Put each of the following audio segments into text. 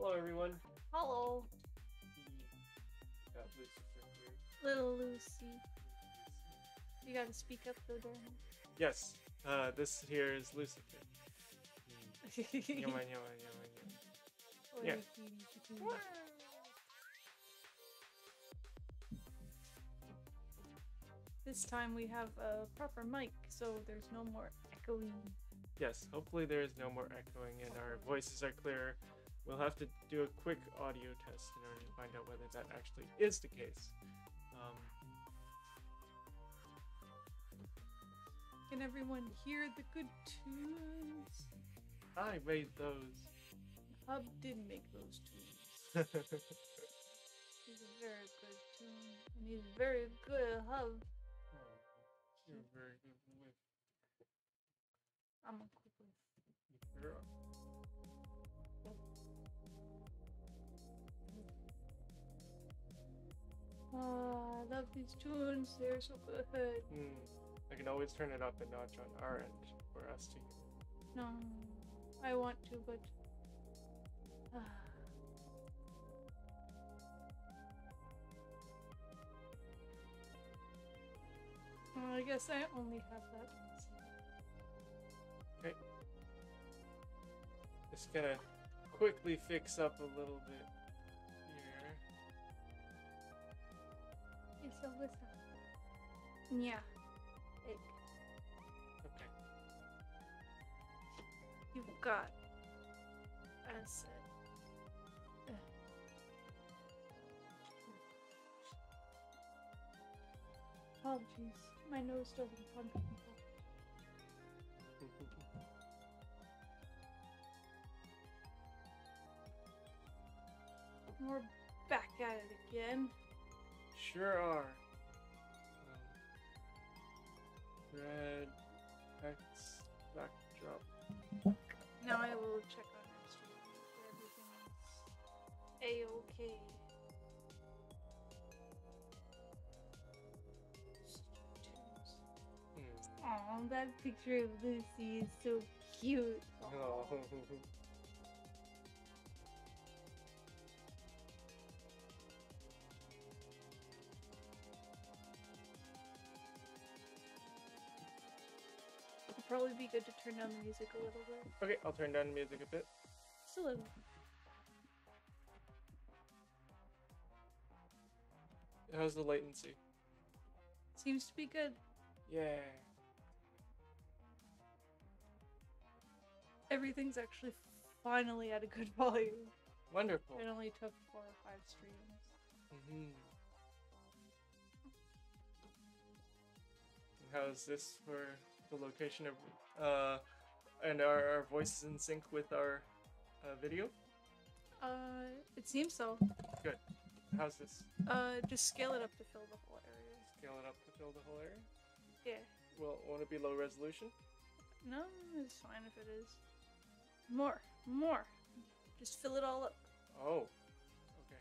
Hello, everyone. Hello, Got Lucifer here. little Lucie. You gotta speak up though, darling. Yes, this here is Lucifer. Yaman, yaman, yaman, yaman. Yeah. This time we have a proper mic, so there's no more echoing. Yes, hopefully there is no more echoing and our voices are clearer. We'll have to do a quick audio test in order to find out whether that actually is the case. Can everyone hear the good tunes? I made those. Hub did make those tunes. He's a very good tune, and he's very good at Hub. You're very good with. I'm a quick with. Oh, I love these tunes. They're so good. I can always turn it up a notch on our end for us to hear. No, I want to, but well, I guess I only have that once. Okay. Just gonna quickly fix up a little bit here. It's a whistle. Yeah. Egg. Okay. You've got a set. Oh jeez, my nose doesn't function. We're back at it again. Sure are. Red X backdrop. Now I will check on our stream make sure everything is A-okay. Oh, that picture of Lucie is so cute. Oh. It'd probably be good to turn down the music a little bit. Okay, I'll turn down the music a bit. Just a little. How's the latency? Seems to be good. Yeah. Everything's actually finally at a good volume. Wonderful. It only took 4 or 5 streams. How's this for the location of and are our voices in sync with our video? It seems so. Good. How's this? Just scale it up to fill the whole area. Scale it up to fill the whole area? Yeah. Well, won't it be low resolution? No, it's fine if it is. More. More. Just fill it all up. Oh. Okay.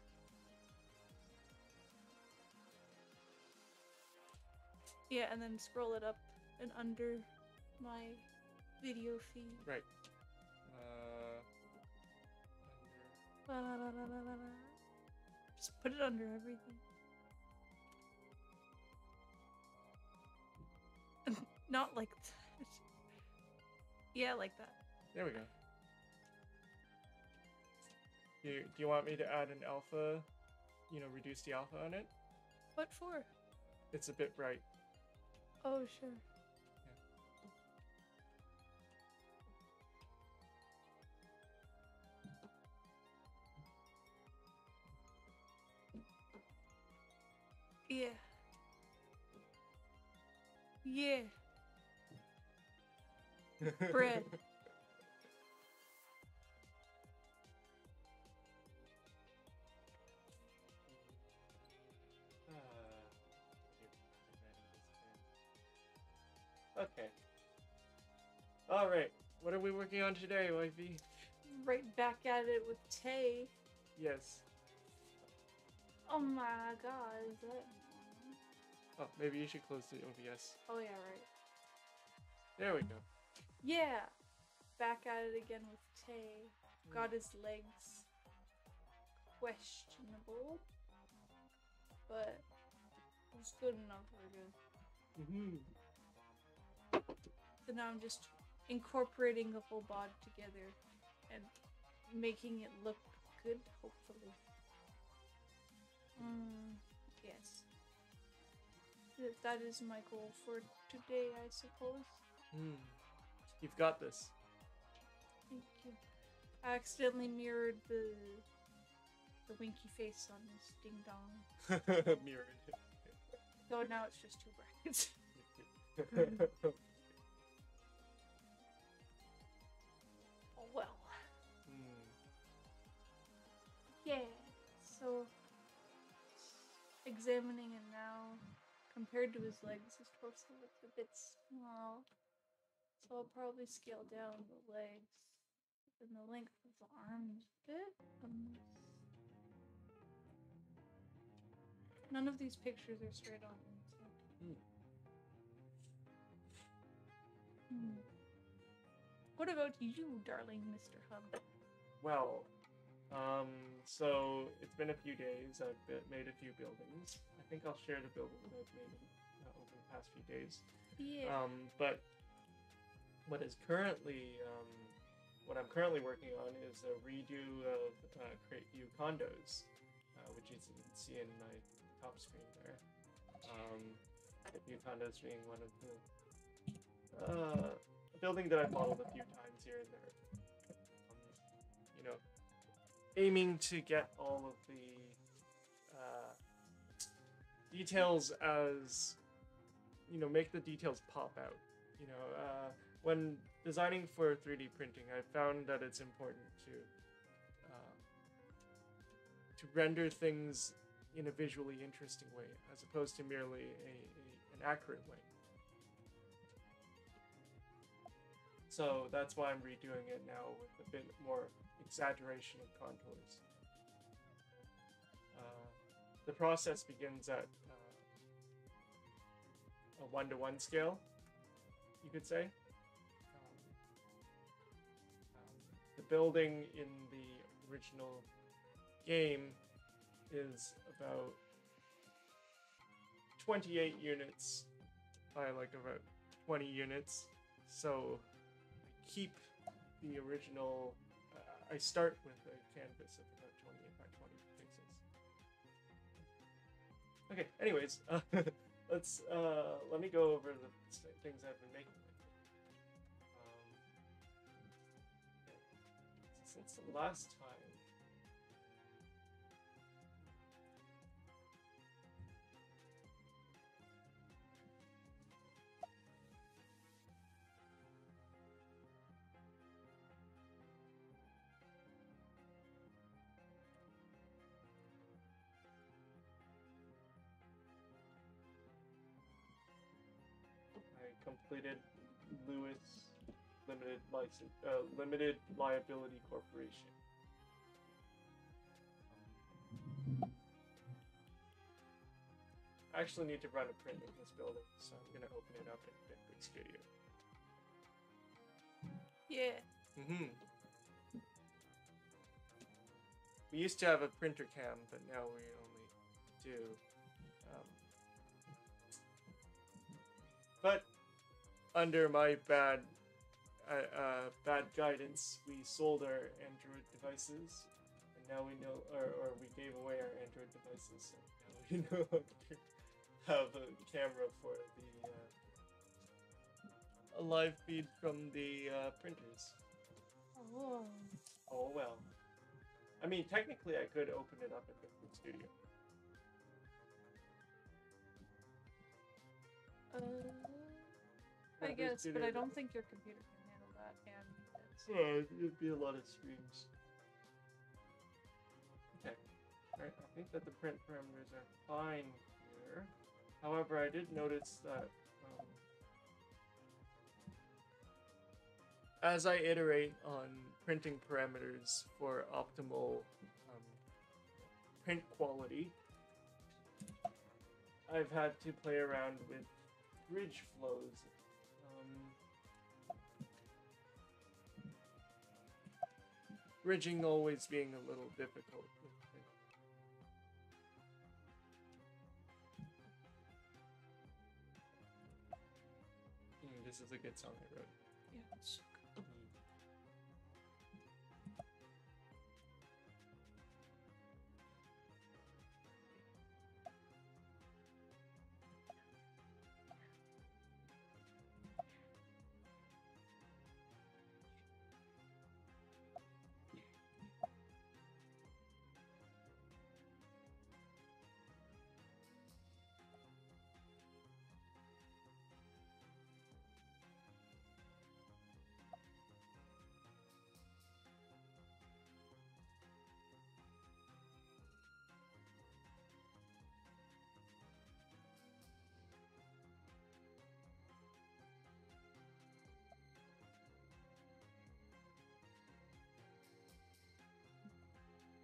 Yeah, and then scroll it up and under my video feed. Right. Just put it under everything. Not like that. Yeah, like that. There we go. Do you want me to add an alpha? You know, reduce the alpha on it? What for? It's a bit bright. Oh, sure. Yeah. Yeah. Bread. Okay. Alright. What are we working on today, wifey? Right back at it with Tay. Yes. Oh my god, is that... Oh, maybe you should close the OBS. Oh yeah, right. There we go. Yeah! Back at it again with Tay. Got his legs. questionable, but it was good enough for good. So now I'm just incorporating the whole bod together and making it look good, hopefully. Yes. That is my goal for today, I suppose. You've got this. Thank you. I accidentally mirrored the winky face on his ding dong. Mirrored. So now it's just 2 brackets. Oh well. Yeah. So examining it now, compared to his legs, his torso looks a bit small. So I'll probably scale down the legs and the length of the arms a bit. None of these pictures are straight on. What about you, darling Mr. Hub? Well, so it's been a few days. I've made a few buildings. I think I'll share the buildings I've made over the past few days. Yeah. But what is currently, what I'm currently working on is a redo of Create View condos, which you can see in my top screen there. Create View condos being one of the a building that I've modeled a few times here and there. You know, aiming to get all of the details as, you know, make the details pop out. You know, when designing for 3D printing, I found that it's important to render things in a visually interesting way, as opposed to merely an accurate way. So that's why I'm redoing it now with a bit more exaggeration of contours. The process begins at a 1:1 scale, you could say. The building in the original game is about 28 units by like about 20 units. So I keep the original, I start with a canvas of about 28 by 20 pixels. Okay, anyways, let me go over the things I've been making lately. Since the last time, completed Lewis Limited Liability Corporation. I actually need to run a print of this building, so I'm gonna open it up in BitBig Studio. Yeah. We used to have a printer cam, but now we only do. But under my bad guidance, we sold our Android devices, and now we know, or we gave away our Android devices, so now we no longer have a camera for a live feed from the printers. Oh. Oh well. I mean, technically, I could open it up in the studio. I guess, but I don't think your computer can handle that, and it'd be a lot of streams. Okay, alright, I think that the print parameters are fine here. However, I did notice that as I iterate on printing parameters for optimal print quality, I've had to play around with bridge flows. Bridging always being a little difficult with This is a good song I wrote. Yeah, it's so good.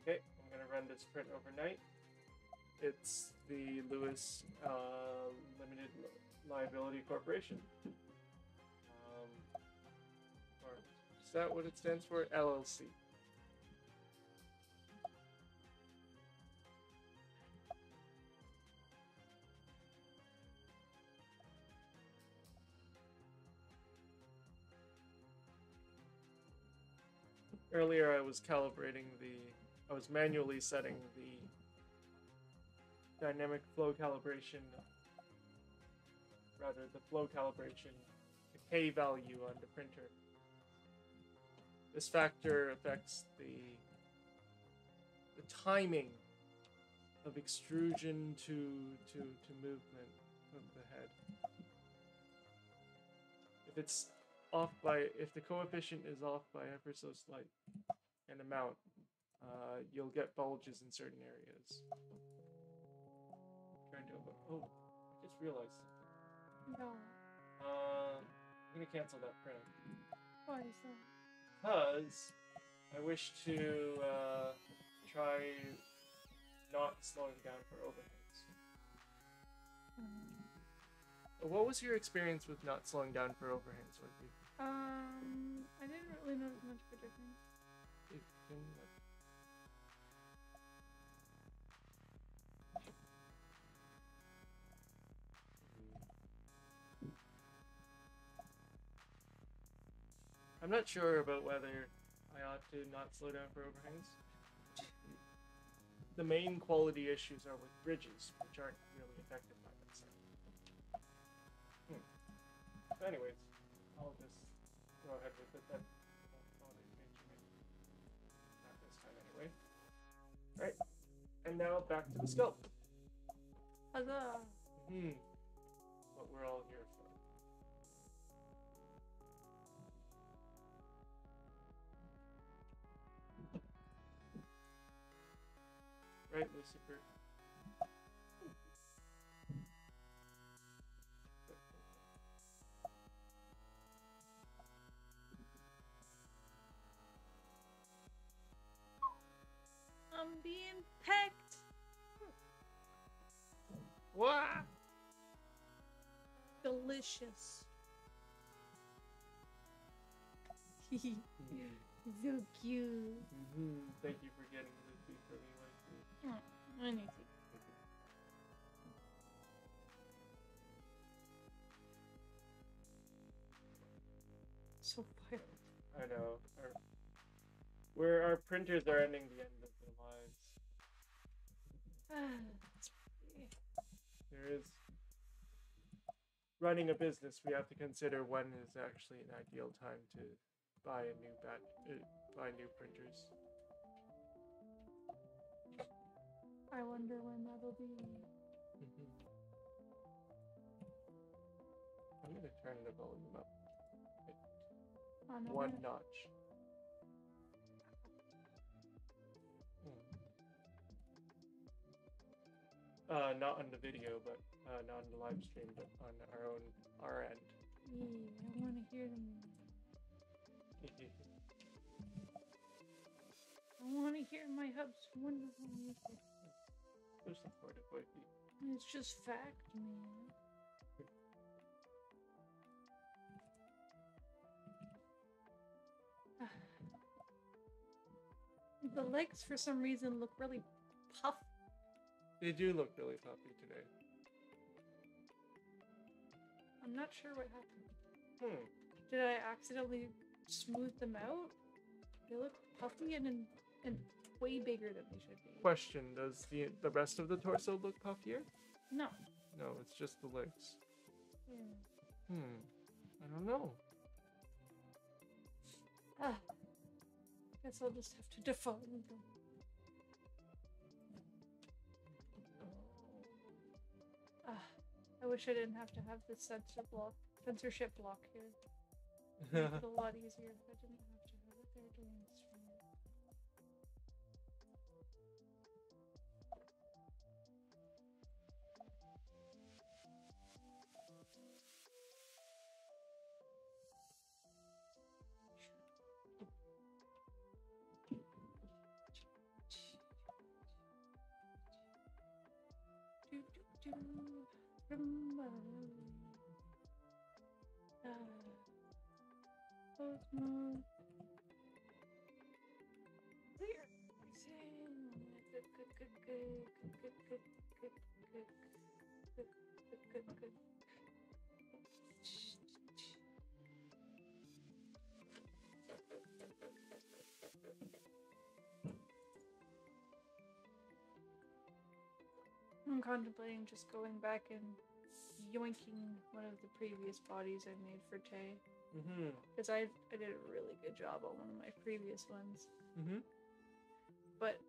Okay, I'm gonna run this print overnight. It's the Lewis Limited Liability Corporation. Or is that what it stands for? LLC. Earlier I was manually setting the dynamic flow calibration, the flow calibration, the K value on the printer. This factor affects the timing of extrusion to movement of the head. If the coefficient is off by ever so slight an amount, you'll get bulges in certain areas. I just realized something. No. I'm gonna cancel that print. Why is that? Because I wish to try not slowing down for overhangs. What was your experience with not slowing down for overhangs, Wendy? I didn't really notice much of a difference. I'm not sure about whether I ought to not slow down for overhangs. The main quality issues are with bridges, which aren't really affected by that stuff. Anyways, I'll just go ahead with it then. Not this time anyway. Right, and now back to the sculpt. Huzzah! What we're all here for. Right, Lucifer? I'm being pecked! What? Delicious. So cute. Thank you for getting Lucie for me, Wendy. Anything. So violent. I know. Our printers are ending the end of their lives. There is running a business. We have to consider when is actually an ideal time to buy new printers. I wonder when that'll be. I'm gonna turn the volume up Another? one notch. Not on the video, but not on the live stream, but on our end. Yeah, I want to hear them. I want to hear my hub's wonderful music. There's some forty-five feet. It's just fact, man. The legs, for some reason, look really puffed. They do look really puffy today. I'm not sure what happened. Hmm. Did I accidentally smooth them out? They look puffy and way bigger than they should be. Question: does the rest of the torso look puffier? No. No, it's just the legs. Yeah. I don't know. Ah. Guess I'll just have to define them. Ah. I wish I didn't have to have this censorship block here. Make it a lot easier if I didn't have to have it there during the stream. Cosmo. Clear. Good. I'm contemplating just going back and yoinking one of the previous bodies I made for Tay. Because I did a really good job on one of my previous ones. But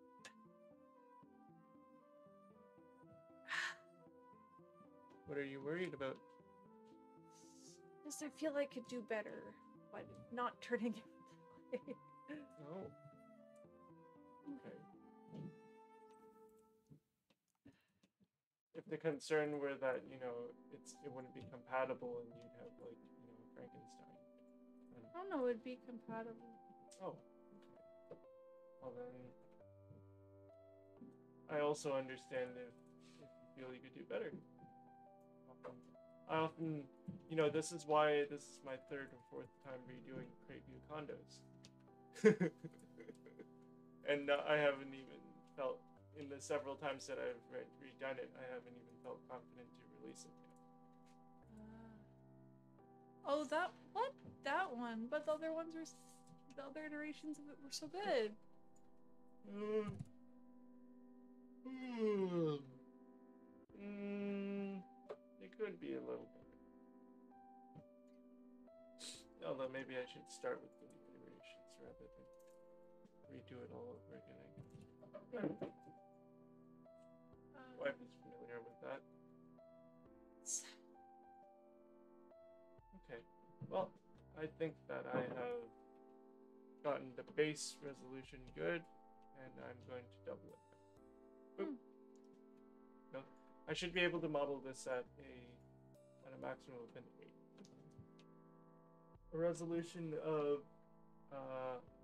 what are you worried about? just I feel I could do better by not turning it that way. Oh. Okay. If the concern were that, it wouldn't be compatible and you'd have like, Frankenstein. Then... I don't know, it'd be compatible. Oh. Okay. Well then, I also understand if you feel you could do better. I often, this is why this is my third or fourth time redoing Crate View condos. And I haven't even felt, in the several times that I've redone it, I haven't even felt confident to release it yet. Oh, that one? But the other ones were, the other iterations of it were so good. It could be a little better. Although maybe I should start with the new iterations rather than redo it all over again, I guess. Wife is familiar with that. Okay. Well, I think that I have gotten the base resolution good, and I'm going to double it. Oop. No, I should be able to model this at a maximum of an 8. A resolution of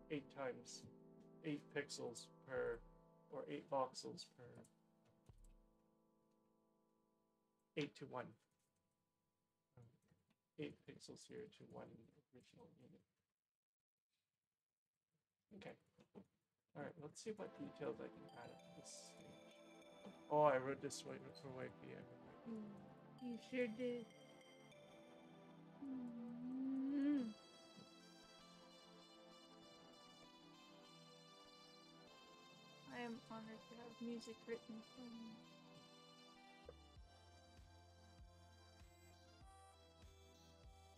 8 times 8 pixels per, or 8 voxels per 8:1. 8 pixels here to 1 original unit. Okay. Alright, let's see what details I can add at this stage. Oh, I wrote this way for wifey. You sure did. I am honored to have music written for me.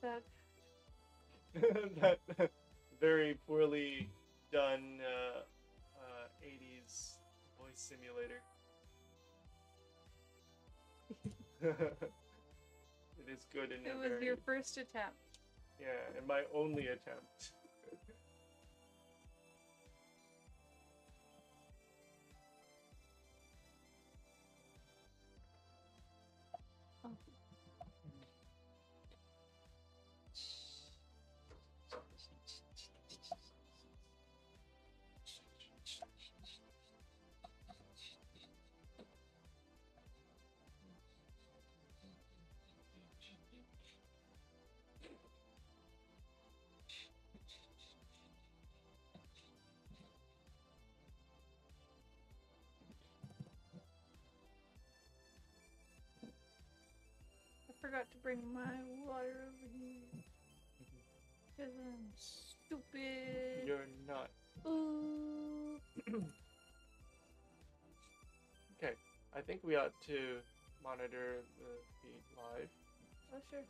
That very poorly done 80s voice simulator. It is good in It was your first attempt. Yeah, and my only attempt. I forgot to bring my water over here. Because I'm stupid. You're not. Ooh. Okay, I think we ought to monitor the feed live. Oh, sure.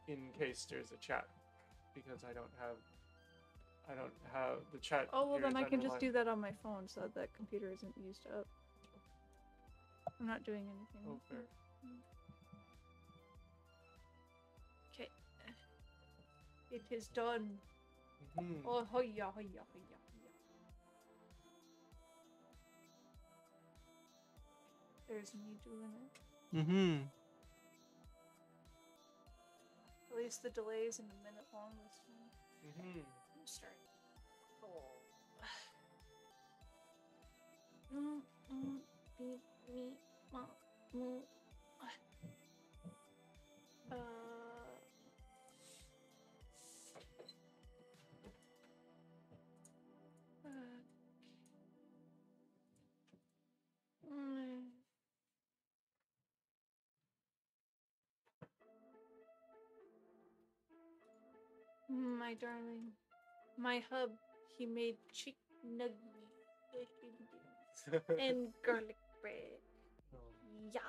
In case there's a chat, because I don't have the chat. Oh, well, here then is I can just underlined. do that on my phone so that computer isn't used up. I'm not doing anything. Oh, fair. Okay. It is done. Mm-hmm. Oh, hoya, hoya, hoya, hoya. There's me doing it. Mm-hmm. At least the delay's in a minute long this time. Mm-hmm. Let's start. My darling, my hub, he made chick nugget and garlic bread. Oh, Yeah,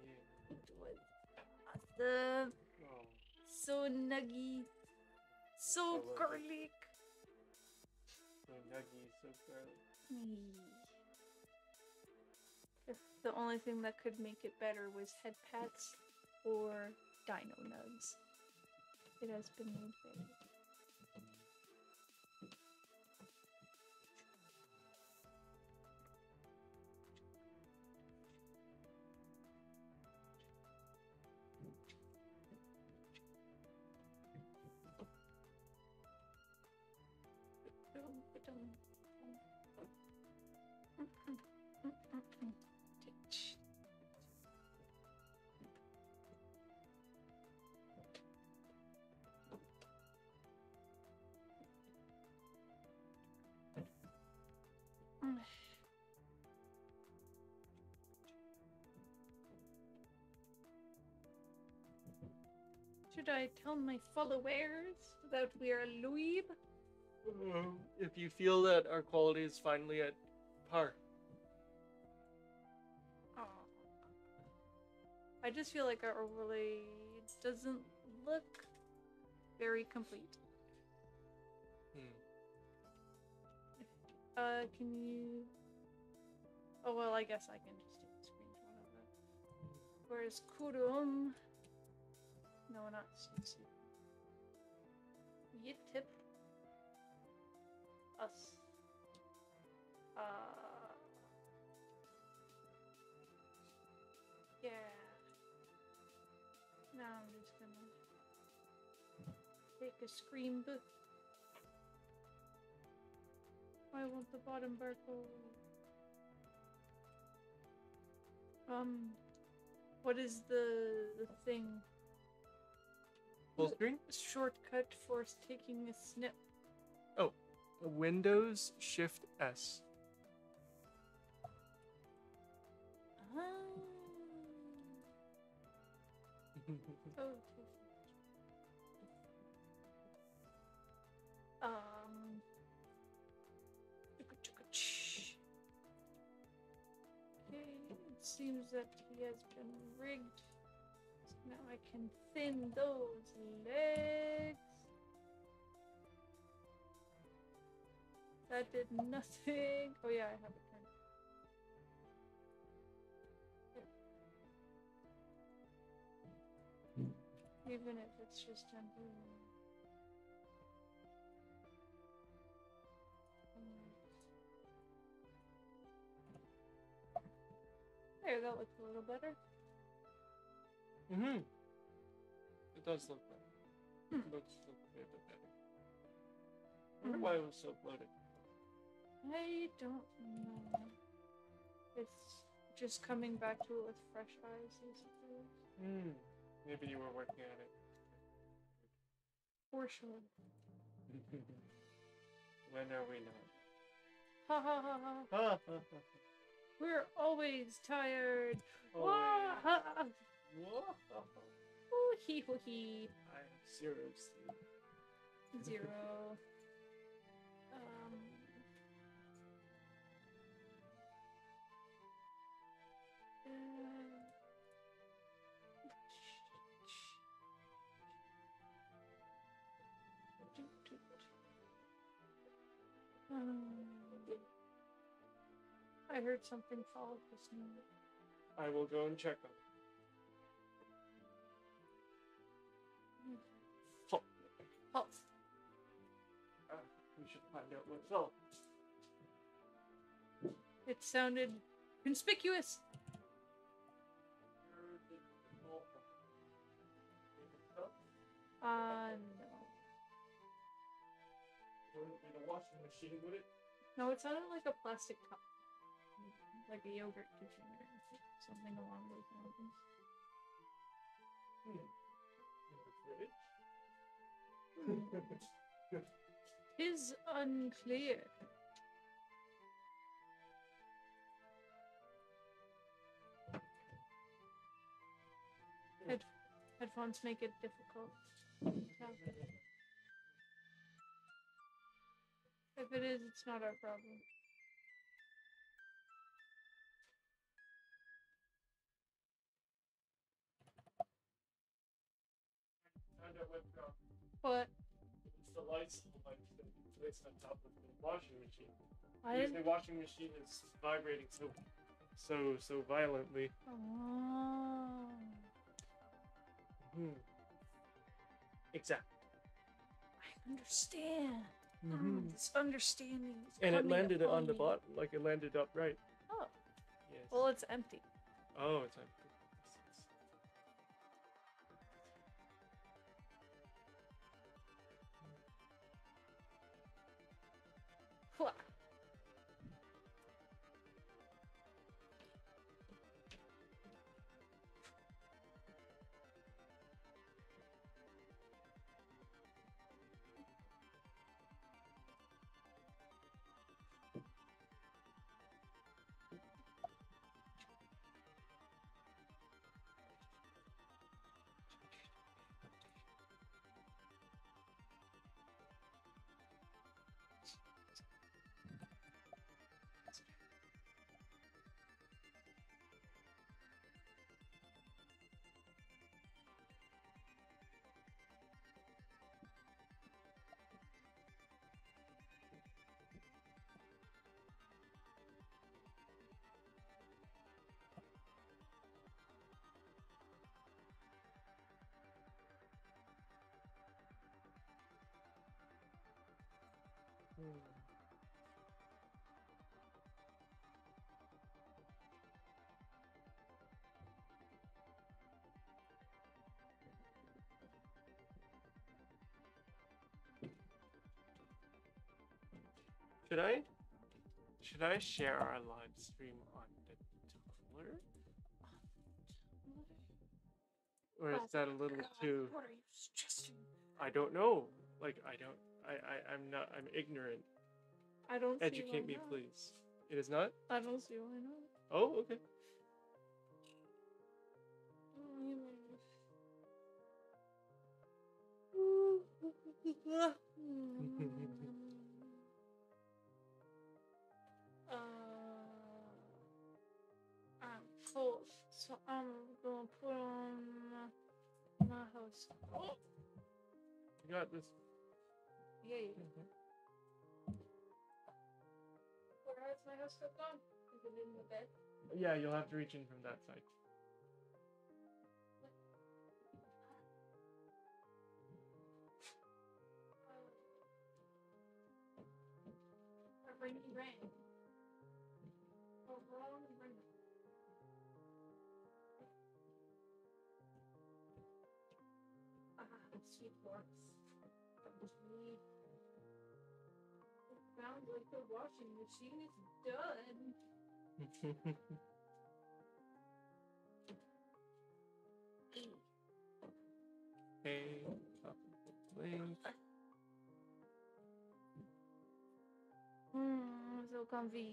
yeah. it was awesome. Oh, So nuggy, so lovely. garlic. So nuggy, so garlic. If the only thing that could make it better was head pats or dino nugs. It has been made better. Should I tell my followers that we are Luib? If you feel that our quality is finally at par. Oh. I just feel like our overlay doesn't look very complete. Can you... Oh, well, I guess I can just take a screenshot of it. Where's Kurum? No, not Susie. Yitip. Us. Yeah. Now I'm just gonna take a screen book. Why won't the bottom bar go? What is the thing? Full screen? Shortcut for taking a snip. Oh, Windows Shift S. Oh. Okay, it seems that he has been rigged. So now I can thin those legs. That did nothing. Oh yeah, I have it turned. Yeah. Even if it's just temporary. There, that looks a little better. It does look better. It looks a bit better. I wonder why it was so bloated. I don't know. It's just coming back to it with fresh eyes, I suppose. Maybe you were working on it. For sure. When are we not? Ha ha ha ha. Ha ha ha. We're always tired. Always. Hoo hee hoo hee. I have zero sleep. 0. I heard something fall just now. I will go and check on it. Oh. Oh. We should find out what fell. It sounded conspicuous. No. It wouldn't be the washing machine, would it? No, it sounded like a plastic cup. Like a yogurt container. Something along those lines. In the fridge? Is unclear. Headphones make it difficult. If it is, it's not our problem. Found out what fell. What? It's the lights placed on top of the washing machine. What? The washing machine is vibrating so violently. Oh. Exactly. I understand. Mm-hmm. This understanding is and it coming landed upon on the me. bottom, like it landed upright. Oh. Yes. Well, it's empty. Oh, it's empty. What? Should I share our live stream on the Tumblr? Or is that a little too? What are you suggesting? I don't know. Like I'm ignorant. I don't see Educate why me, not. please. It is not? I don't see why not. Oh, okay. I'm full, so I'm gonna put on my house. Oh. You got this. Yay. Where is my house coat gone? Is it in the bed? Yeah, you'll have to reach in from that side. Bring me rain. Oh, wrong bring it. Sweet box. It sounds like the washing machine is done. Hey, top of the link. So comfy.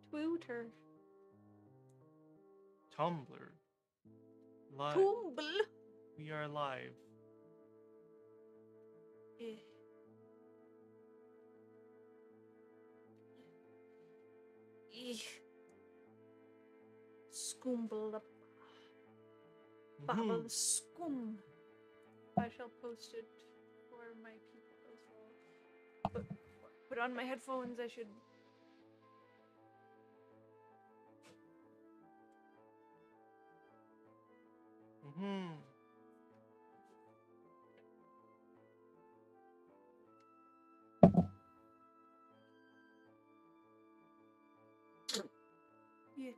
Twitter. Tumblr. Live. Tumble. We are live. Scumble. Babble scum. I shall post it for my people as well. Put on my headphones, I should. Yes.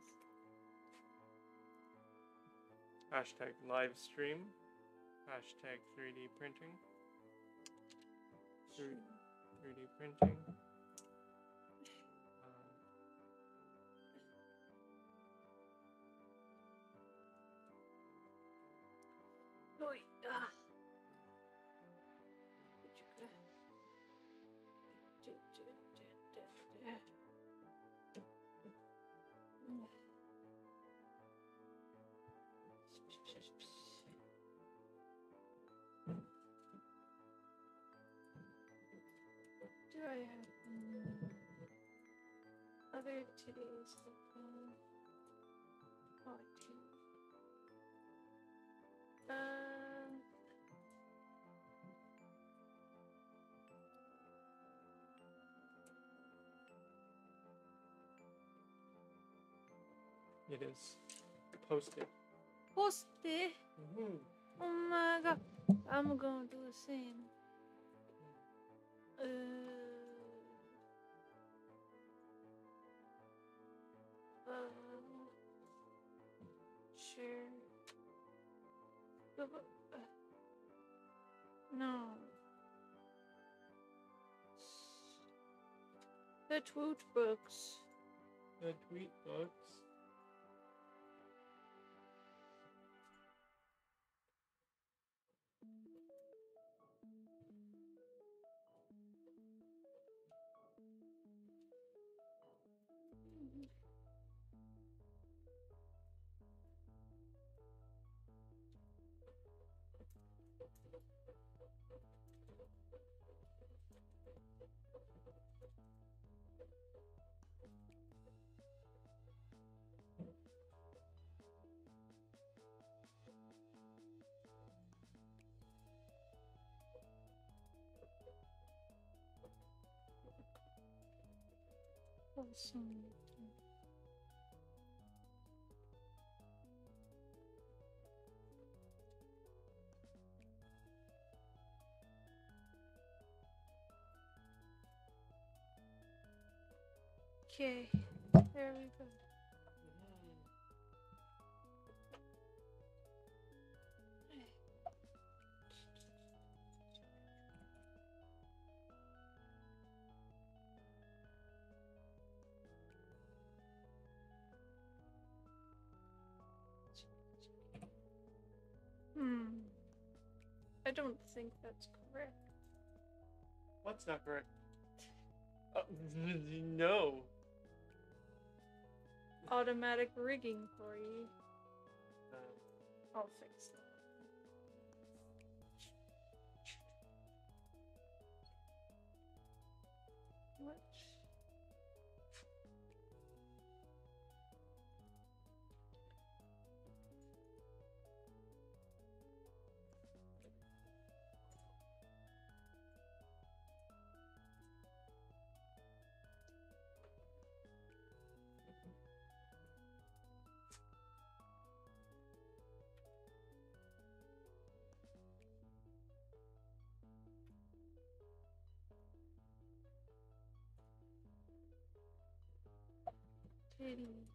Hashtag live stream. Hashtag 3D printing. 3D printing. Do I have other today's open? Oh, I do. It is. Post it. Post it? Oh my god. I'm gonna do the same. Share. No. The tweet books. The tweet books. Awesome. Okay, there we go. I don't think that's correct. What's not correct? No. Automatic rigging for you. I'll fix that. What? Titties.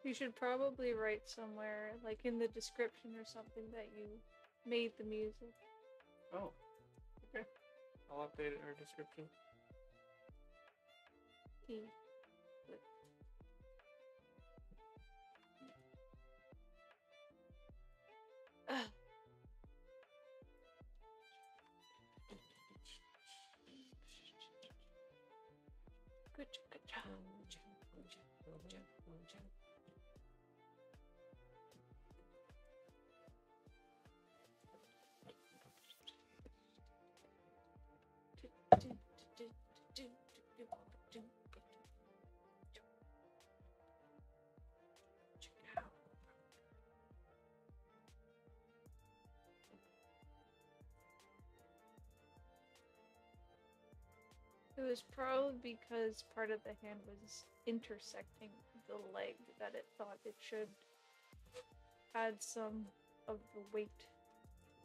You should probably write somewhere, like in the description or something, that you made the music. Oh, okay. I'll update our description. Good job. It was probably because part of the hand was intersecting the leg that it thought it should add some of the weight,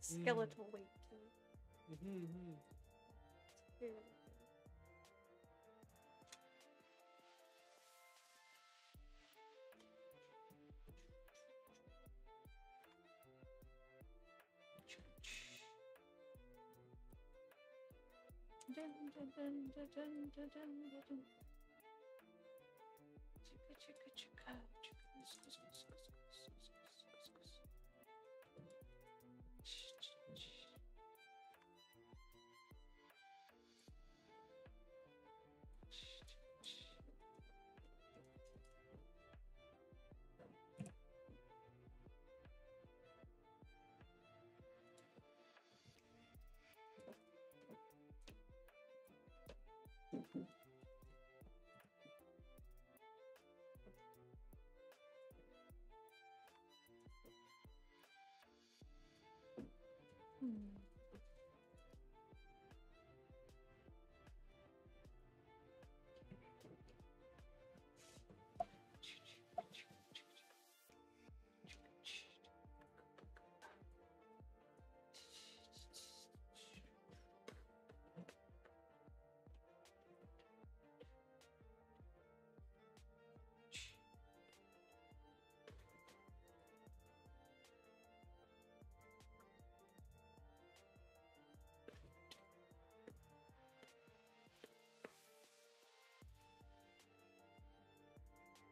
skeletal weight to it. It's very good. Dun, dun, dun, dun, dun, dun, dun, dun. Chicka, chicka, chicka,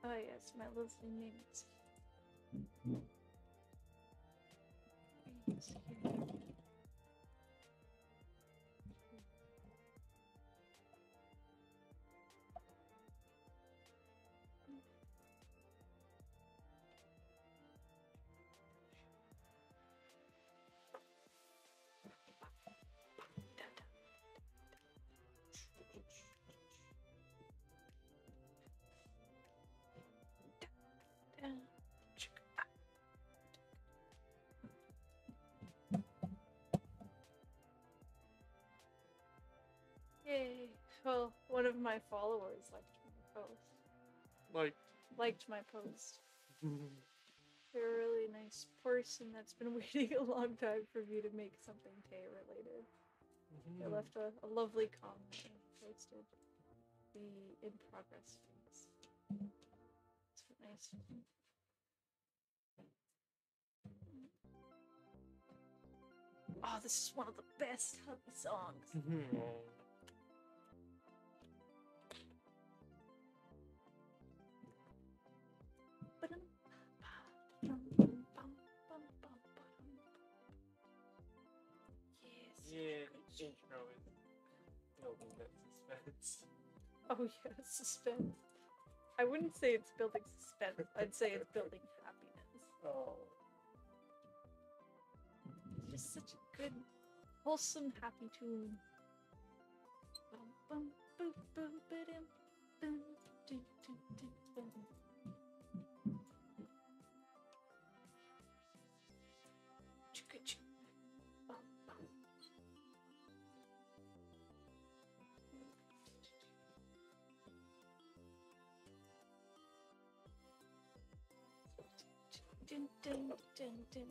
Oh yes, my lovely mints. Yay! Well, one of my followers liked my post. Liked my post. They're a really nice person that's been waiting a long time for me to make something Tay related. They left a lovely comment and posted the in progress phase. It's nice. Oh, this is one of the best hubby songs. Yeah, the intro is building that suspense. Oh yeah, suspense. I wouldn't say it's building suspense. I'd say it's building happiness. Oh. It's just such a good, wholesome, happy tune. Dun, dun, dun, dun.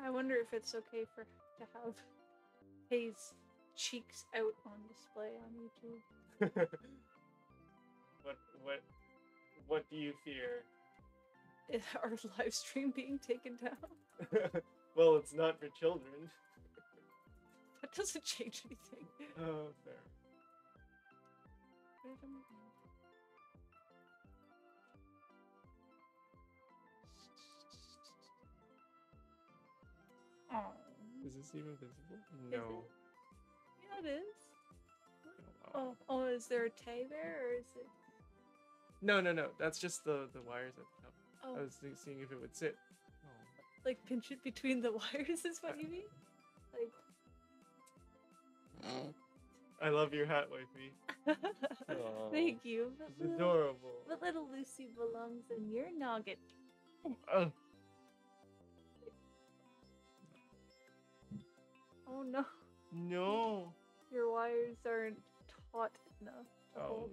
I wonder if it's okay to have his cheeks out on display on YouTube. What do you fear? Our live stream being taken down. Well, it's not for children. That doesn't change anything. Oh, fair. Oh. Is this even visible? No. Yeah, it is. Oh, is there a Tay there, or is it? No. That's just the wires at the top. Oh. I was seeing if it would sit. Oh. Like pinch it between the wires is what you mean? Like. I love your hat, wifey. Thank you. It's adorable. The little Lucie belongs in your noggin. Oh. Oh no. No. Your wires aren't taut enough. Oh.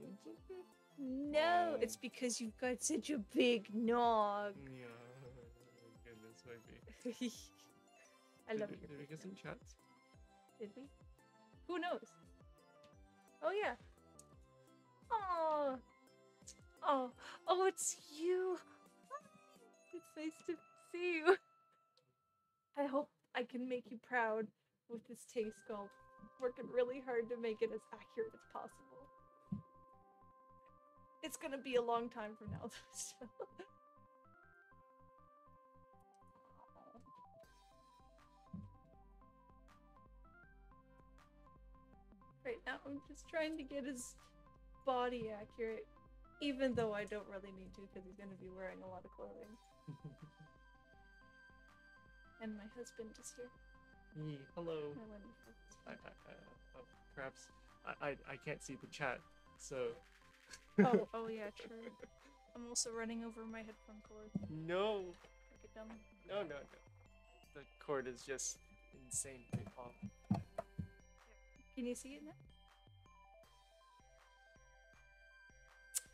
No, it's because you've got such a big nog. Yeah. Goodness, maybe. I love it. Did we get some chats? Did we? Who knows? Oh yeah. Oh, it's you. It's nice to see you. I hope I can make you proud with this Tay sculpt. Working really hard to make it as accurate as possible. It's gonna be a long time from now, though, still. Right now, I'm just trying to get his body accurate, even though I don't really need to, because he's gonna be wearing a lot of clothing. And my husband is here. Hello. My wonderful. Perhaps I can't see the chat, so. oh yeah, true. I'm also running over my headphone cord. No. Like a dumb. No. The cord is just insanely long. Can you see it now?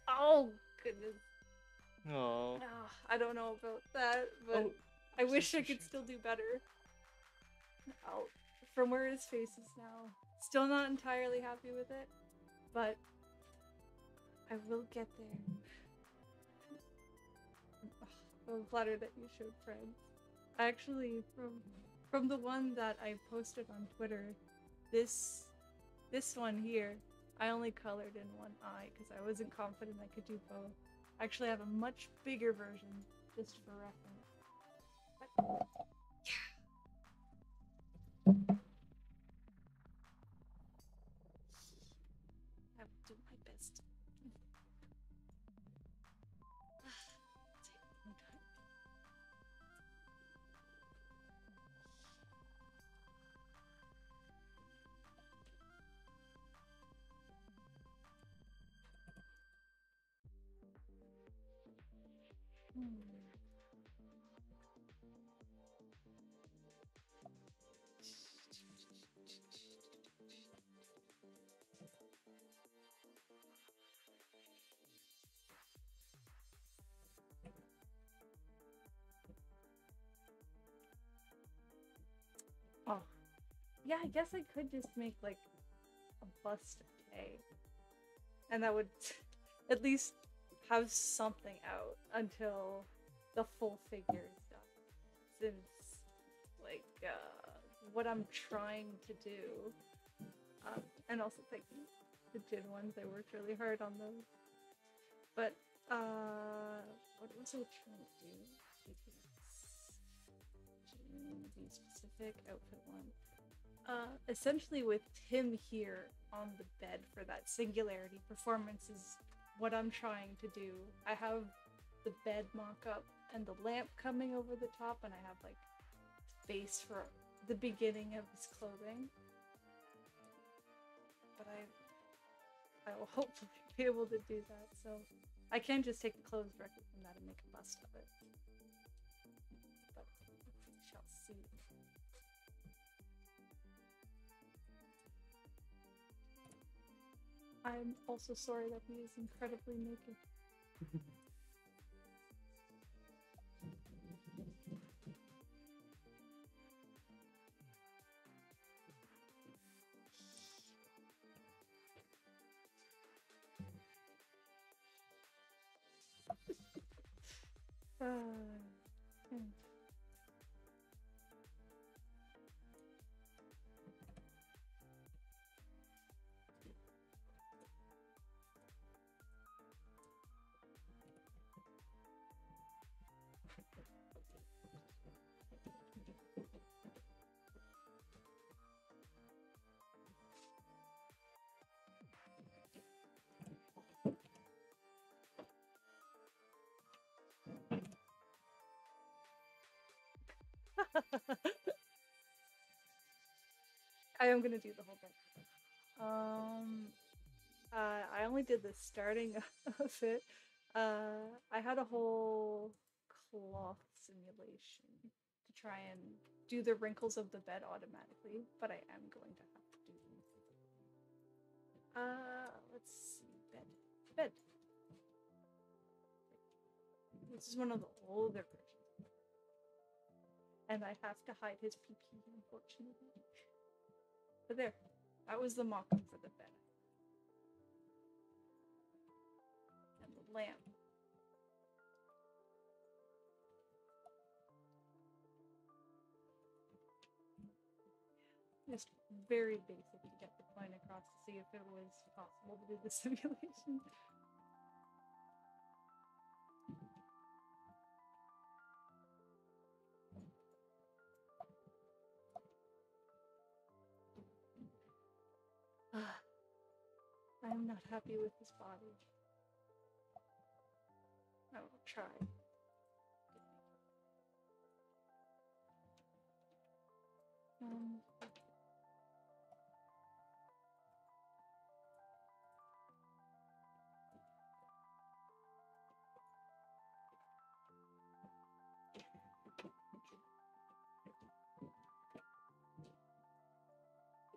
Oh goodness. Oh. I don't know about that, but I wish I could still do better. Oh, from where his face is now, still not entirely happy with it, but I will get there. I'm flattered that you showed friends. Actually, from the one that I posted on Twitter, this one here, I only colored in one eye because I wasn't confident I could do both. Actually, I have a much bigger version just for reference. But, I will do my best. Oh, yeah, I guess I could just make like a bust of Tay, and that would at least have something out until the full figure is done. Since like what I'm trying to do, and also like the Jin ones, I worked really hard on those. But what was I trying to do? The specific outfit one. Essentially with him here on the bed for that singularity performance is what I'm trying to do. I have the bed mock-up and the lamp coming over the top, and I have like space for the beginning of his clothing. But I will hopefully be able to do that, so I can just take the clothes directly from that and make a bust of it. But we shall see. I'm also sorry that he is incredibly naked. I am gonna do the whole thing. I only did the starting of it. I had a whole cloth simulation to try and do the wrinkles of the bed automatically, but I am going to have to do them. Let's see, bed. This is one of the older versions, and I have to hide his PP, unfortunately. But there, that was the mock-up for the bed. And the lamp. Just very basic to get the point across to see if it was possible to do the simulation. I am not happy with his body. I will try.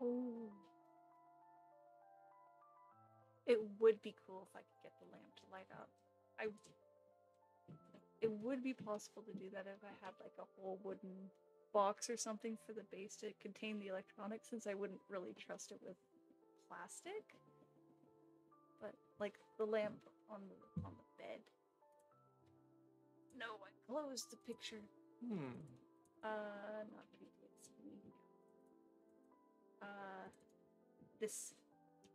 Oh. It would be cool if I could get the lamp to light up. It would be possible to do that if I had like a whole wooden box or something for the base to contain the electronics, since I wouldn't really trust it with plastic. But like the lamp on the bed. No, I closed the picture. Not PTSD. This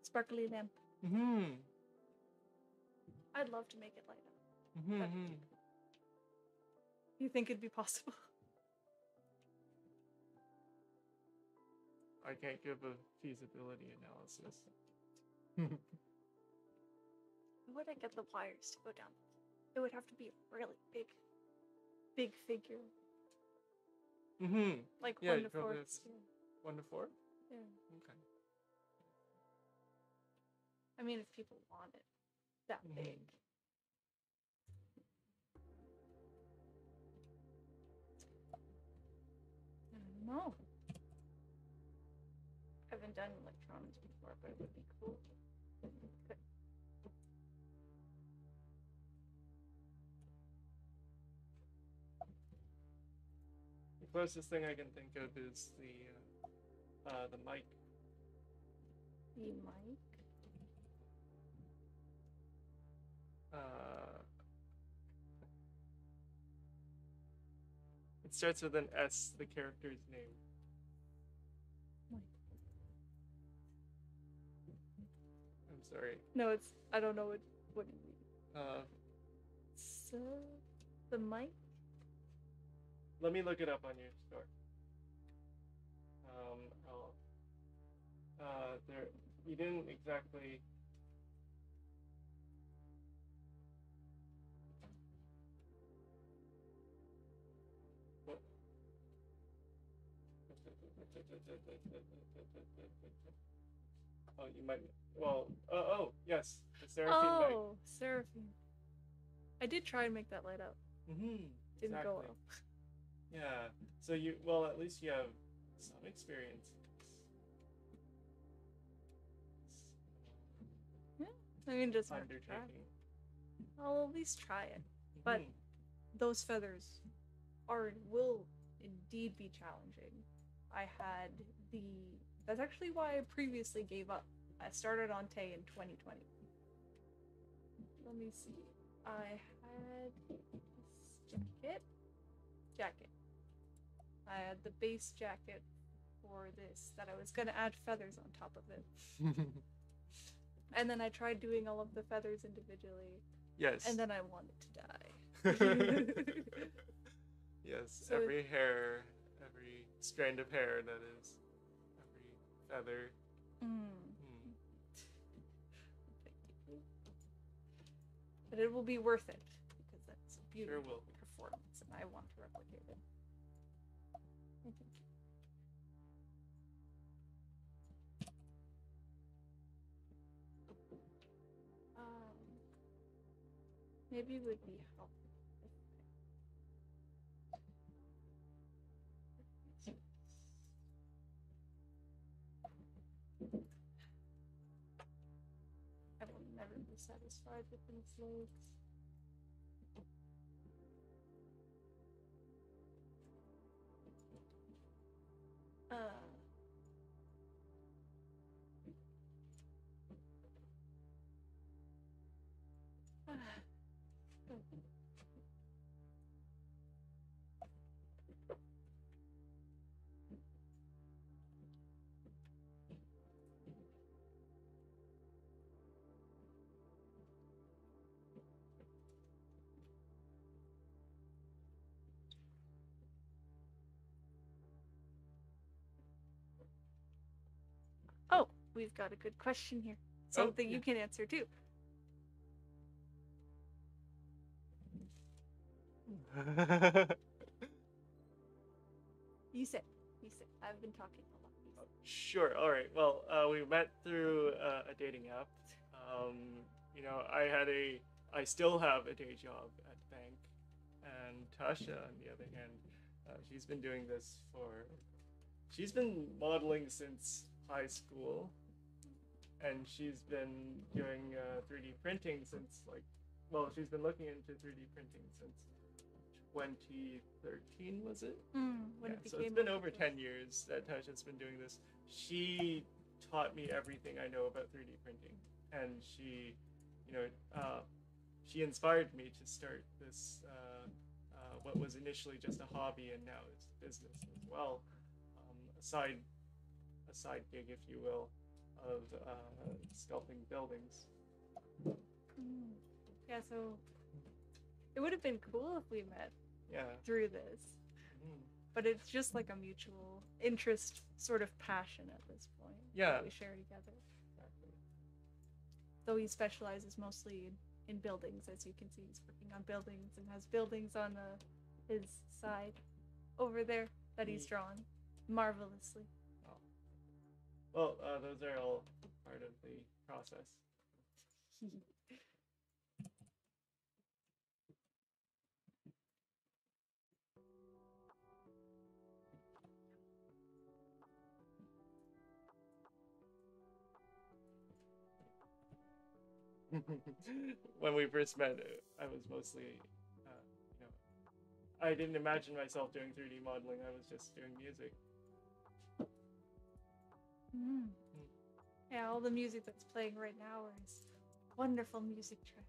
sparkly lamp. I'd love to make it light up. You think it'd be possible? I can't give a feasibility analysis. Would I get the wires to go down? It would have to be a really big figure. Like yeah, 1 to 4 scale. 1 to 4? Yeah. Okay. I mean, if people want it that big. I don't know. I haven't done electronics before, but it would be cool. The closest thing I can think of is the mic. The mic? It starts with an S, the character's name. I'm sorry. No, it's, I don't know what you mean. So, the mic? Let me look it up on your store. There, you didn't exactly. What? Oh, you might. Well, oh, yes, the Seraphine mic. Oh, Seraphine. I did try and make that light up. Didn't go well. Yeah. So you, well, at least you have some experience. Yeah. I mean, just undertaking. I'll at least try it. But those feathers will indeed be challenging. I had that's actually why I previously gave up. I started on Tay in 2020. Let me see. I had this jacket. I had the base jacket for this that I was gonna add feathers on top of it. And then I tried doing all of the feathers individually. Yes. And then I wanted to die. Yes, So every hair, every strand of hair, that is, every feather. But it will be worth it because that's a beautiful Sure will. performance, and I want to replicate it. Maybe it would be helpful. I will never be satisfied with these legs. Oh, we've got a good question here. Something you can answer too. You say. I've been talking a lot. Sure. All right. Well, we met through a dating app. I still have a day job at the bank, and Tasha, on the other hand, she's been doing this she's been modeling since high school, and she's been doing 3D printing since she's been looking into 3D printing since 2013, was it? So it's been over 10 years that Tasha's been doing this. She taught me everything I know about 3D printing, and she inspired me to start this, what was initially just a hobby and now it's a business as well, a side gig, if you will, of sculpting buildings. Yeah, so it would have been cool if we met through this. But it's just like a mutual interest, sort of passion at this point that we share together. Exactly. Though he specializes mostly in buildings, as you can see, he's working on buildings and has buildings on his side over there that he's drawn marvelously. Oh. Well, those are all part of the process. When we first met, I was mostly, I didn't imagine myself doing 3D modeling. I was just doing music. Yeah, all the music that's playing right now is wonderful music track.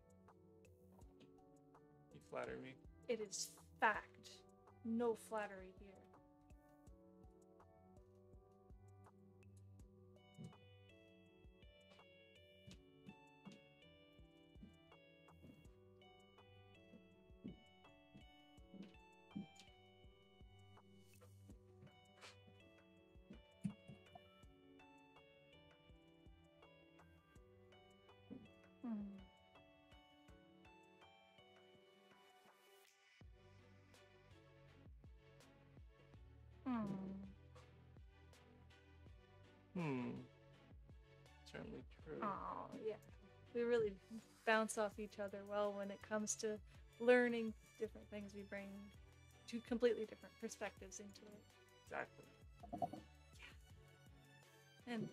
You flatter me. It is fact. No flattery here. Certainly true. Oh, yeah. We really bounce off each other well when it comes to learning different things. We bring two completely different perspectives into it. Exactly. Yeah. And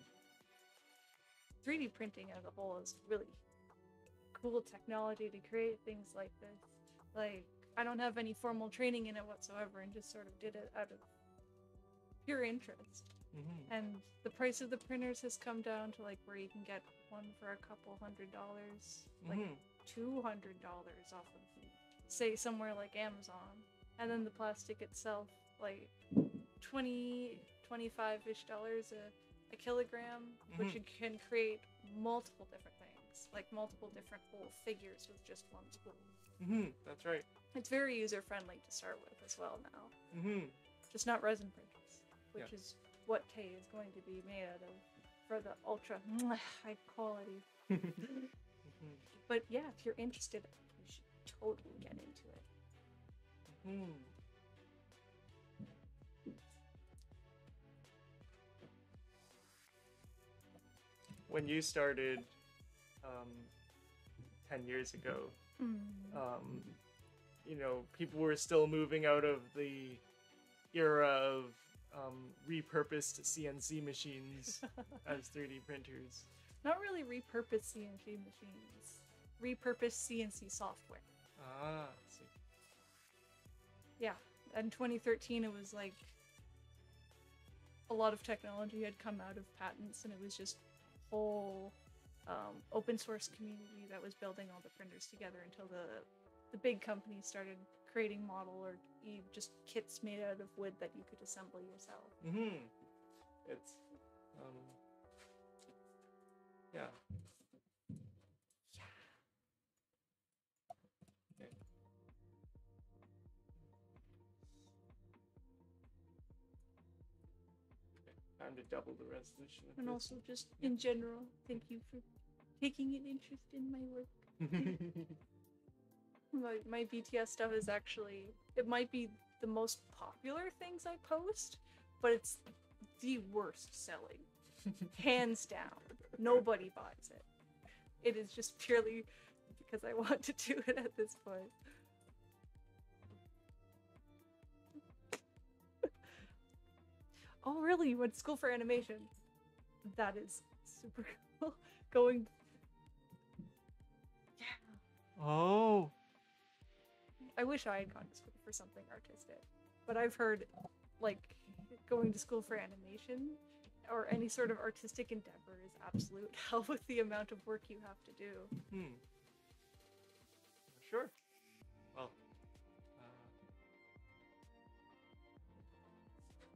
3D printing as a whole is really cool technology to create things like this. Like, I don't have any formal training in it whatsoever and just sort of did it out of pure interest. And the price of the printers has come down to like where you can get one for a couple $100, like $200 off of say somewhere like Amazon, and then the plastic itself, like 25-ish dollars a kilogram, which you can create multiple different things, like multiple different whole figures with just one spool. That's right. It's very user-friendly to start with as well now. Just not resin printers, which is what Tay is going to be made out of for the ultra high quality. But yeah, if you're interested, you should totally get into it. When you started 10 years ago, you know, people were still moving out of the era of repurposed CNC machines as 3D printers. Not really repurposed CNC machines. Repurposed CNC software. Ah, I see. Yeah, in 2013 it was like a lot of technology had come out of patents, and it was just whole open source community that was building all the printers together until the big companies started creating model or just kits made out of wood that you could assemble yourself. It's yeah. Okay. Time to double the resolution of And this. also just in general, thank you for taking an interest in my work. My BTS stuff is actually, it might be the most popular things I post, but it's the worst selling. Hands down. Nobody buys it. It is just purely because I want to do it at this point. Oh really? You went to school for animation? That is super cool. Going... Yeah. Oh. I wish I had gone to school for something artistic, but I've heard, like, going to school for animation or any sort of artistic endeavor is absolute hell with the amount of work you have to do. Sure. Well,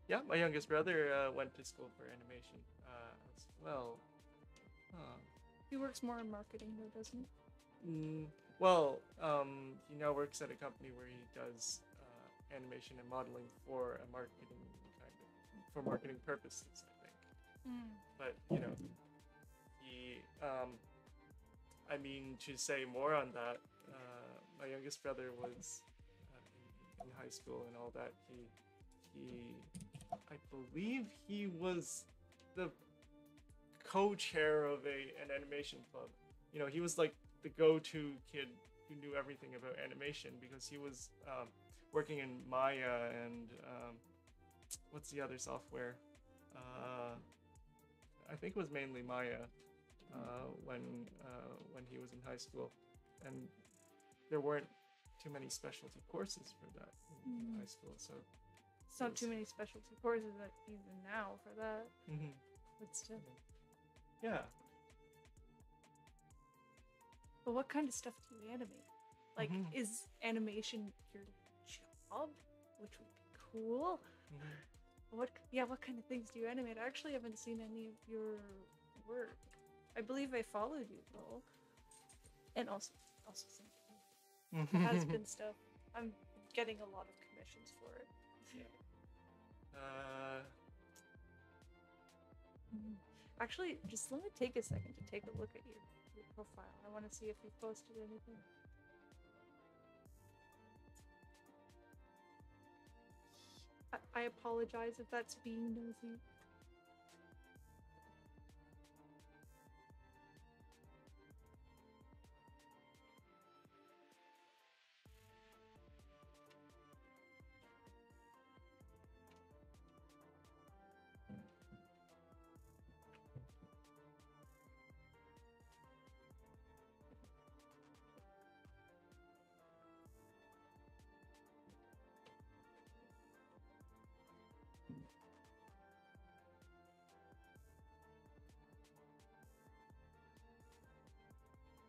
yeah, my youngest brother went to school for animation as well. He works more in marketing though, doesn't he? Well, he now works at a company where he does animation and modeling for a marketing for marketing purposes, I think. But you know, he, I mean, to say more on that, my youngest brother was in high school and all that. I believe he was the co-chair of an animation club. You know, he was like the go-to kid who knew everything about animation because he was working in Maya and what's the other software? I think it was mainly Maya when he was in high school, and there weren't too many specialty courses for that in high school, so it's not too many specialty courses even now for that. But still, yeah. But what kind of stuff do you animate? Like, is animation your job? Which would be cool. What kind of things do you animate? I actually haven't seen any of your work. I believe I followed you though. And also thank you. It has been stuff. I'm getting a lot of commissions for it. Actually, just let me take a second to take a look at your profile. I want to see if you posted anything. I apologize if that's being nosy.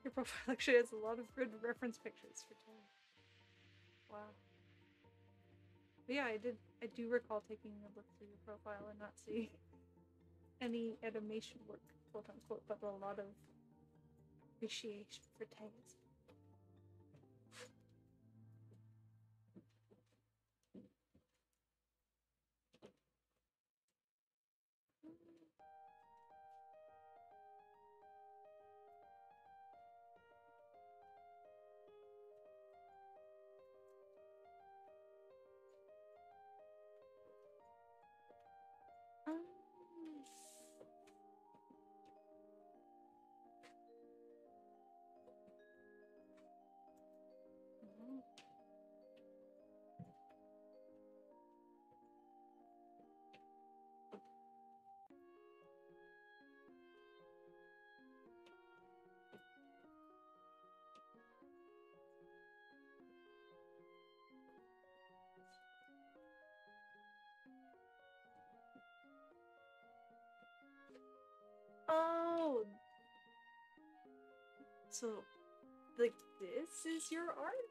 Your profile actually has a lot of good reference pictures for Tay. Wow. But yeah, I do recall taking a look through your profile and not seeing any animation work, quote unquote, but a lot of appreciation for tags. Oh, so like this is your art?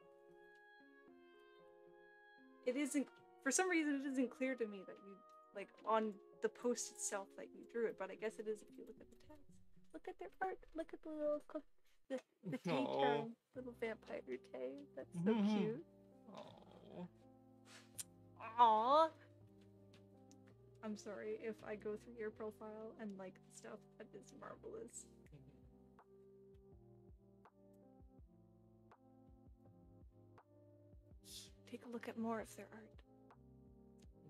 It isn't, for some reason it isn't clear to me that you, like on the post itself that you drew it, but I guess it is if you look at the tags. Look at their art, look at the little, the Tay turn, little vampire Tay, that's so cute. Aww. Aww. I'm sorry if I go through your profile and like the stuff, that is marvelous. Take a look at more of their art.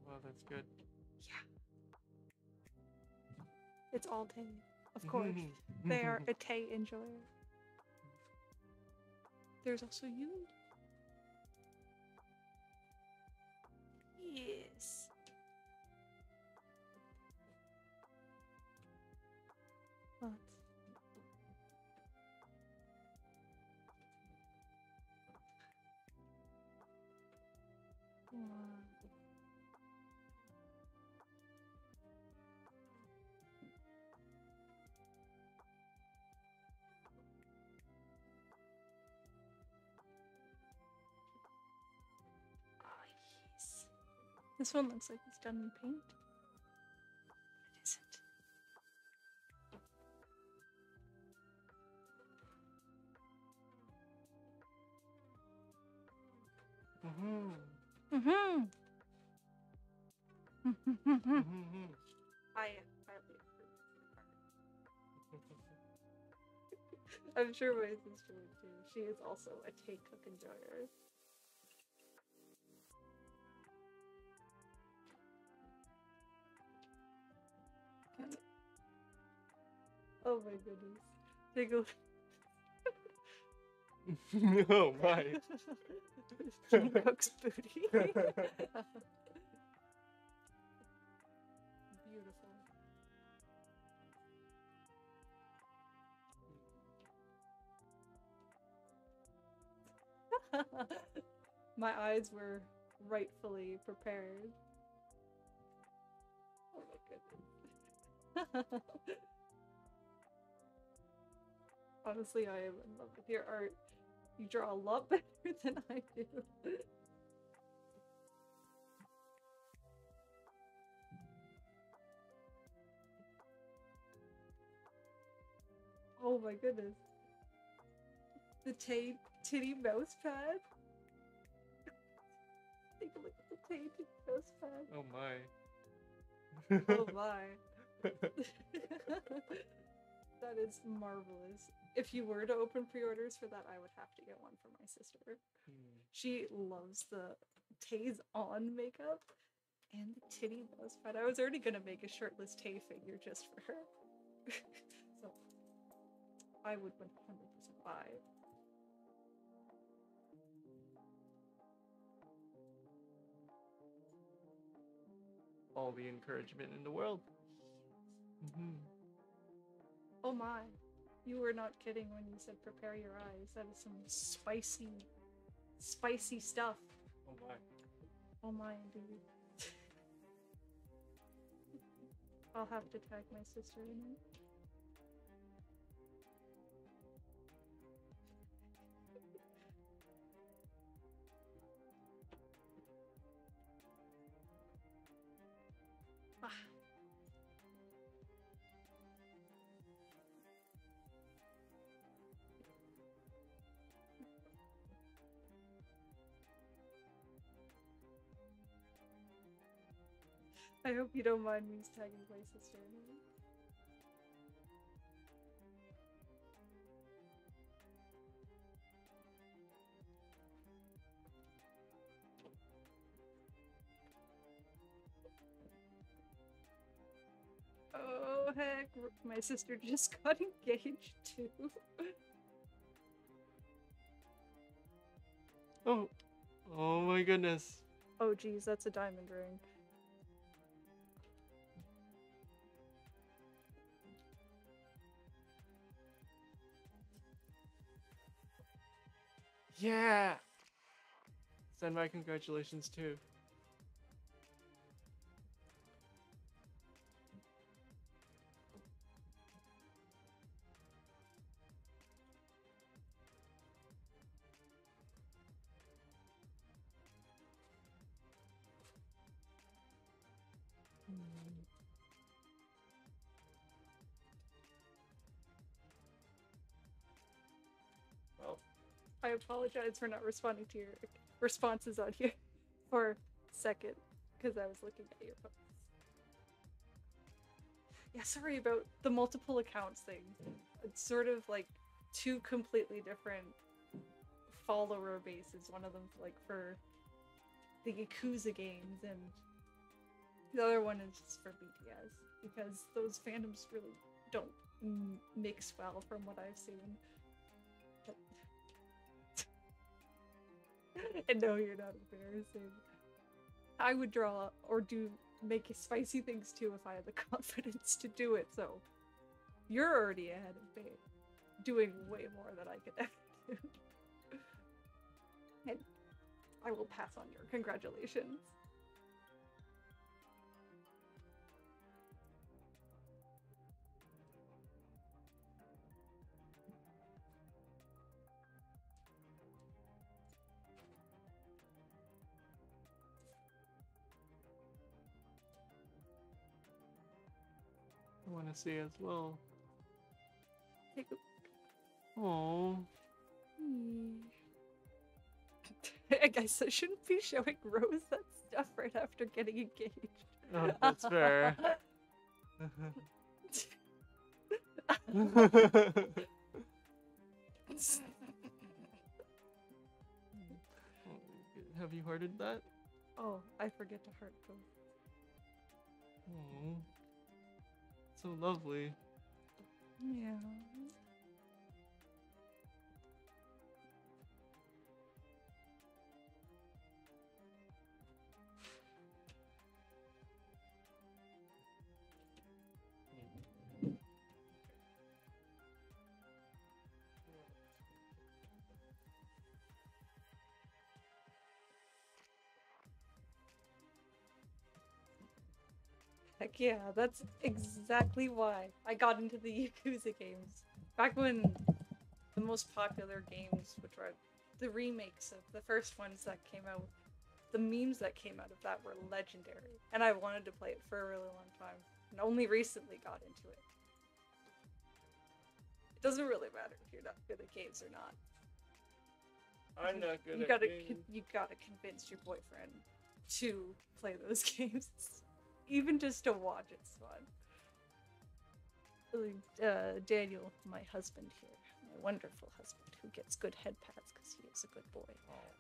Well, that's good. Yeah. It's all Tay, of course. They are a Tay enjoyer. There's also you. Yes. What? Wow. Ah, yes. This one looks like it's done in paint. It isn't. I highly approve. I'm sure my sister would too. She is also a Tay cook enjoyer. Oh my goodness. Take a look. Oh my. Cook's booty. Beautiful. My eyes were rightfully prepared. Oh my goodness. Honestly, I am in love with your art. You draw a lot better than I do. Oh my goodness. The titty mouse pad. Take a look at the titty mouse pad. Oh my. Oh my. That is marvelous. If you were to open pre-orders for that, I would have to get one for my sister. She loves the Tay's on makeup and the titty mouse pad. I was already gonna make a shirtless Tay figure just for her. So I would 100% buy. All the encouragement in the world. Oh my. You were not kidding when you said prepare your eyes. That is some spicy, spicy stuff. Oh my. Oh my, indeed. I'll have to tag my sister in it. I hope you don't mind me tagging my sister. Oh heck, my sister just got engaged too. Oh my goodness. Oh geez, that's a diamond ring. Yeah! Send my congratulations too. Well, I apologize for not responding to your responses on here for a second, because I was looking at your posts. Yeah, sorry about the multiple accounts thing. It's sort of like two completely different follower bases. One of them like for the Yakuza games, and the other one is just for BTS, because those fandoms really don't mix well from what I've seen. But... and no, you're not embarrassing. I would draw or make spicy things too if I had the confidence to do it, so you're already ahead of me, doing way more than I could ever do. And I will pass on your congratulations. I want to see as well. Take a... Aww. I guess I shouldn't be showing Rose that stuff right after getting engaged. Oh, that's fair. Have you hearted that? Oh, I forget to heart both. Oh, so lovely. Yeah. Heck yeah, that's exactly why I got into the Yakuza games. Back when the most popular games, which were the remakes of the first ones that came out, the memes that came out of that were legendary. And I wanted to play it for a really long time, and only recently got into it. It doesn't really matter if you're not good at games or not. I'm not good at games. You gotta convince your boyfriend to play those games. Even just to watch, it's fun. Daniel, my husband here, my wonderful husband, who gets good head pats because he is a good boy. Oh.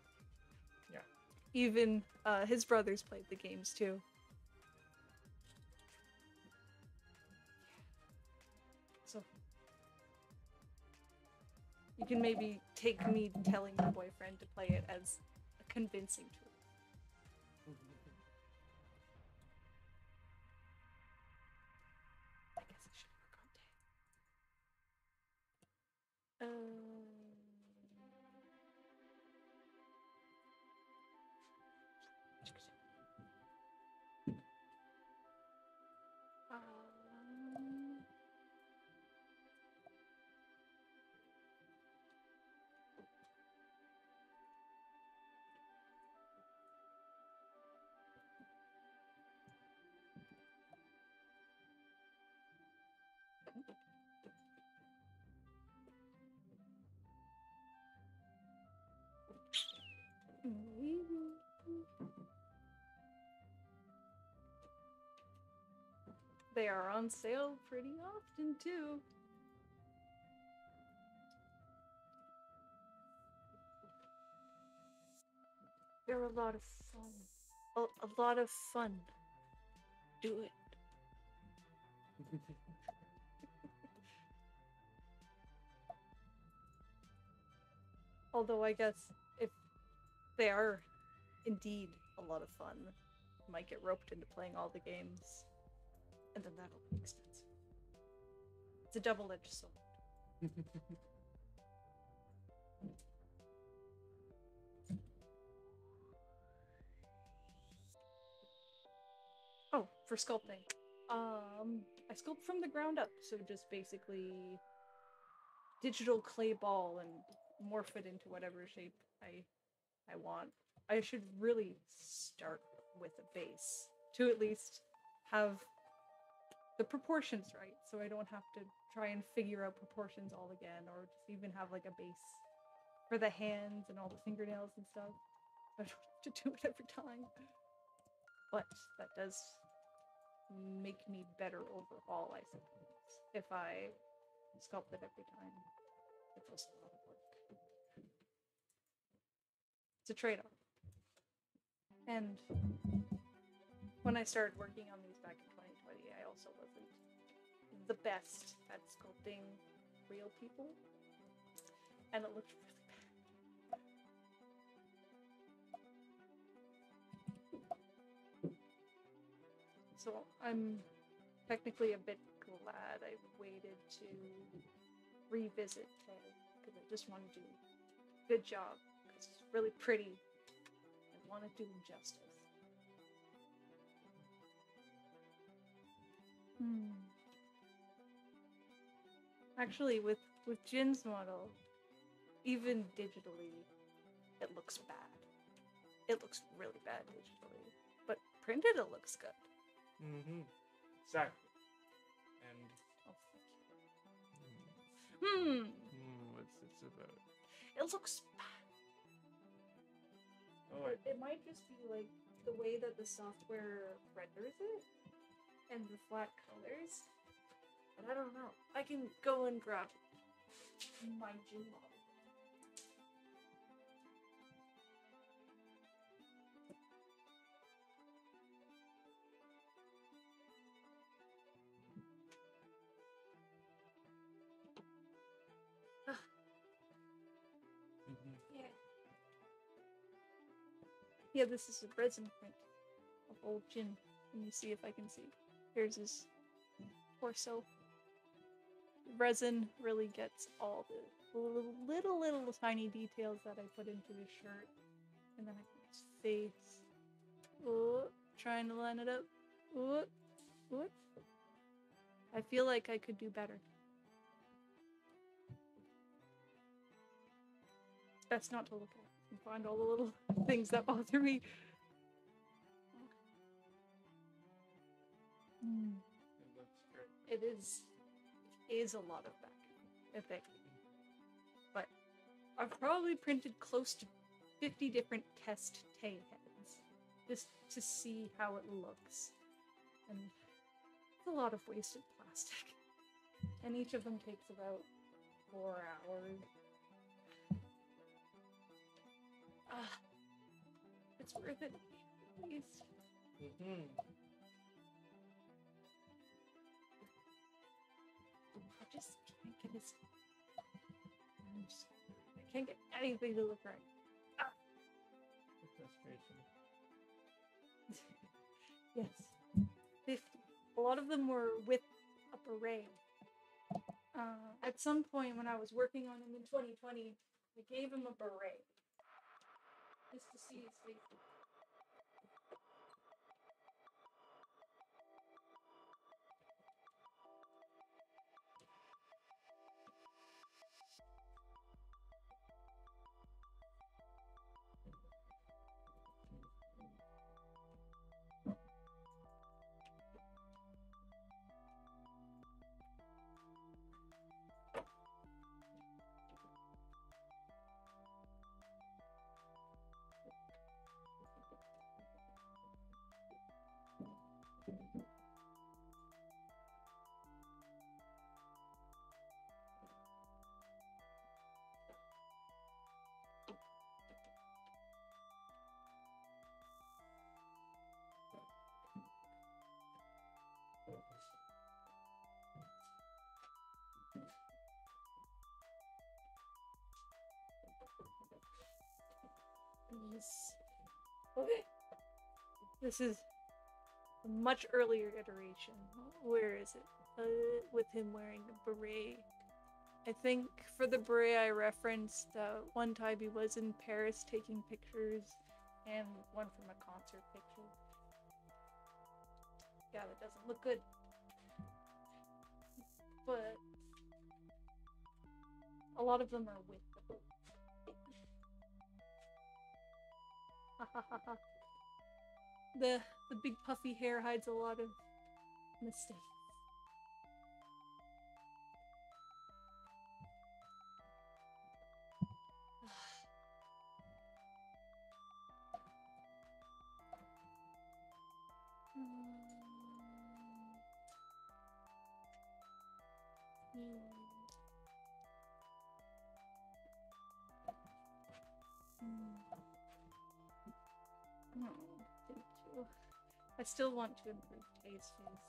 Yeah. Even his brothers played the games too. So you can maybe take me telling your boyfriend to play it as a convincing tool. I guess I should work on They are on sale pretty often, too. They're a lot of fun. A lot of fun. Do it. Although I guess if they are indeed a lot of fun, you might get roped into playing all the games, and then that'll be expensive. It's a double-edged sword. Oh, for sculpting. I sculpt from the ground up, so just basically digital clay ball and morph it into whatever shape I want. I should really start with a base to at least have the proportions right, so I don't have to try and figure out proportions all again, or just even have like a base for the hands and all the fingernails and stuff. I don't have to do it every time. But that does make me better overall, I suppose, if I sculpt it every time. It feels a lot of work. It's a trade-off. And when I started working on these back in 2020, I also wasn't the best at sculpting real people, and it looked really bad. So I'm technically a bit glad I waited to revisit Tay, because I just want to do a good job, because it's really pretty. I want to do him justice. Actually, with Jin's model, even digitally, it looks bad. It looks really bad digitally, but printed it looks good. Mm-hmm. Exactly. And what's this about? It looks bad. Oh, it might just be like the way that the software renders it and the flat colors. But I don't know. I can go and grab my Jin model. Yeah, this is a resin print of old Jin. Let me see if I can see. Here's his torso. Resin really gets all the little tiny details that I put into his shirt. And then I put his face. Oh, trying to line it up. Oh, what? I feel like I could do better. It's best not to look at and find all the little things that bother me. It looks great. It is a lot of back, I think. But I've probably printed close to 50 different test Tay heads just to see how it looks. And it's a lot of wasted plastic. And each of them takes about 4 hours. It's worth it, please. I just can't get his. I can't get anything to look right. Frustration. Yes. 50. A lot of them were with a beret. At some point when I was working on him in 2020, I gave him a beret. Just to see his face. Jeez. Okay. This is a much earlier iteration. Where is it? With him wearing a beret. I think for the beret I referenced one time he was in Paris taking pictures, and one from a concert picture. Yeah, that doesn't look good. But a lot of them are with the the big puffy hair hides a lot of mistakes. I still want to improve Tay's face.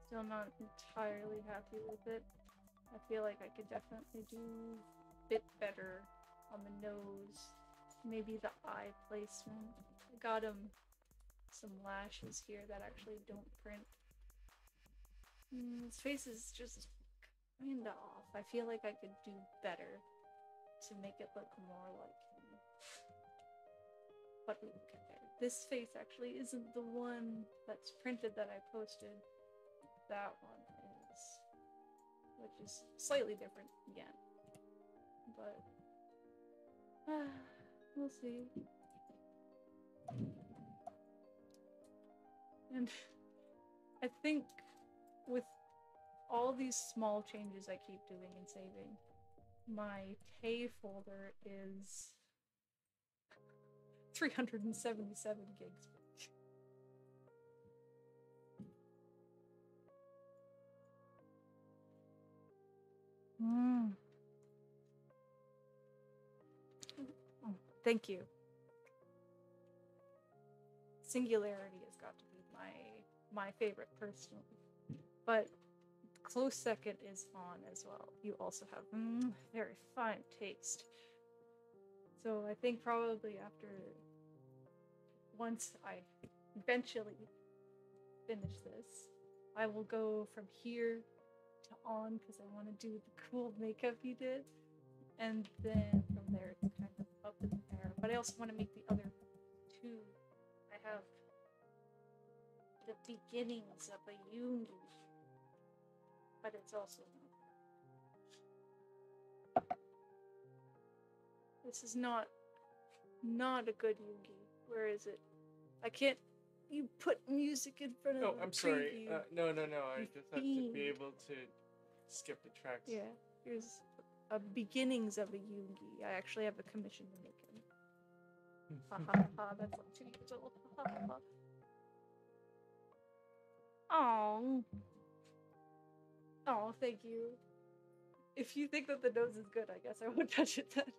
Still not entirely happy with it. I feel like I could definitely do a bit better on the nose. Maybe the eye placement. I got him some lashes here that actually don't print. His face is just kinda off. I feel like I could do better to make it look more like him. But we will get there. This face actually isn't the one that's printed that I posted. That one is, which is slightly different again. But we'll see. And I think with all these small changes I keep doing and saving, my Tay folder is 377 gigs. Oh, thank you. Singularity has got to be my favorite personally, but close second is on as well. You also have very fine taste. So I think probably once I eventually finish this, I will go from here to on because I want to do the cool makeup he did, and then from there it's kind of up in the air. But I also want to make the other two. I have the beginnings of a Yoongi, but it's also this is not a good Yoongi. Where is it? I can't. You put music in front of. Oh, I'm sorry. No. I just have to be able to skip the tracks. Yeah, here's a beginnings of a Yoongi. I actually have a commission to make him. Ha ha ha! That's like 2 years old. Ha ha ha! Oh, thank you. If you think that the nose is good, I guess I won't touch it then.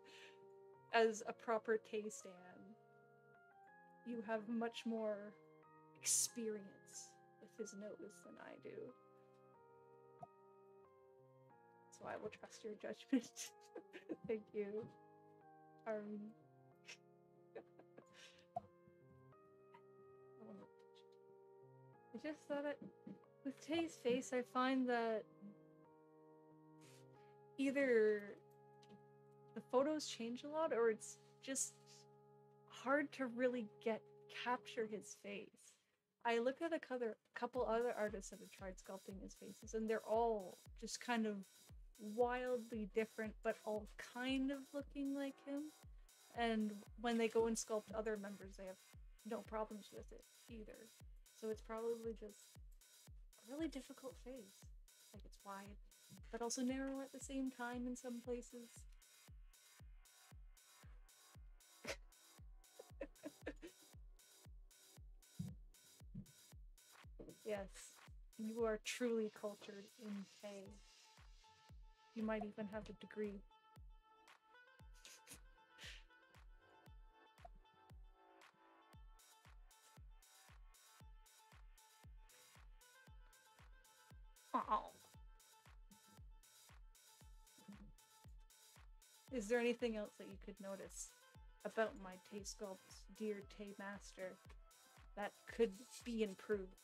As a proper Tay stan, you have much more experience with his nose than I do. So I will trust your judgment. Thank you. I just thought with Tay's face, I find that either the photos change a lot, or it's just hard to really capture his face. I look at a couple other artists that have tried sculpting his faces, and they're all just kind of wildly different, but all kind of looking like him. And when they go and sculpt other members, they have no problems with it either. So it's probably just a really difficult face. Like, it's wide, but also narrow at the same time in some places. Yes, you are truly cultured in Tay. You might even have a degree. Oh. Is there anything else that you could notice about my Tay sculpt, dear Tay master, that could be improved.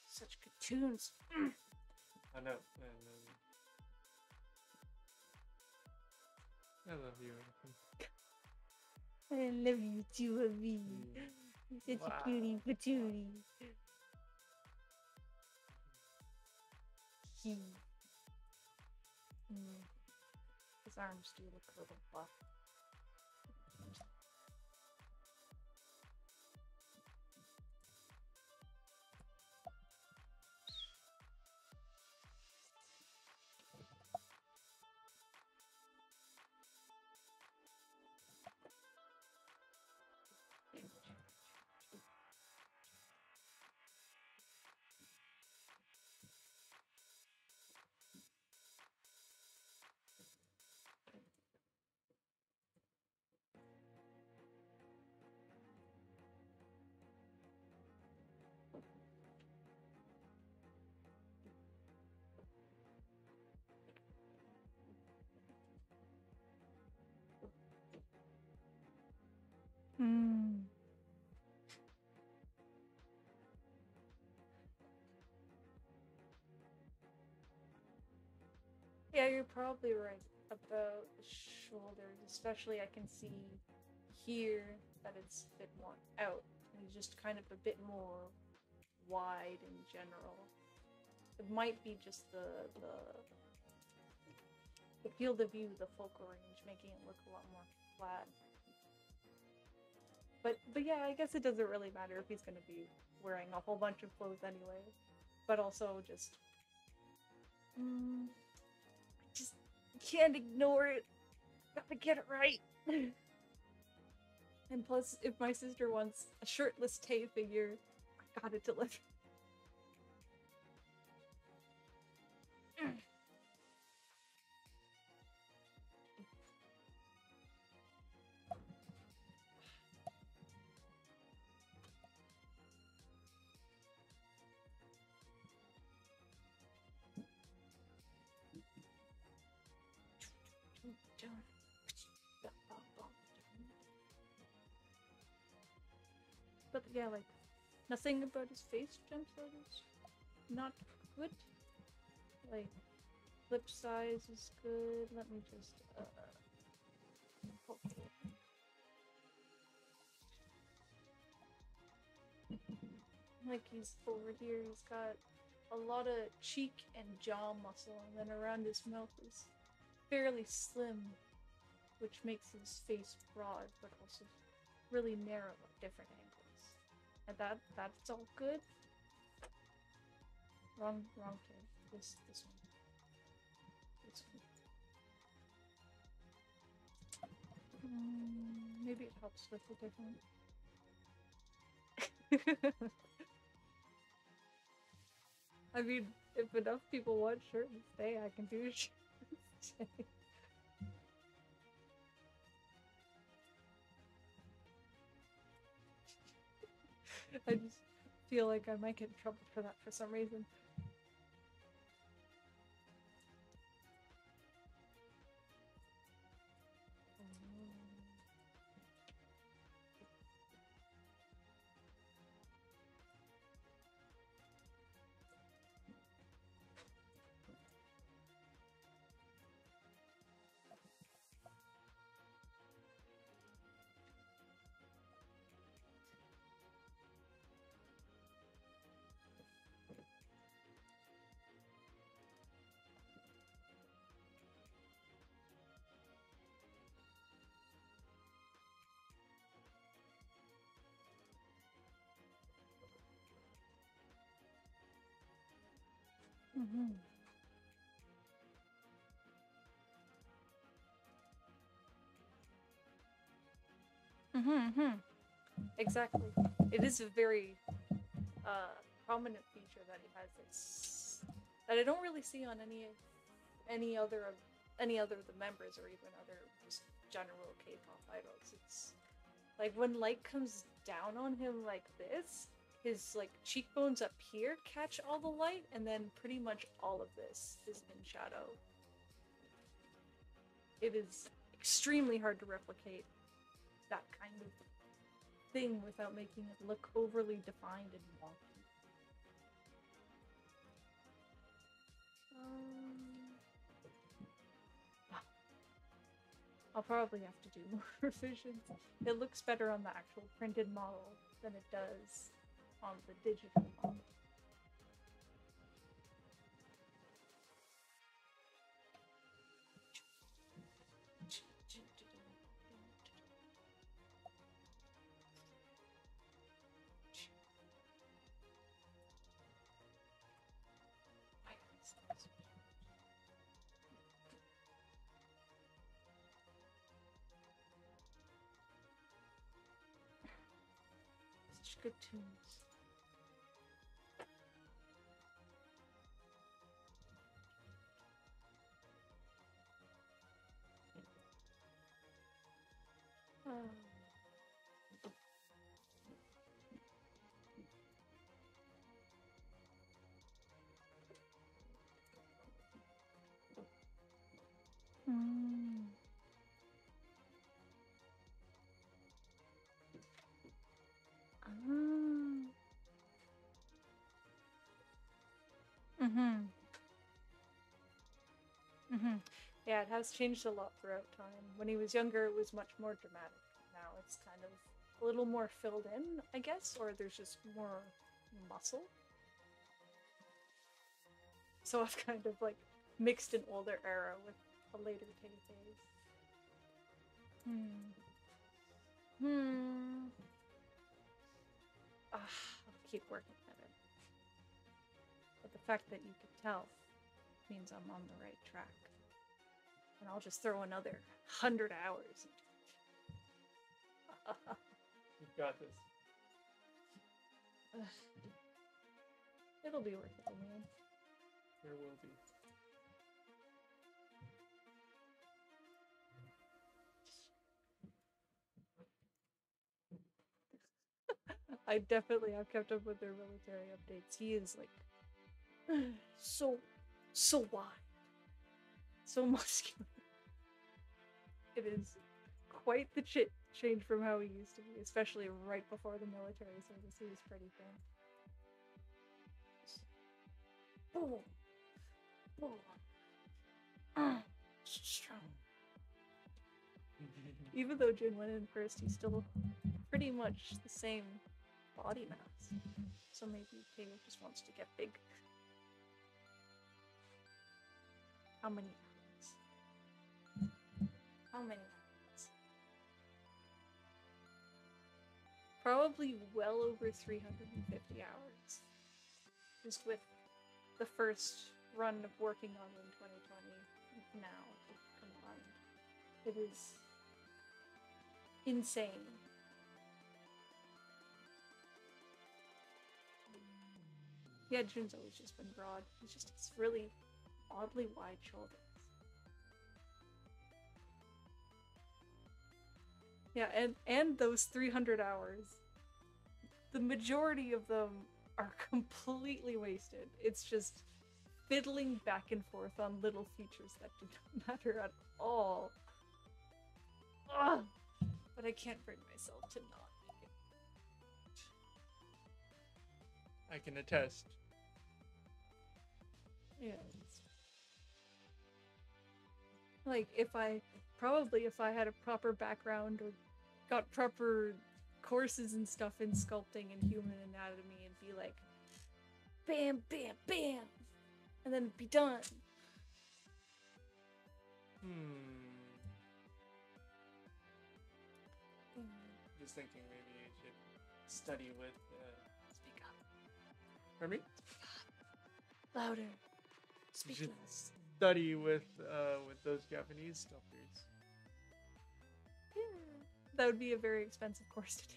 Such good tunes. I know. I love you. I love you too, Avi. You're such a cutie patootie. His arms do look a little buff. Yeah, you're probably right about the shoulders, especially I can see here that it's a bit more out. It's just kind of a bit more wide in general. It might be just the field of view, the focal range, making it look a lot more flat. But yeah, I guess it doesn't really matter if he's gonna be wearing a whole bunch of clothes anyway. But also just just can't ignore it. Gotta get it right. And plus, if my sister wants a shirtless Tay figure, I gotta deliver. But yeah, like, nothing about his face jumps out as not good. Like, lip size is good. Let me just, like, he's over here, he's got a lot of cheek and jaw muscle, and then around his mouth is fairly slim, which makes his face broad, but also really narrow at different angles. And that's all good. Wrong kid. This one. This one. Maybe it helps with the different. I mean, if enough people want shirt and stay, I can do shirt and stay. I just feel like I might get in trouble for that for some reason. Exactly. It is a very prominent feature that he has that I don't really see on any other of the members, or even other just general K-pop idols. It's like when light comes down on him like this, his like cheekbones up here catch all the light, and then pretty much all of this is in shadow. It is extremely hard to replicate that kind of thing without making it look overly defined and wonky. I'll probably have to do more revisions. It looks better on the actual printed model than it does on the digital model. Such good tunes. Yeah, it has changed a lot throughout time. When he was younger, it was much more dramatic. Now it's kind of a little more filled in, I guess, or there's just more muscle. So I've kind of like mixed an older era with a later Tay phase. I'll keep working at it. But the fact that you can tell means I'm on the right track. And I'll just throw another 100 hours into it. You've got this. It'll be worth it, man. There will be. I definitely have kept up with their military updates. He is like so wide, so muscular. It is quite the change from how he used to be, especially right before the military service. He was pretty thin. Boom, boom, so strong. Even though Jin went in first, he's still pretty much the same body mass. So maybe Taylor just wants to get big. How many hours? How many hours? Probably well over 350 hours. Just with the first run of working on it in 2020 now combined. It is insane. Yeah, Jun's always just been broad. It's really oddly wide shoulders. Yeah, and those 300 hours, the majority of them are completely wasted. It's just fiddling back and forth on little features that do not matter at all. Ugh! But I can't bring myself to not make it. I can attest. Yeah. Like, if I had a proper background or got proper courses and stuff in sculpting and human anatomy and be like, bam, bam, bam, and then be done. Just thinking maybe you should study with, Speak up. Pardon me? Louder. Speak You less. study with those Japanese sculptors. Yeah. That would be a very expensive course to take.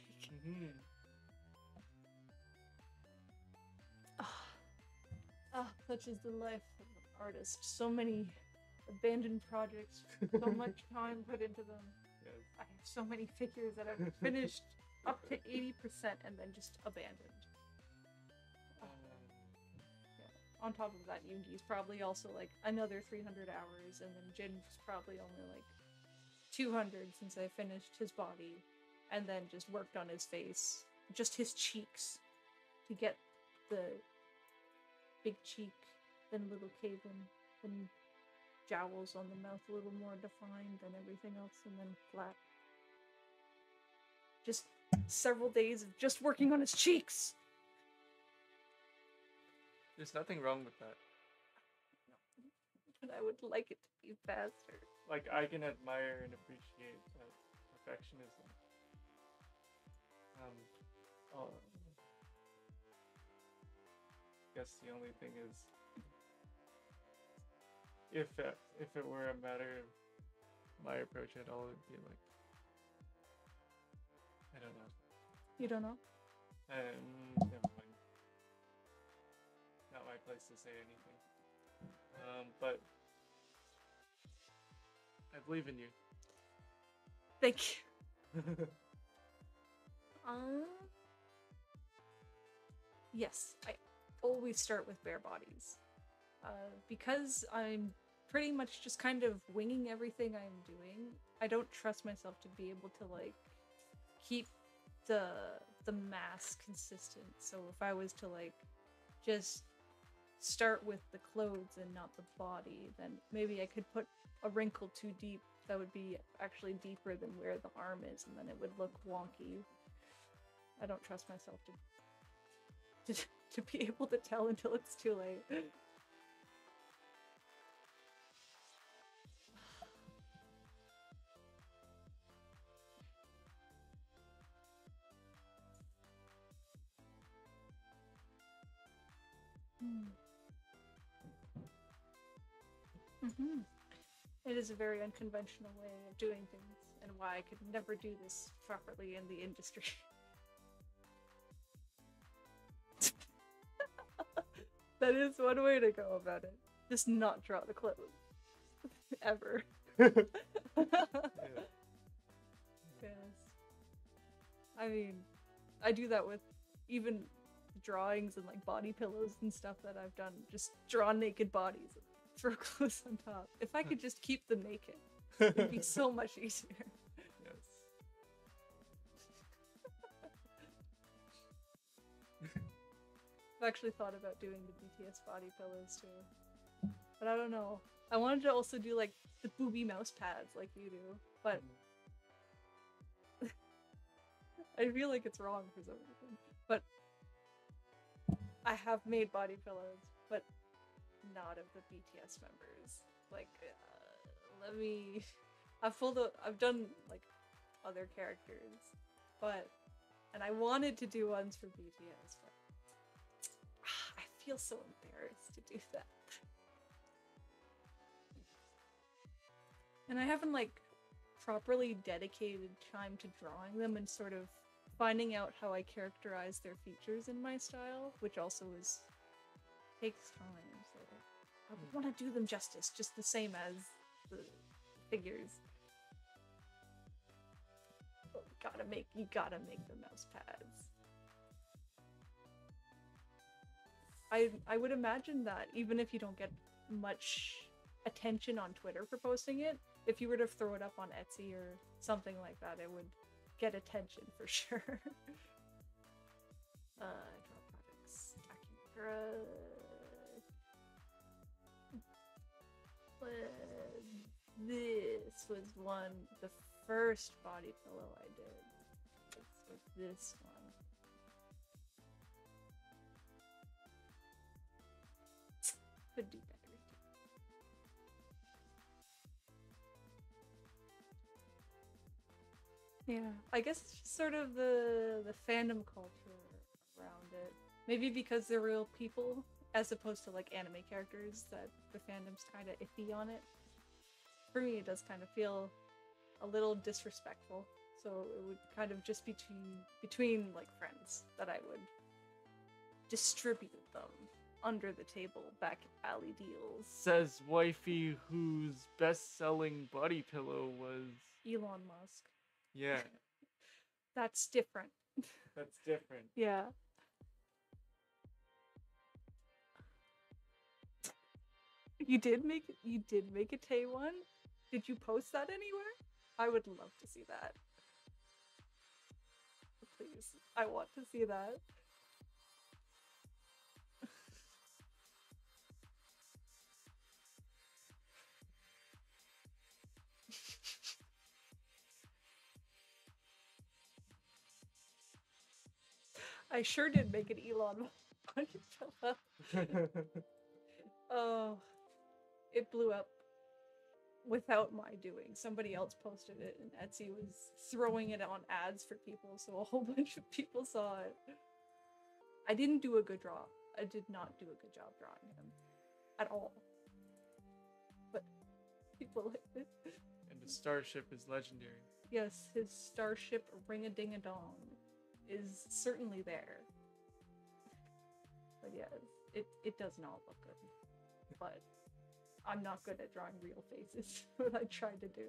Such is the life of an artist. So many abandoned projects, so much time put into them. Yes. I have so many figures that I've finished up to 80% and then just abandoned. on top of that, Yoongi's probably also like another 300 hours, and then Jin's probably only like 200 since I finished his body, and then just worked on his face, just his cheeks, to get the big cheek, then little cave-in, then jowls on the mouth a little more defined than everything else, and then flat. Just several days of just working on his cheeks. There's nothing wrong with that. No. But I would like it to be faster. Like, I can admire and appreciate perfectionism. I guess the only thing is, if it were a matter of my approach at all, it'd be like, I don't know. You don't know? Never mind. Not my place to say anything. But I believe in you. Thank you. Yes, I always start with bare bodies. Because I'm pretty much just kind of winging everything I'm doing, I don't trust myself to be able to like keep the mass consistent. So if I was to like just start with the clothes and not the body, then maybe I could put a wrinkle too deep that would be actually deeper than where the arm is, and then it would look wonky. I don't trust myself to be able to tell until it's too late. It is a very unconventional way of doing things, and why I could never do this properly in the industry. That is one way to go about it. Just not draw the clothes. Ever. Yes. I mean, I do that with even drawings and like body pillows and stuff that I've done. Just draw naked bodies and throw clothes on top. If I could just keep them naked, it'd be so much easier. Yes. I've actually thought about doing the BTS body pillows too. But I don't know. I wanted to also do like the booby mouse pads like you do, but I feel like it's wrong for some reason. But I have made body pillows, but not of the BTS members. Like, I've done like other characters, and I wanted to do ones for BTS, but I feel so embarrassed to do that. And I haven't like properly dedicated time to drawing them and sort of finding out how I characterize their features in my style, which also takes time. So I want to do them justice, just the same as the figures. But you gotta make the mouse pads. I would imagine that even if you don't get much attention on Twitter for posting it, if you were to throw it up on Etsy or something like that, it would get attention for sure. Draw products. Akira. This was the first body pillow I did. This was this one. Could do better. Yeah, I guess it's just sort of the fandom culture around it. Maybe because they're real people, as opposed to like anime characters, that the fandom's kind of iffy on it. For me, it does kind of feel a little disrespectful. So it would kind of just be between like friends that I would distribute them under the table back at Alley Deals. Says wifey whose best-selling body pillow was Elon Musk. Yeah. That's different. That's different. Yeah. You did make a Tay one? Did you post that anywhere? I would love to see that. Please. I want to see that. I sure did make an Elon when it fell out. Oh, it blew up without my doing. Somebody else posted it, and Etsy was throwing it on ads for people, so a whole bunch of people saw it. I didn't do a good draw. I did not do a good job drawing him. At all. But people liked it. And the starship is legendary. Yes, his starship ring-a-ding-a-dong is certainly there. But yeah, it does not look good. But I'm not good at drawing real faces, what I tried to do.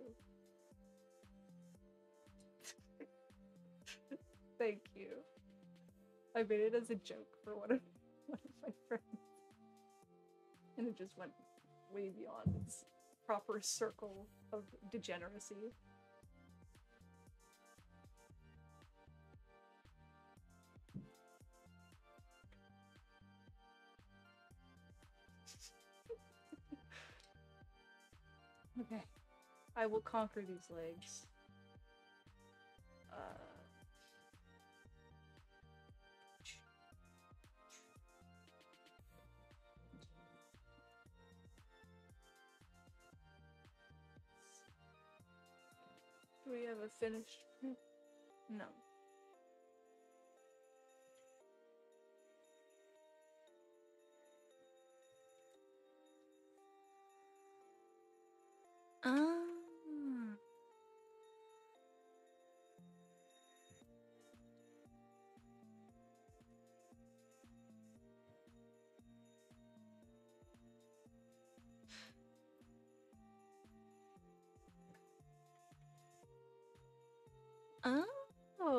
Thank you. I made it as a joke for one of my friends. And it just went way beyond its proper circle of degeneracy. Okay, I will conquer these legs. Do we have a finished print? No.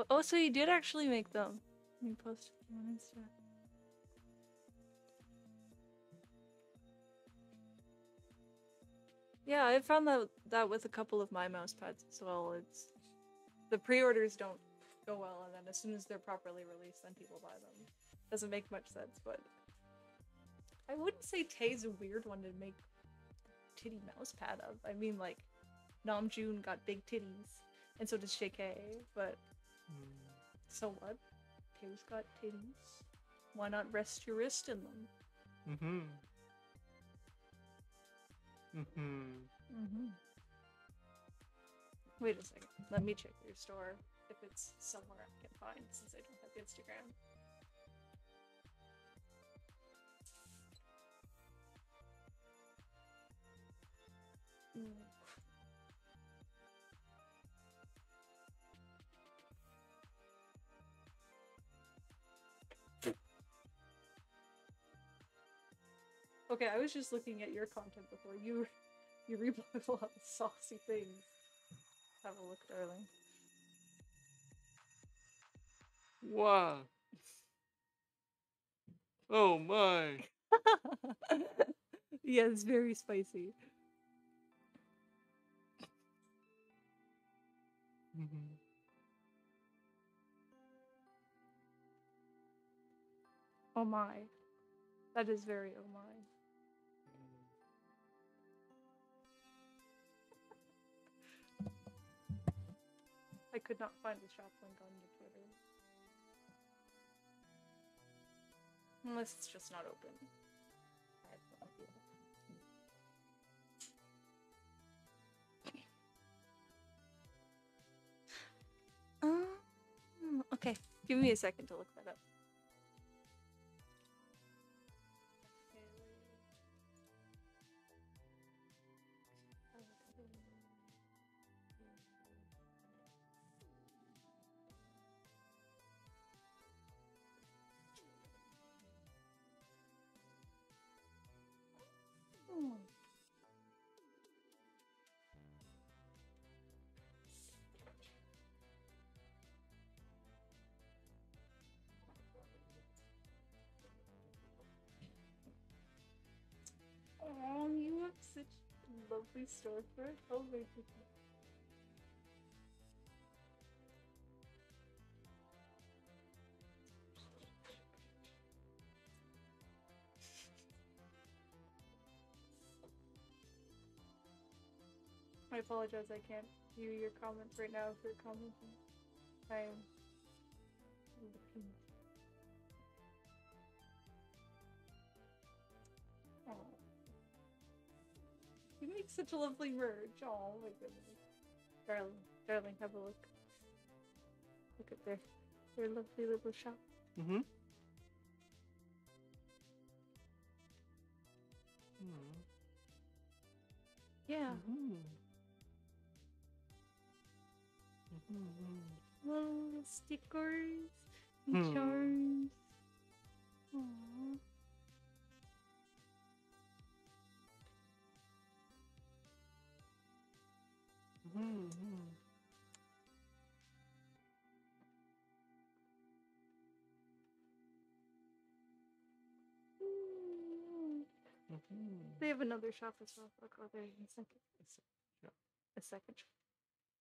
Oh, so you did actually make them. You posted them on Instagram. Yeah, I found that with a couple of my mouse pads as well. It's the pre-orders don't go well, and then as soon as they're properly released, then people buy them. Doesn't make much sense, but I wouldn't say Tay's a weird one to make titty mouse pad of. I mean, like, Namjoon got big titties, and so does JK, but so what? Tay's got titties. Why not rest your wrist in them? Wait a second. Let me check your store if it's somewhere I can find since I don't have Instagram. Okay, I was just looking at your content before. You replay a lot of saucy things. Have a look, darling. Wow. Oh my. Yeah, it's very spicy. Oh my. That is very oh my. I could not find the shop link on your Twitter. Unless it's just not open. I have no idea. Okay, give me a second to look that up. lovely storefront. Oh my goodness. I apologize, I can't view your comments right now if you're commenting. I'm looking. Oh. You make such a lovely merch. Oh my goodness. Darling, have a look. Look at their lovely little shop. Mm-hmm. Yeah. Little stickers and charms. Aww. They have another shop as well. I'll go there in a second. A second shop.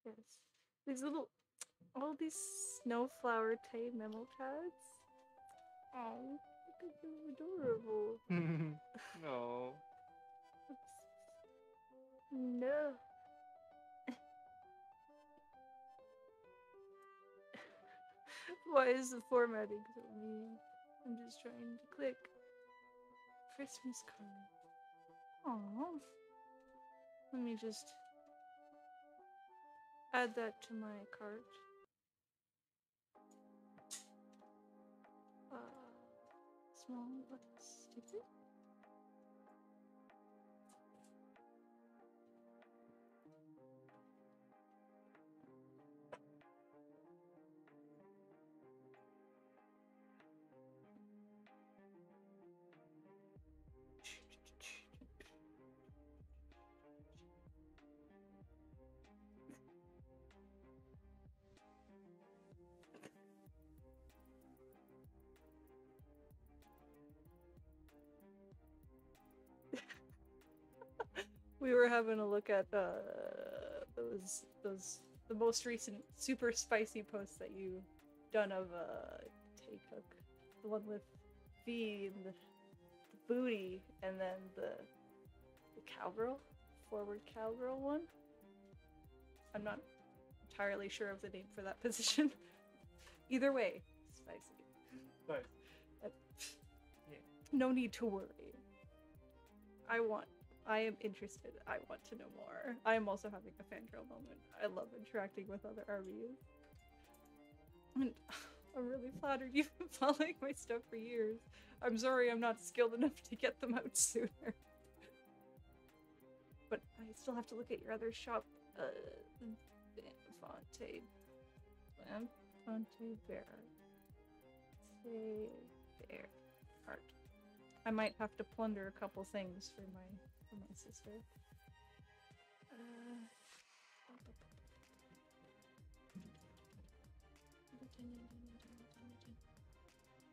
Yes. These little, all these snowflower Tay memo tags. Oh, look at them, adorable. No. No. Why is the formatting so mean? I'm just trying to click. Christmas card. Aww. Let me just add that to my cart. Small sticker. We were having a look at the most recent super spicy posts that you done of Tay Cook, the one with V and the booty, and then the cowgirl, forward cowgirl one. I'm not entirely sure of the name for that position. Either way, spicy. But yeah. No need to worry. I am interested. I want to know more. I am also having a fangirl moment. I love interacting with other RVs. And I'm really flattered you've been following my stuff for years. I'm sorry I'm not skilled enough to get them out sooner. But I still have to look at your other shop. Fonte Bear. Bear art. I might have to plunder a couple things for my sister.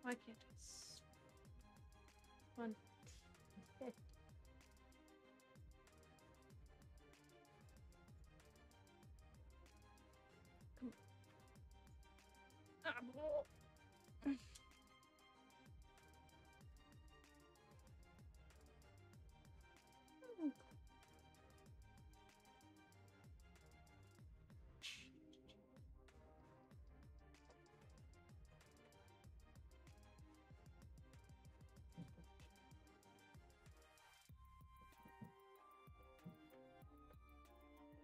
Why can't I? One. Come on.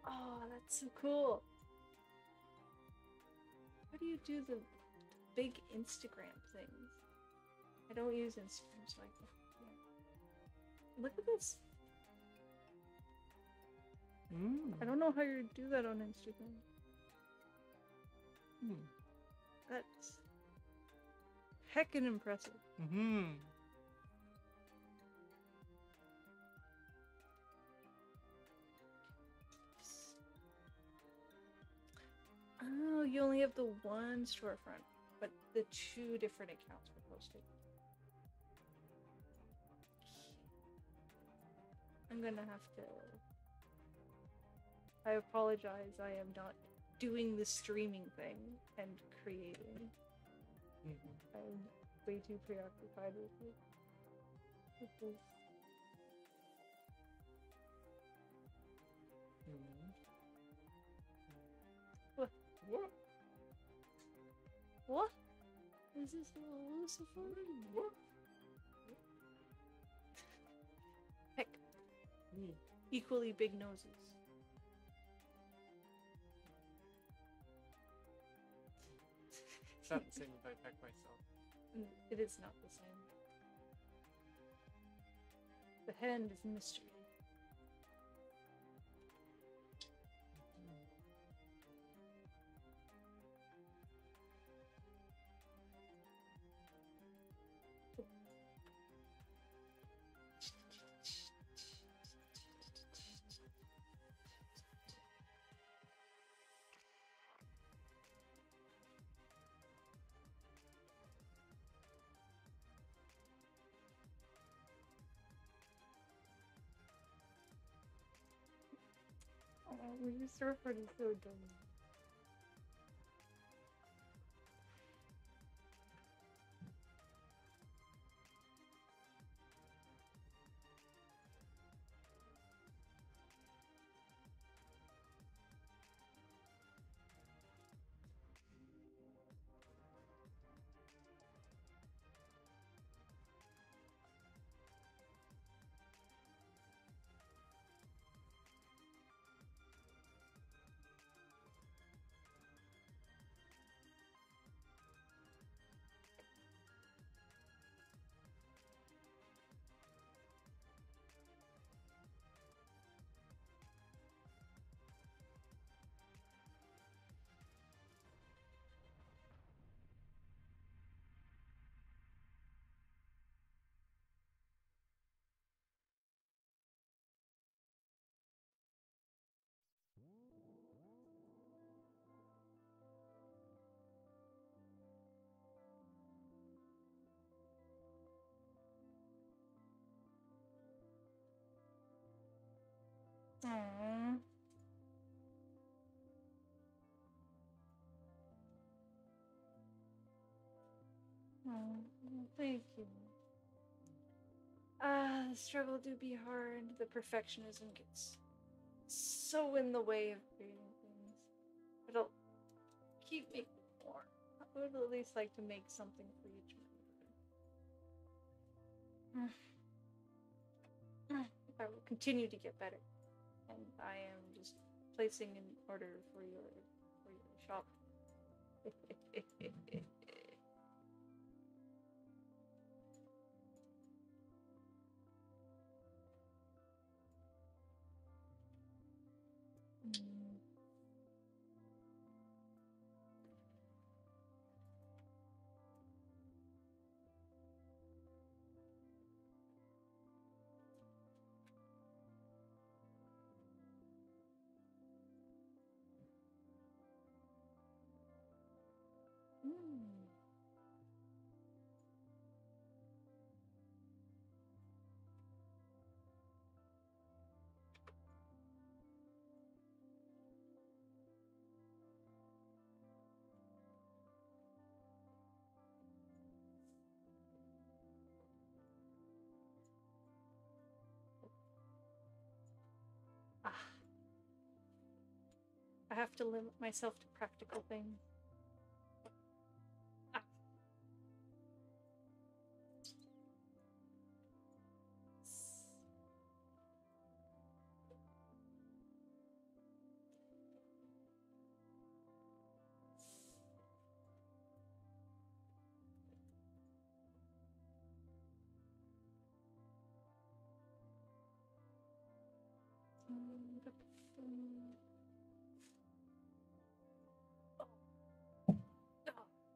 Oh, that's so cool. How do you do the big Instagram things? I don't use Instagram, so I can't. Look at this. I don't know how you do that on Instagram. That's heckin' impressive. Oh, you only have the one storefront, but the 2 different accounts were posted. I'm gonna have to I apologize. I am not doing the streaming thing and creating. I'm way too preoccupied with it. What? What? What? Is this little Lucifer? What? Heck. Equally big noses. It's not the same if I peck myself. It is not the same. The hand is mystery. Oh, your surfboard is so dumb. Aww. Oh, thank you. The struggle do be hard. The perfectionism gets so in the way of creating things. But I'll keep making more. I would at least like to make something for each member. I will continue to get better. And I am just placing an order for your shop. I have to limit myself to practical things.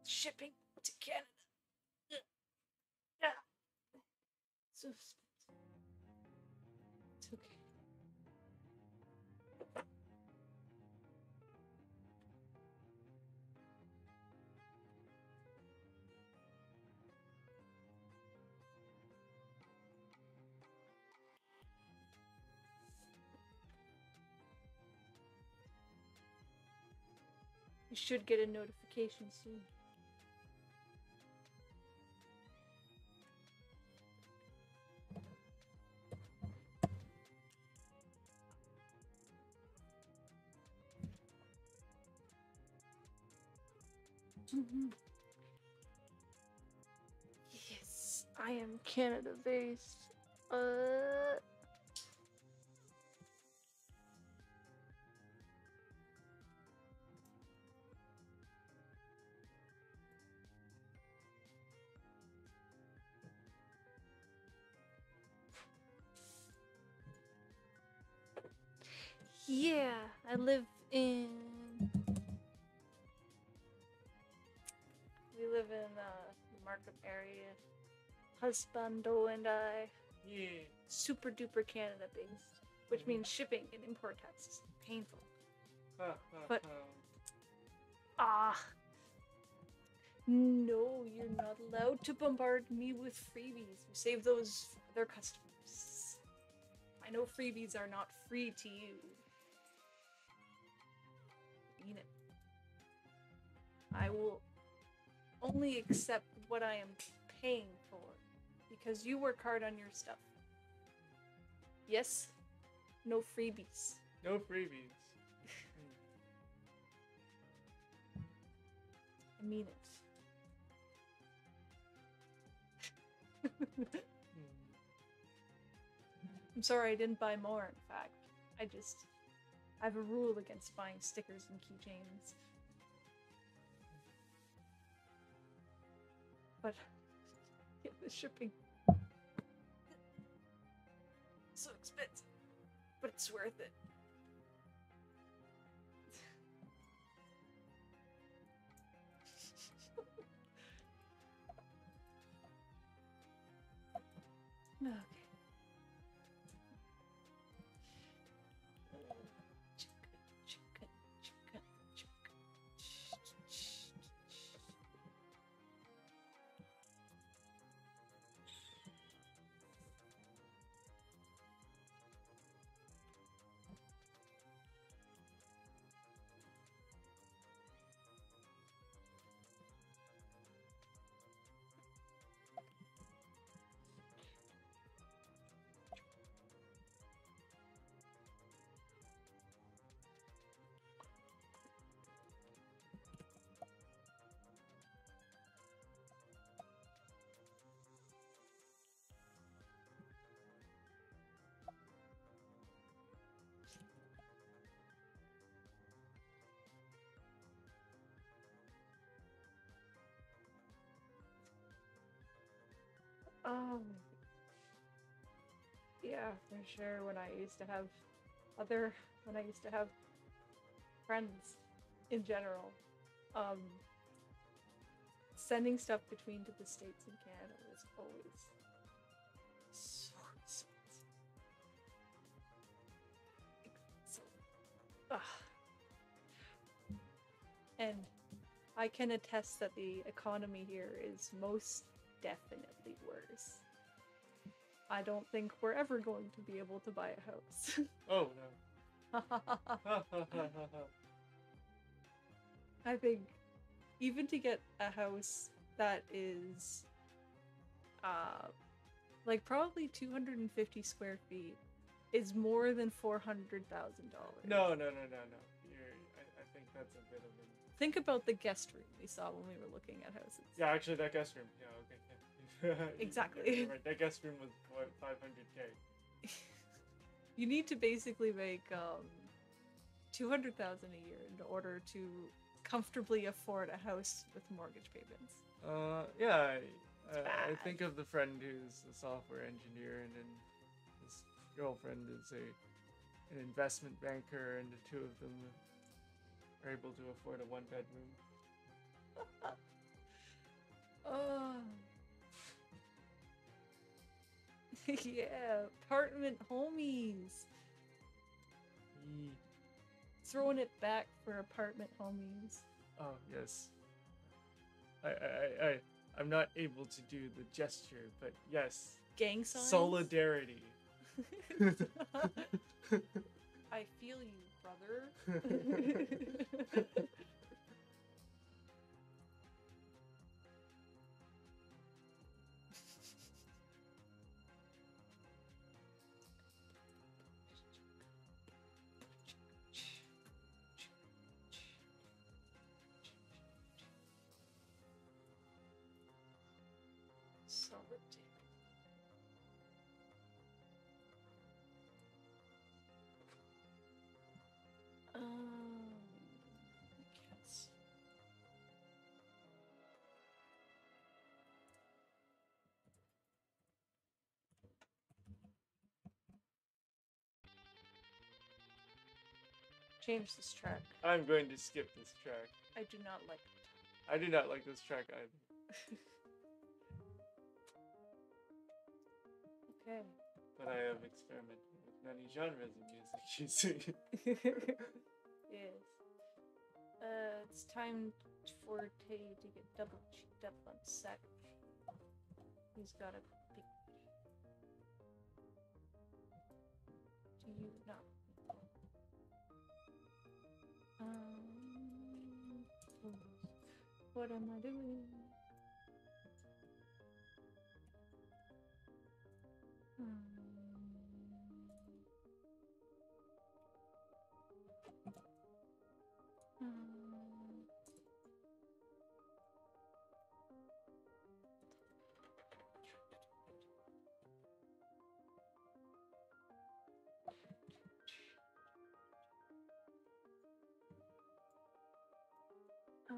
Shipping to Canada. So it's okay. should get a notification soon. Yes, I am Canada based. Yeah, I live in. We live in the Markham area. Husbando and I. Yeah. Super duper Canada based, which means shipping and import taxes. Painful. But no, you're not allowed to bombard me with freebies. You save those for other customers. I know freebies are not free to you. Mean it. I will only accept what I am paying for, because you work hard on your stuff. Yes? No freebies. No freebies. I mean it. I'm sorry I didn't buy more, in fact. I have a rule against buying stickers and keychains. But yeah, the shipping. So expensive. But it's worth it. Okay. Yeah, for sure. When I used to have friends in general, sending stuff between to the States and Canada was always so expensive. And I can attest that the economy here is most definitely worse. I don't think we're ever going to be able to buy a house. Oh no. I think even to get a house that is like probably 250 square feet is more than $400,000. No. I think that's a bit of a... Think about the guest room we saw when we were looking at houses. Yeah, actually that guest room. Yeah, okay. Exactly. Right. That guest room was what, 500K. You need to basically make $200,000 a year in order to comfortably afford a house with mortgage payments. Yeah. I think of the friend who's a software engineer, and then his girlfriend is an investment banker, and the two of them are able to afford a one-bedroom. Oh. Yeah, apartment homies. Throwing it back for apartment homies. Oh yes. I'm not able to do the gesture, but yes. Gang signs? Solidarity. I feel you, brother. change this track. I'm going to skip this track. I do not like it. I do not like this track either. Okay. But I have experimented with many genres of music, you see. Yes. It's time for Tay to get double cheeked up on Saturday. He's got a big. Do you not? What am I doing? I'm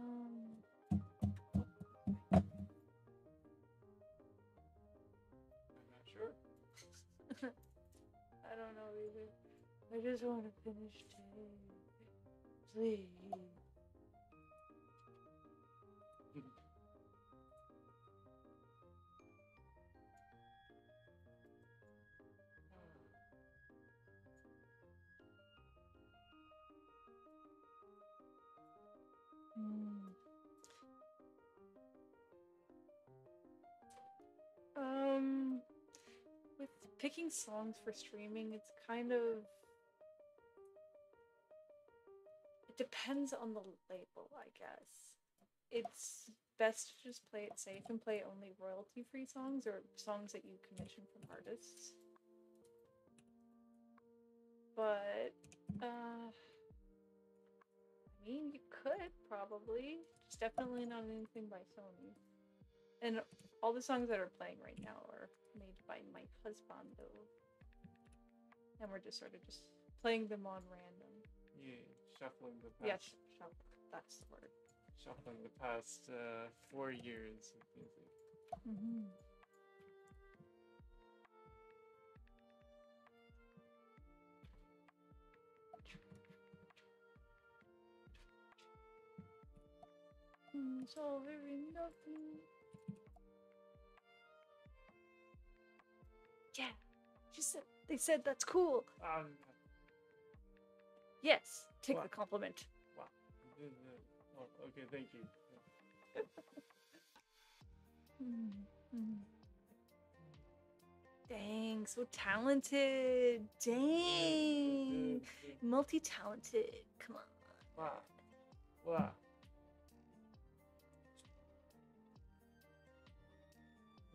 not sure. I don't know either. I just want to finish Tay. Please. With picking songs for streaming, it's kind of... It depends on the label, I guess. It's best to just play it safe and play only royalty-free songs or songs that you commission from artists. But, I mean, you could, probably. It's definitely not anything by Sony. And all the songs that are playing right now are made by my husband, though. And we're just sort of just playing them on random. Yeah, shuffling the past. Yeah, that's the word. Shuffling the past 4 years of music. Mm-hmm. So very nothing. Yeah, they said that's cool. Yes, take the compliment. Wow. Oh, okay, thank you. Dang, so talented. Dang. Multi-talented. Come on. Wow. Wow.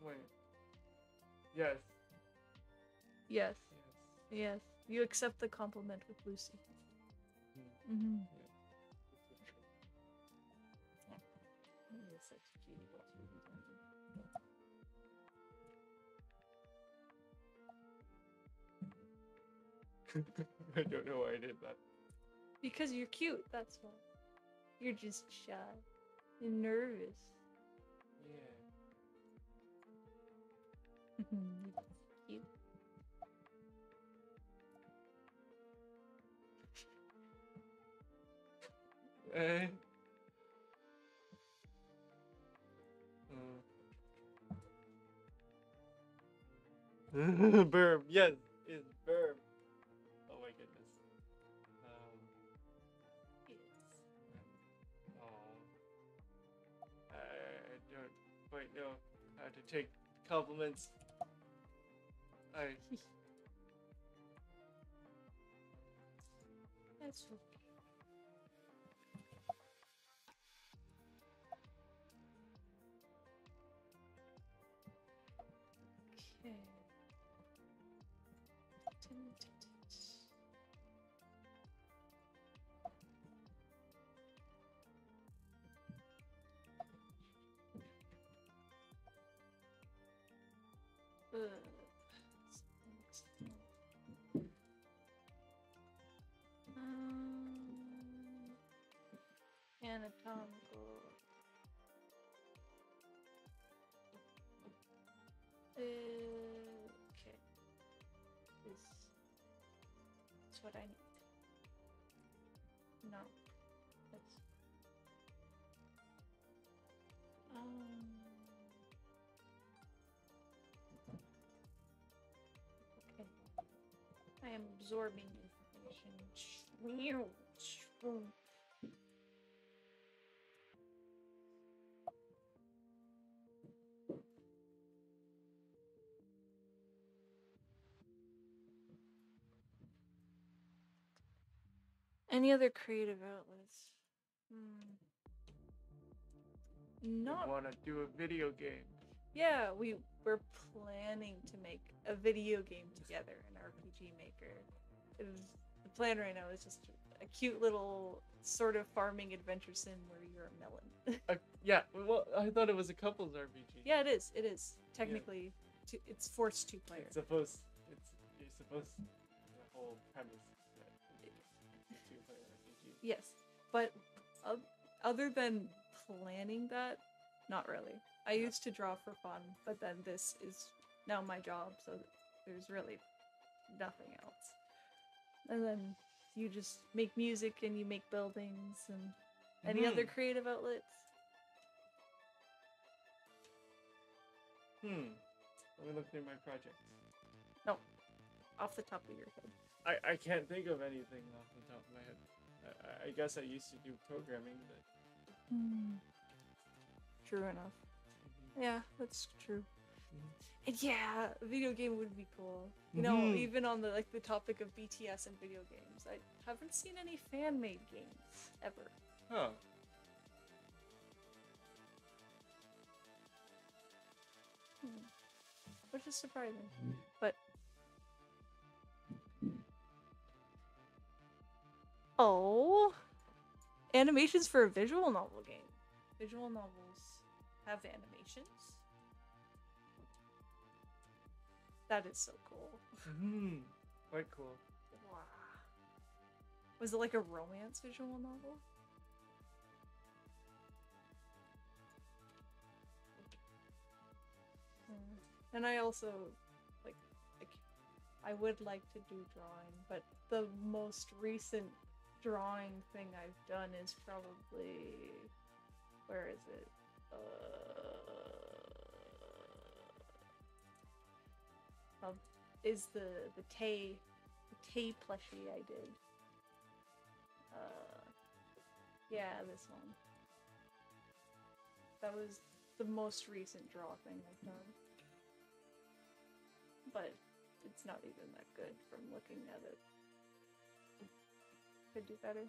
Wait. Yes. Yes. Yes. You accept the compliment with Lucie. Mm-hmm. I don't know why I did that. Because you're cute, that's why. You're just shy and nervous. Yeah. Cute. Birb, yes, it's birb. Oh my goodness. Yes. I don't quite know how to take compliments. That's okay. Okay. Anatomical. Okay. That's what I need. No. That's... Okay. I am absorbing information. Any other creative outlets? Not. We want to do a video game. Yeah, we're planning to make a video game together, an RPG maker. The plan right now is just a cute little sort of farming adventure sim where you're a melon. Yeah, well, I thought it was a couples RPG. Yeah, it is. It is technically. Yeah. It's forced 2-player. You're supposed. The whole premise that it's a 2-player RPG. Yes, but other than planning that, not really. I used to draw for fun, but then this is now my job, so there's really nothing else. And then you just make music and you make buildings and any other creative outlets. Let me look through my projects. No, off the top of your head. I can't think of anything off the top of my head. I guess I used to do programming, but... True enough. Yeah, that's true. And yeah, a video game would be cool. You know, even on the topic of BTS and video games, I haven't seen any fan-made games ever. Huh. Which is surprising, but animations for a visual novel game. Visual novels have animations. That is so cool. Quite cool. Wow. Was it like a romance visual novel? And I also I would like to do drawing, but the most recent drawing thing I've done is probably, where is it? Is the Tay plushie I did. Yeah, this one. That was the most recent draw thing I've done. But it's not even that good from looking at it. Could do better.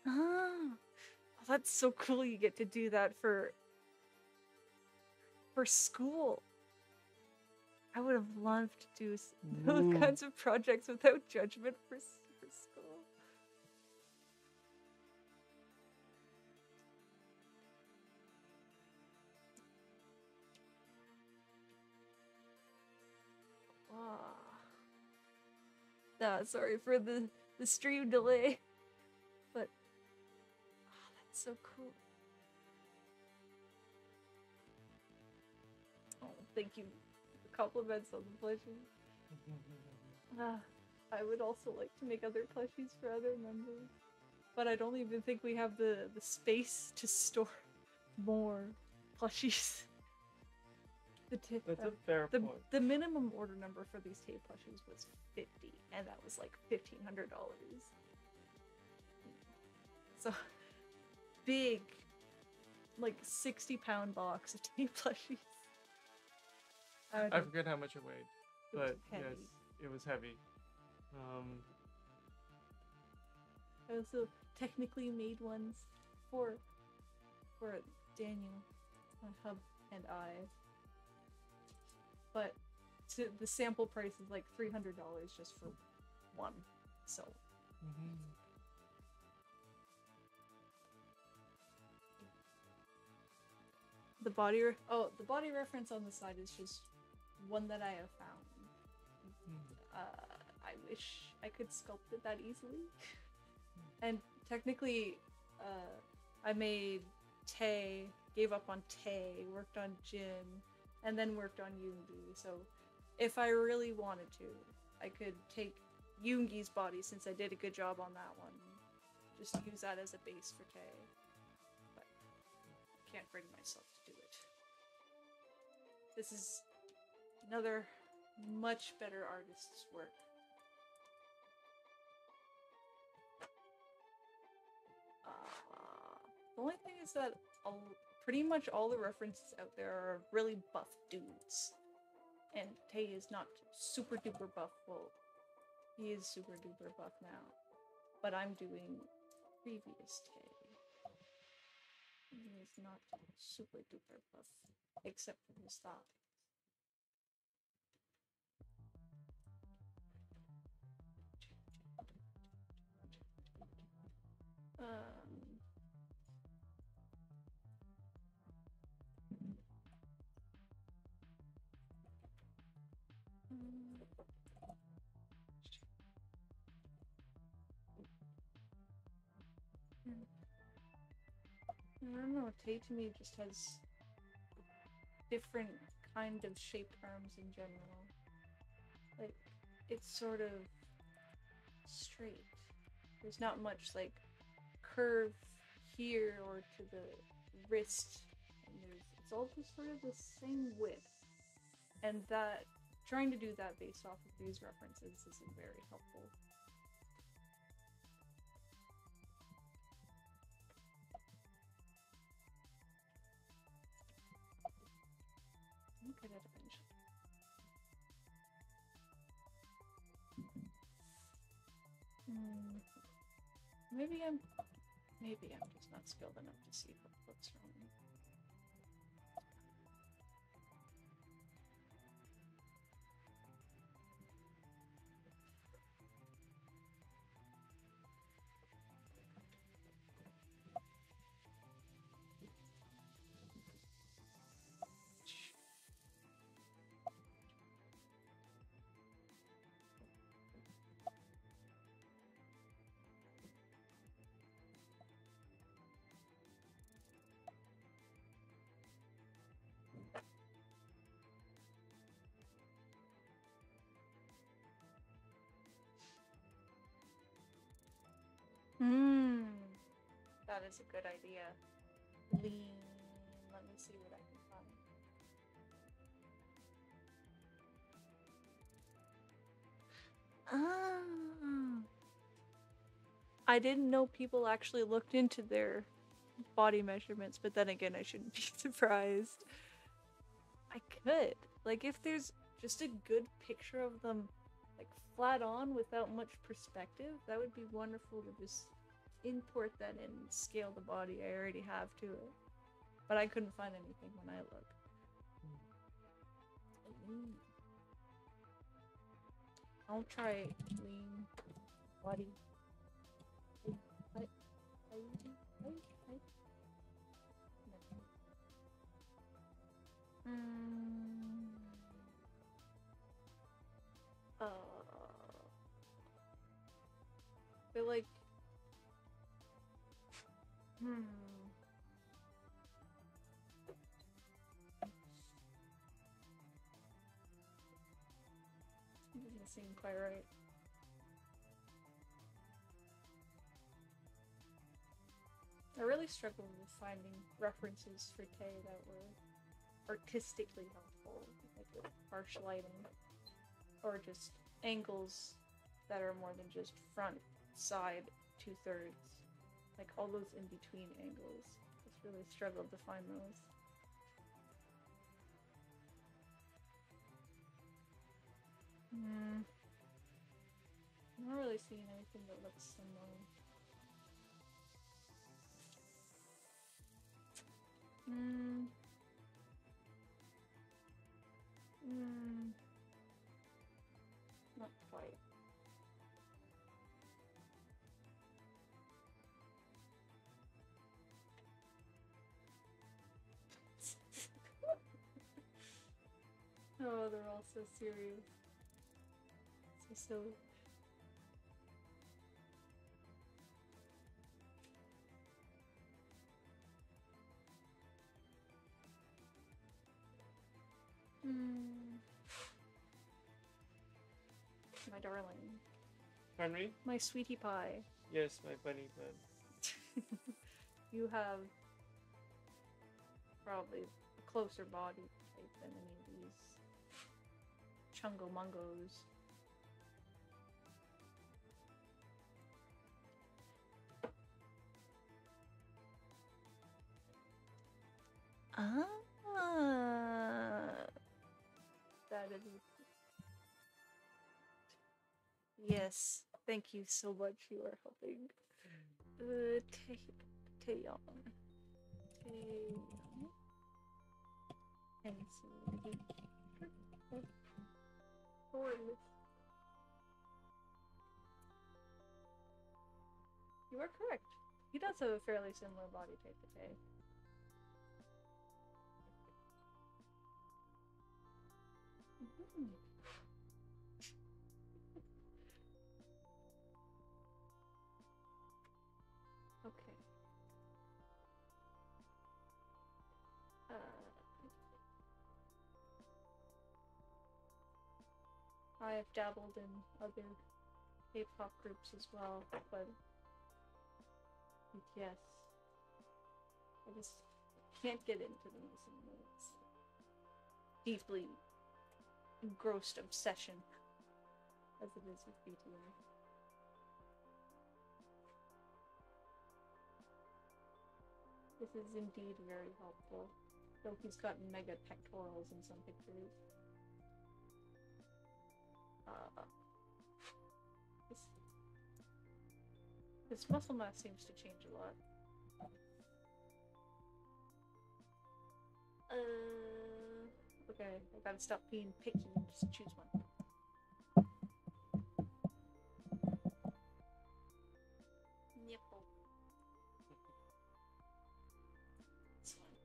Oh, that's so cool you get to do that for school. I would have loved to do those kinds of projects without judgment for school. Sorry for the stream delay, but that's so cool. Oh, thank you. Compliments on the plushies. I would also like to make other plushies for other members, but I don't even think we have the space to store more plushies. That's a fair point. The minimum order number for these Tay plushies was 50, and that was like $1,500. So, big, like 60-pound box of Tay plushies. I forget how much it weighed, but yes, it was heavy. I also technically made ones for Daniel, my hub, and I. But the sample price is like $300 just for one. So. The body reference on the side is just one that I have found. I wish I could sculpt it that easily. And technically, I made Tay, gave up on Tay, worked on Jin, and then worked on Yoonbi. So if I really wanted to, I could take Yoongi's body, since I did a good job on that one. Just use that as a base for Tay. But I can't bring myself to do it. This is another much better artist's work. The only thing is that pretty much all the references out there are really buff dudes. And Tay is not super duper buff. Well, he is super duper buff now. But I'm doing previous Tay. He is not super duper buff. Except for his thigh. I don't know, Tay to me just has different kind of shaped arms in general. Like, it's sort of straight. There's not much, like, curve here or to the wrist. And it's all just sort of the same width. And that, trying to do that based off of these references isn't very helpful. Look at it eventually. Maybe I'm just not skilled enough to see what's wrong. That is a good idea. Lean. Let me see what I can find. I didn't know people actually looked into their body measurements, but then again, I shouldn't be surprised. I could. Like, if there's just a good picture of them, like, flat on without much perspective, that would be wonderful to just import that in and scale the body I already have to it. But I couldn't find anything when I looked. I'll try lean body. Feel like it doesn't seem quite right. I really struggled with finding references for Tay that were artistically helpful, like with harsh lighting, or just angles that are more than just front, side, 2/3. Like all those in-between angles. Just really struggled to find those. I'm not really seeing anything that looks similar. Not quite. Oh, they're all so serious. So silly. My darling. Pardon me? My sweetie pie. Yes, my bunny bud. You have probably a closer body type than any of these chungo-mungos. That is... Yes, thank you so much. You are helping. Taeyong. And you are correct. He does have a fairly similar body type to Tay. Okay. I have dabbled in other K-pop groups as well, but yes, I just can't get into them as it's deeply engrossed obsession as it is with BTS. This is indeed very helpful, though he's got mega pectorals in some pictures. His muscle mass seems to change a lot. Okay, I gotta stop being picky and just choose one. Nipple. This one.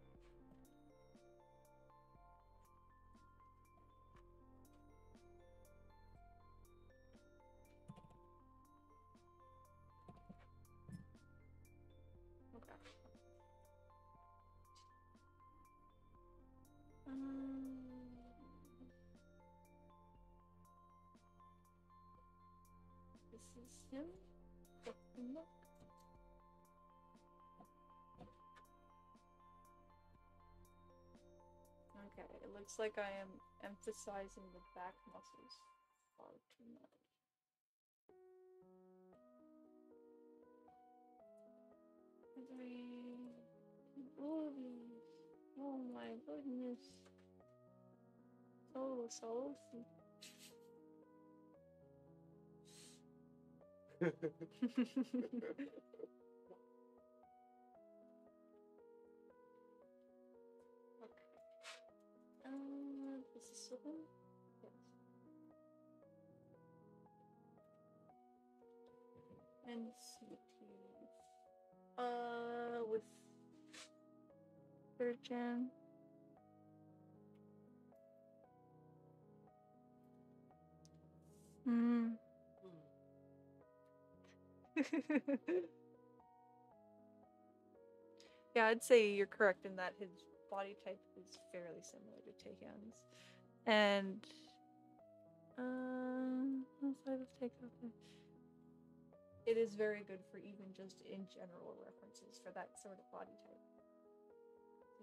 This is him. Look. Okay, it looks like I am emphasizing the back muscles far too much. Oh my goodness. So saucy. Okay. This is something? Yes. NCT. With third gen. Yeah, I'd say you're correct in that his body type is fairly similar to Taehyun's. And outside of Taehyun, it is very good for even just in general references for that sort of body type.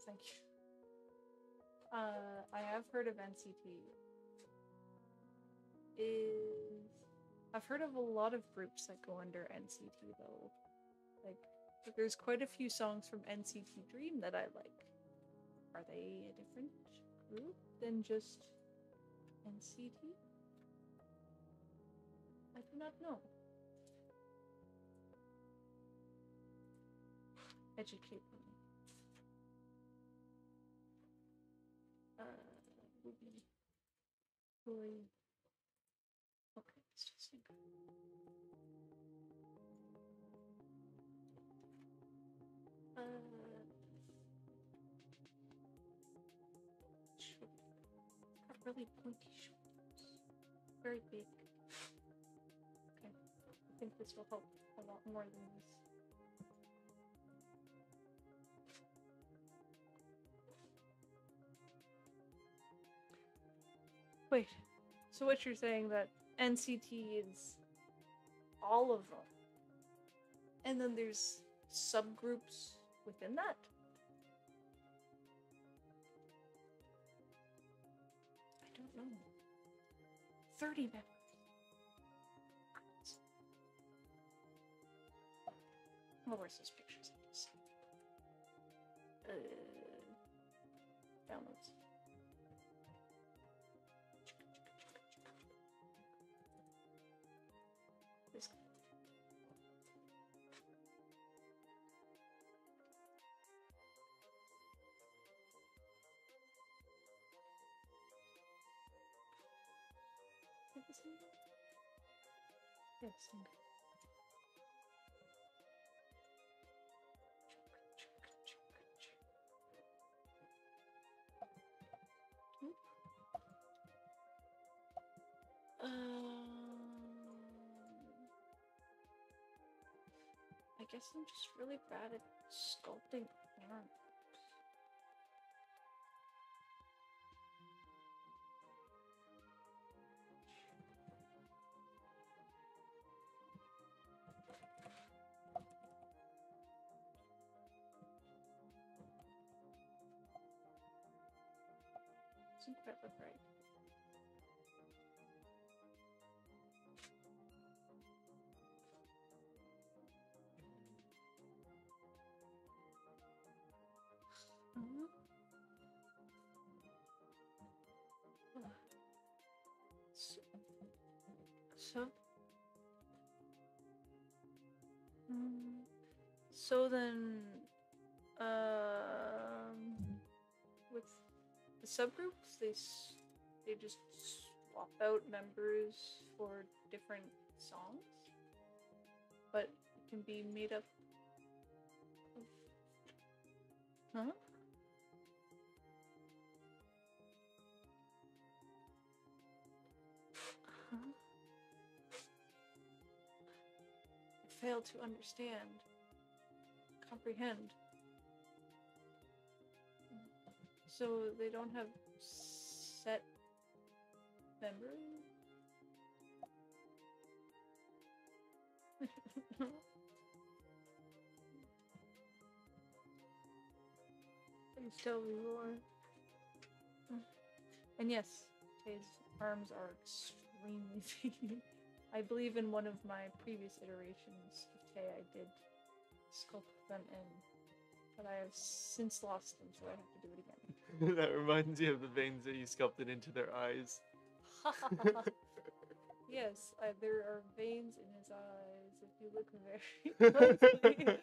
Thank you. I have heard of NCT. I've heard of a lot of groups that go under NCT though. Like, there's quite a few songs from NCT Dream that I like. Are they a different group than just NCT? I do not know. Educate me. Boy. Okay, let's just think. Got really pointy shoulders. Very big. Okay, I think this will help a lot more than this. Wait, so what you're saying that NCT is all of them. And then there's subgroups within that. I don't know. 30 members. Oh, where's those pictures? Downloads. This. Yes. I guess I'm just really bad at sculpting arms. Doesn't quite look right. So then, with the subgroups, they just swap out members for different songs, but it can be made up of, huh? I fail to understand. Comprehend. So they don't have set members? Please tell me more. And yes, his arms are extremely thin. I believe in one of my previous iterations of Tay I did sculpt them in, but I have since lost them, so I have to do it again. That reminds me of the veins that you sculpted into their eyes. Yes, there are veins in his eyes if you look very closely.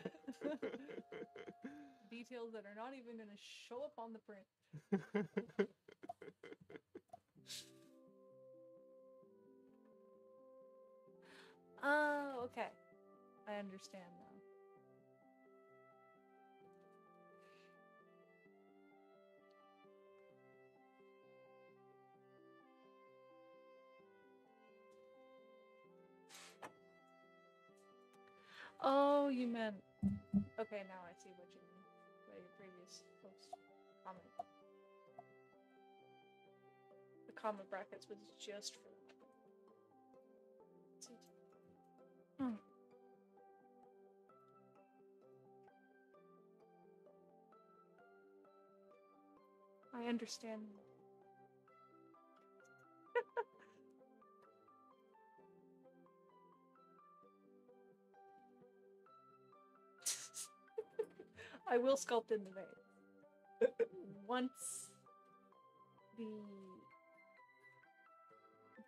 Details that are not even going to show up on the print. Oh, okay. I understand now. Oh, you meant... Okay, now I see what you mean by your previous post comment. The comma brackets was just for that. I understand. I will sculpt in the vein. Once the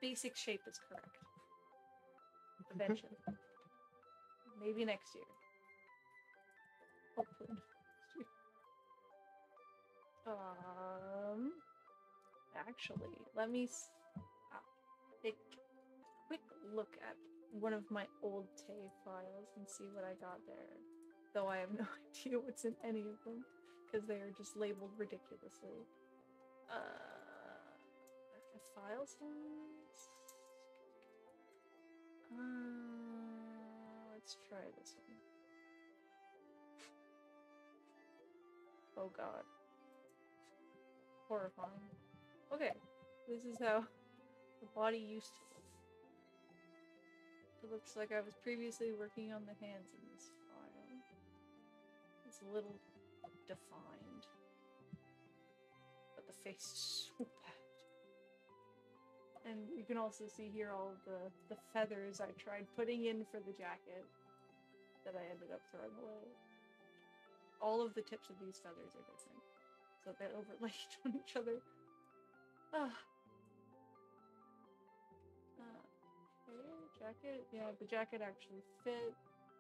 basic shape is correct. Eventually. Maybe next year. Hopefully next year. Actually, let me take a quick look at one of my old Tay files and see what I got there. Though I have no idea what's in any of them, because they are just labeled ridiculously. File size? Let's try this one. Oh god. Horrifying. Okay, this is how the body used to look. It looks like I was previously working on the hands in this file. It's a little defined. But the face is so bad. And you can also see here all the feathers I tried putting in for the jacket that I ended up throwing away. All of the tips of these feathers are different. So they're overlaid on each other. Okay, jacket. Yeah, the jacket actually fit.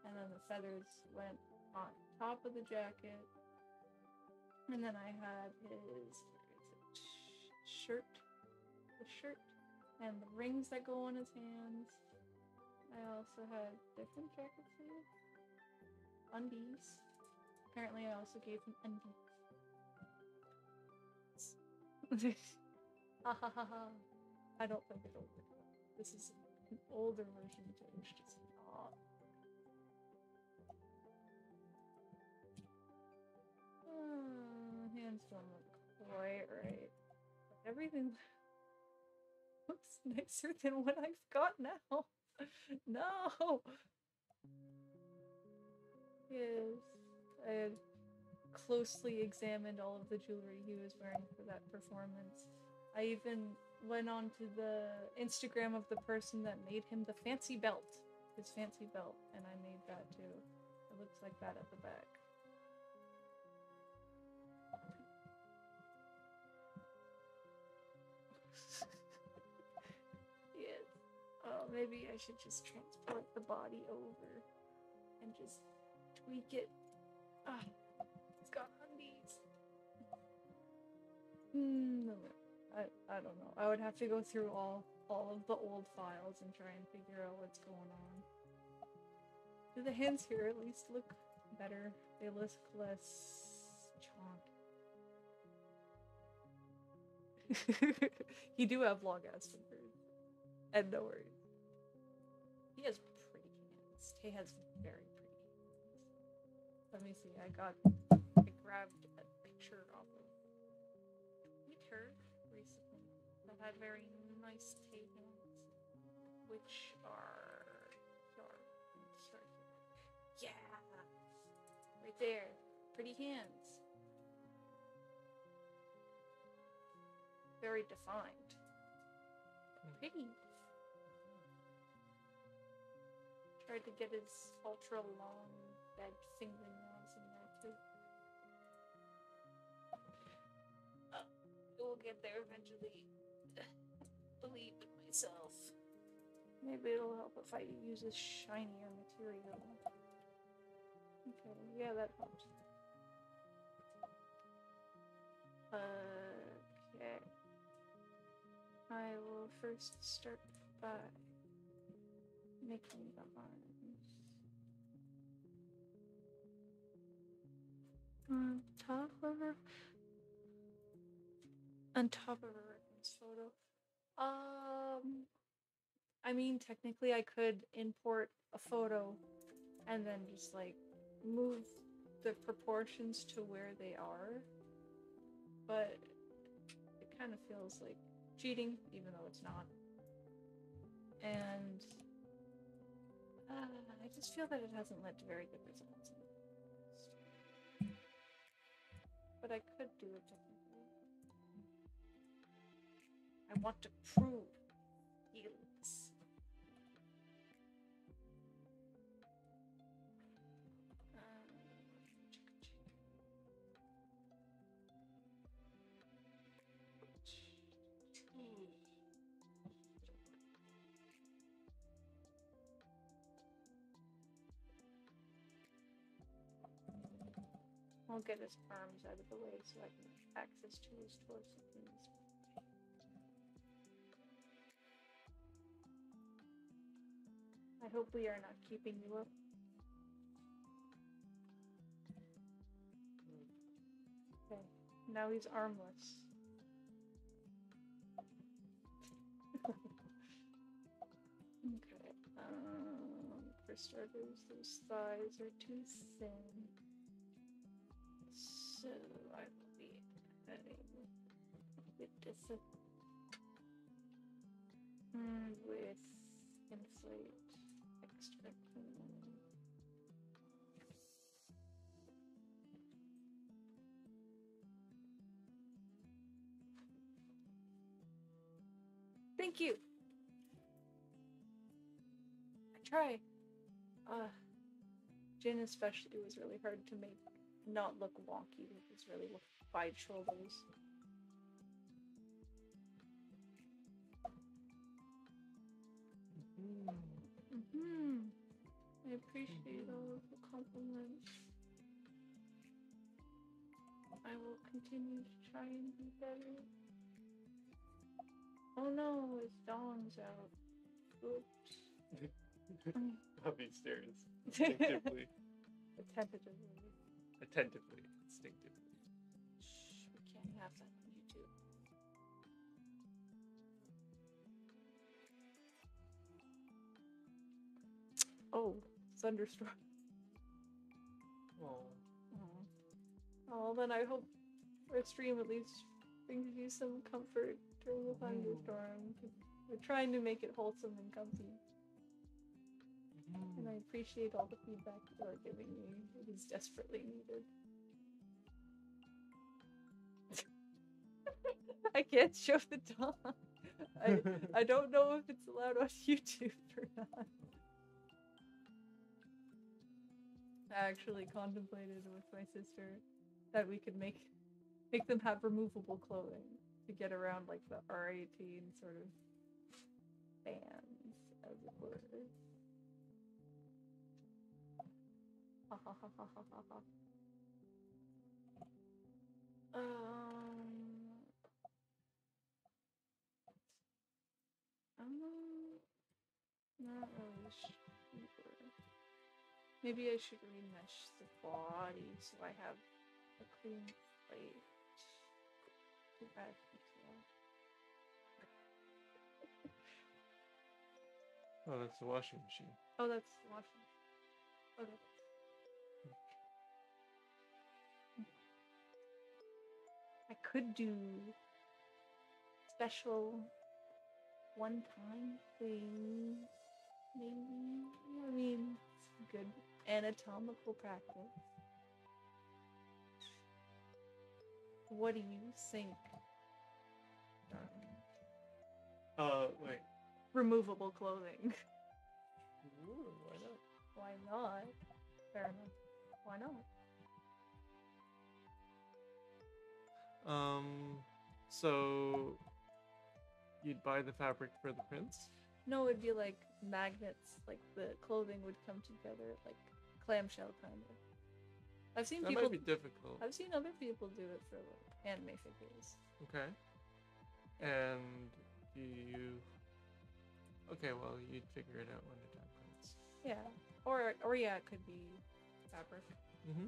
And then the feathers went on top of the jacket. And then I had his shirt. The shirt. And the rings that go on his hands. I also had different jacket sleeves. Undies. Apparently I also gave him undies. Ha ha ha ha. I don't think it'll work. This is an older version too. It's just not. Hands don't look quite right. Everything looks nicer than what I've got now. No! Yes, I had closely examined all of the jewelry he was wearing for that performance. I even went on to the Instagram of the person that made him the fancy belt. His fancy belt, and I made that too. It looks like that at the back. Yes. Oh, maybe I should just transport the body over and just tweak it. Ah, it's got undies. No, I don't know. I would have to go through all of the old files and try and figure out what's going on. Do the hands here at least look better? They look less chonky. You do have long ass fingers. And no worries. He has pretty hands. He has very pretty hands. Let me see. I grabbed a picture of Twitter recently that had very nice Tay hands, which are yeah, right there, pretty hands, very defined, pretty. Tried to get his ultra long bed fingernails in there too. We'll get there eventually. Believe in myself. Maybe it'll help if I use a shinier material. Okay, yeah, that helps. Okay. I will first start by making the arms. On top of a reference photo. I mean, technically I could import a photo and then just like move the proportions to where they are, but it kind of feels like cheating, even though it's not. And I just feel that it hasn't led to very good results. But I could do it technically. I want to prove healings. I'll get his arms out of the way so I can have access to his torso, please. I hope we are not keeping you up. Okay, now he's armless. Okay, for starters, those thighs are too thin. So I will be adding with inflate. start cleaning. Thank you. I try. Jin especially was really hard to make not look wonky with his really wide shoulders. I appreciate all of the compliments. I will continue to try and be better. Oh no, his dong's out. Oops. Puppy stares instinctively. Attentively. Instinctively. Shh, we can't have that on YouTube. Oh, thunderstorm. Oh, then I hope our stream at least brings you some comfort during the thunderstorm. We're trying to make it wholesome and comfy. And I appreciate all the feedback you are giving me. It is desperately needed. I can't show the dog. I don't know if it's allowed on YouTube or not. I actually contemplated with my sister that we could make them have removable clothing to get around like the R18 sort of bans, as it were. Ha ha ha ha ha ha ha. Not really sure. Maybe I should remesh the body so I have a clean plate. Too bad. Oh, that's the washing machine. Oh, that's the washing machine. Okay. I could do special one-time things, maybe. I mean, it's good anatomical practice. What do you think? Wait. Removable clothing. Ooh, why not? Why not? Fair enough. Why not? So you'd buy the fabric for the prints? No, it'd be like magnets, like the clothing would come together, like clamshell kind of. I've seen people. That might be difficult. I've seen other people do it for like anime figures. Okay. And do you? Okay, well, you'd figure it out when the time comes. Yeah, or yeah, it could be fabric. Mm-hmm.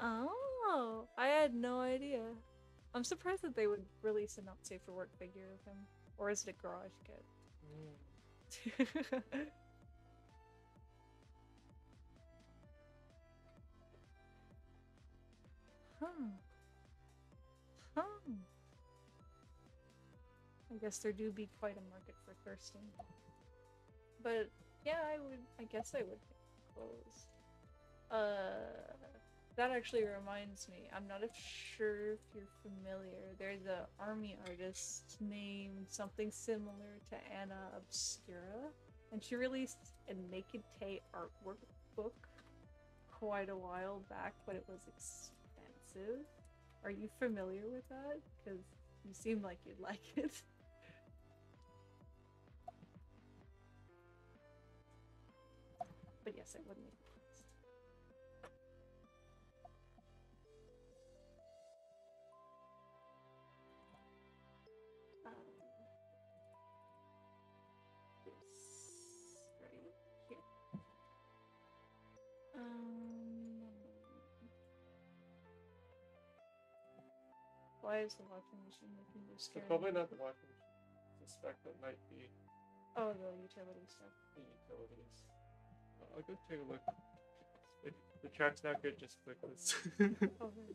Oh, I had no idea. I'm surprised that they would release a not safe for work figure of him. Or is it a garage kit? I guess there do be quite a market for thirsting. But yeah, I guess I would pick clothes. That actually reminds me, I'm not sure if you're familiar. There's an army artist named something similar to Anna Obscura, and she released a Naked Tay artwork book quite a while back, but it was expensive. Are you familiar with that? Because you seem like you'd like it. But yes, I would make it. Why is the washing machine making you scared? Probably not the washing machine. I suspect it might be. Oh, the utility stuff. The utilities. I'll go take a look. If the track's not good, just click this. Okay.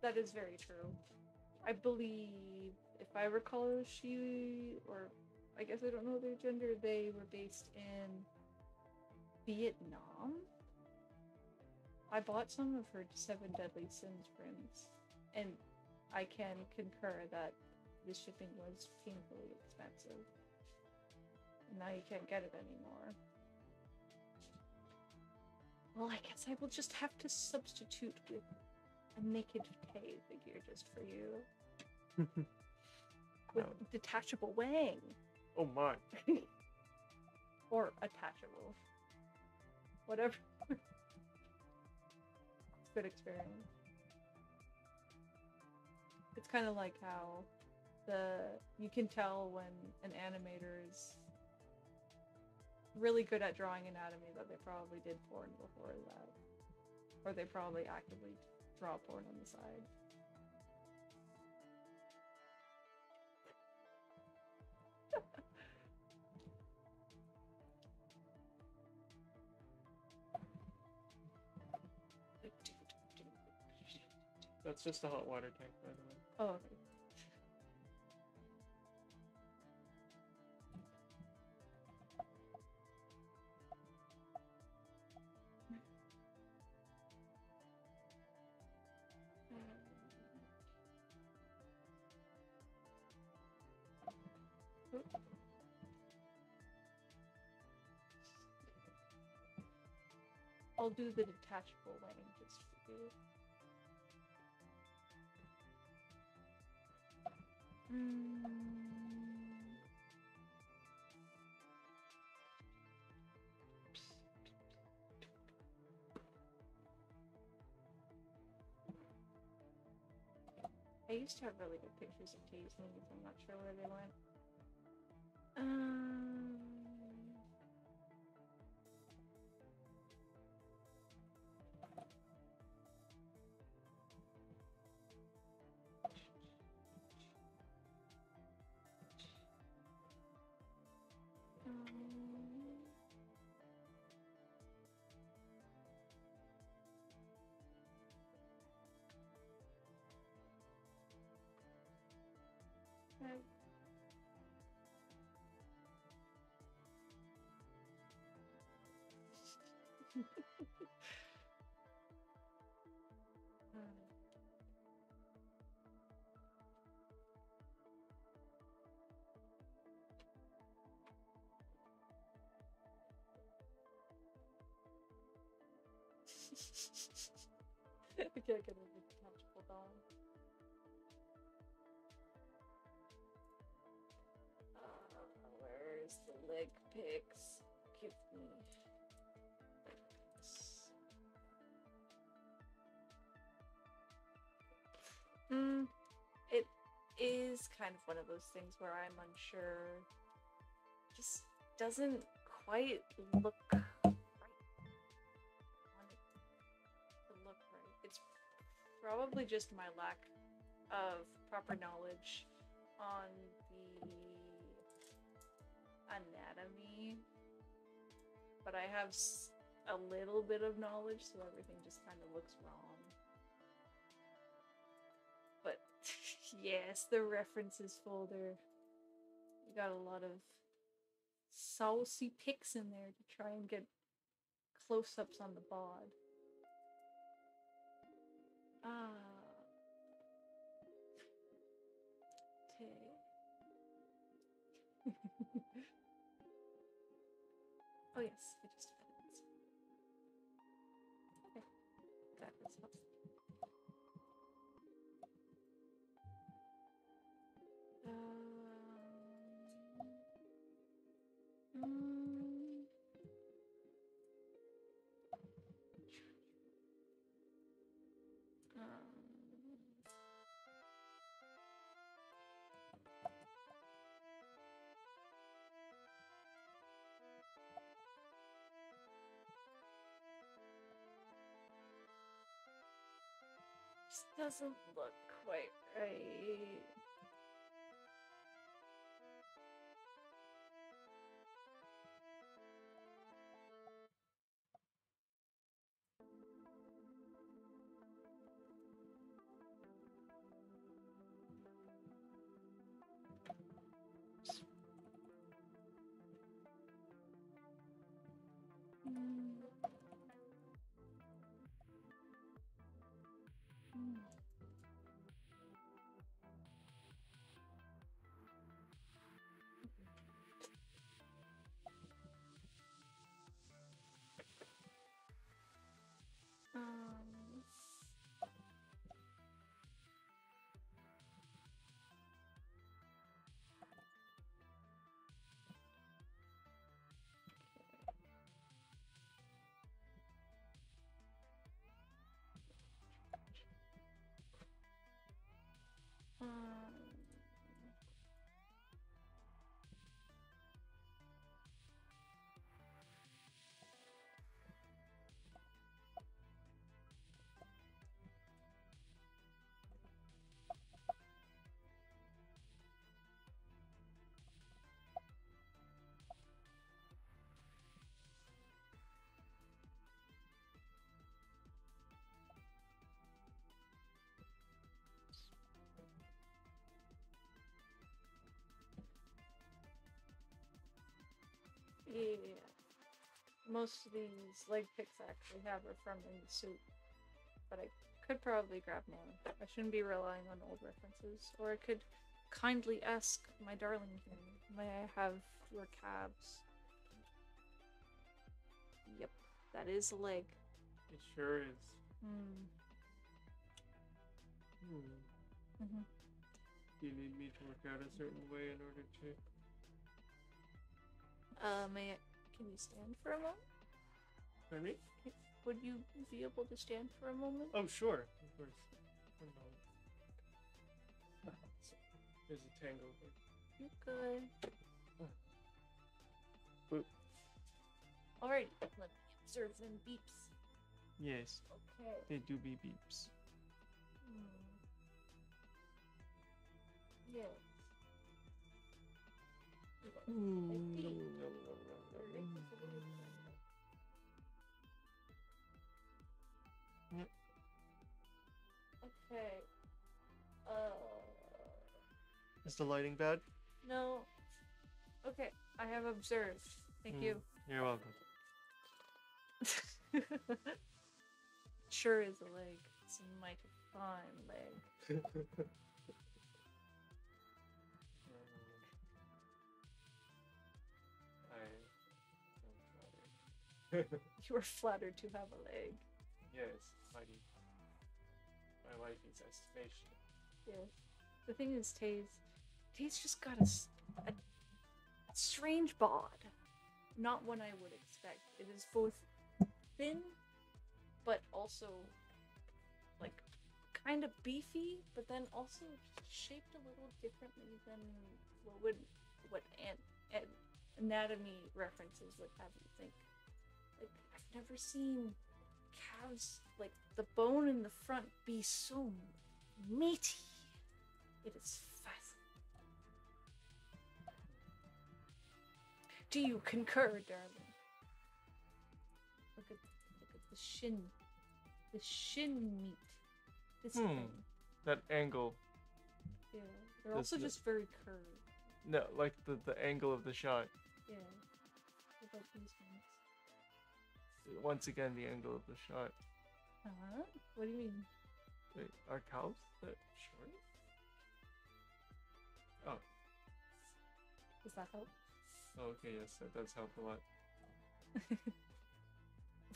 That is very true. I believe, if I recall, or I guess I don't know their gender, they were based in Vietnam. I bought some of her Seven Deadly Sins prints, and I can concur that the shipping was painfully expensive. And now you can't get it anymore. Well, I guess I will just have to substitute with a naked Tay figure just for you. With detachable wang. Oh my. Or attachable. Whatever. It's a good experience. It's kind of like how you can tell when an animator is really good at drawing anatomy that they probably did porn before that. Or they probably actively draw porn on the side. That's just a hot water tank, by the way. Oh, okay. I'll do the detachable lane just for you. I used to have really good pictures of Tay's movies. I'm not sure where they went. I can't get a detachable dog. Where's the leg pics? Give me this. It is kind of one of those things where I'm unsure. Just doesn't quite look right. It's probably just my lack of proper knowledge on the anatomy, but I have a little bit of knowledge, so everything just kind of looks wrong. But yes, the references folder. We got a lot of saucy pics in there to try and get close-ups on the bod. Tay. Oh yes, I just had it. Okay, that is helpful. This doesn't look quite right. Yeah. Most of these leg picks I actually have are from in the soup. But I could probably grab more. I shouldn't be relying on old references. Or I could kindly ask my darling here, may I have your calves? Yep, that is a leg. It sure is. Do you need me to work out a certain way in order to? Can you stand for a moment? Pardon me? Would you be able to stand for a moment? Oh, sure. Of course. One moment. There's a tangle here. You're good. Boop. Alright, let me observe them beeps. Yes. Okay. They do be beeps. Yes. Okay. Is the lighting bad? No. Okay, I have observed. Thank you. You're welcome. Sure is a leg. It's a mighty fine leg. You are flattered to have a leg. Yes, mighty. My wifey's estimation. Yeah. The thing is, Tay's just got a strange bod. Not one I would expect. It is both thin, but also, like, kind of beefy, but then also shaped a little differently than what anatomy references would have you think. Like, I've never seen calves, like, the bone in the front be so meaty. It is fascinating. Do you concur, darling? Look at the shin. The shin meat. This thing. That angle. Yeah. They're also just very curved. No, like the angle of the shot. Yeah. What about these ones? Once again, the angle of the shot. Huh? What do you mean? Wait, are cows that short? Oh. Does that help? Oh, okay, yes, that does help a lot.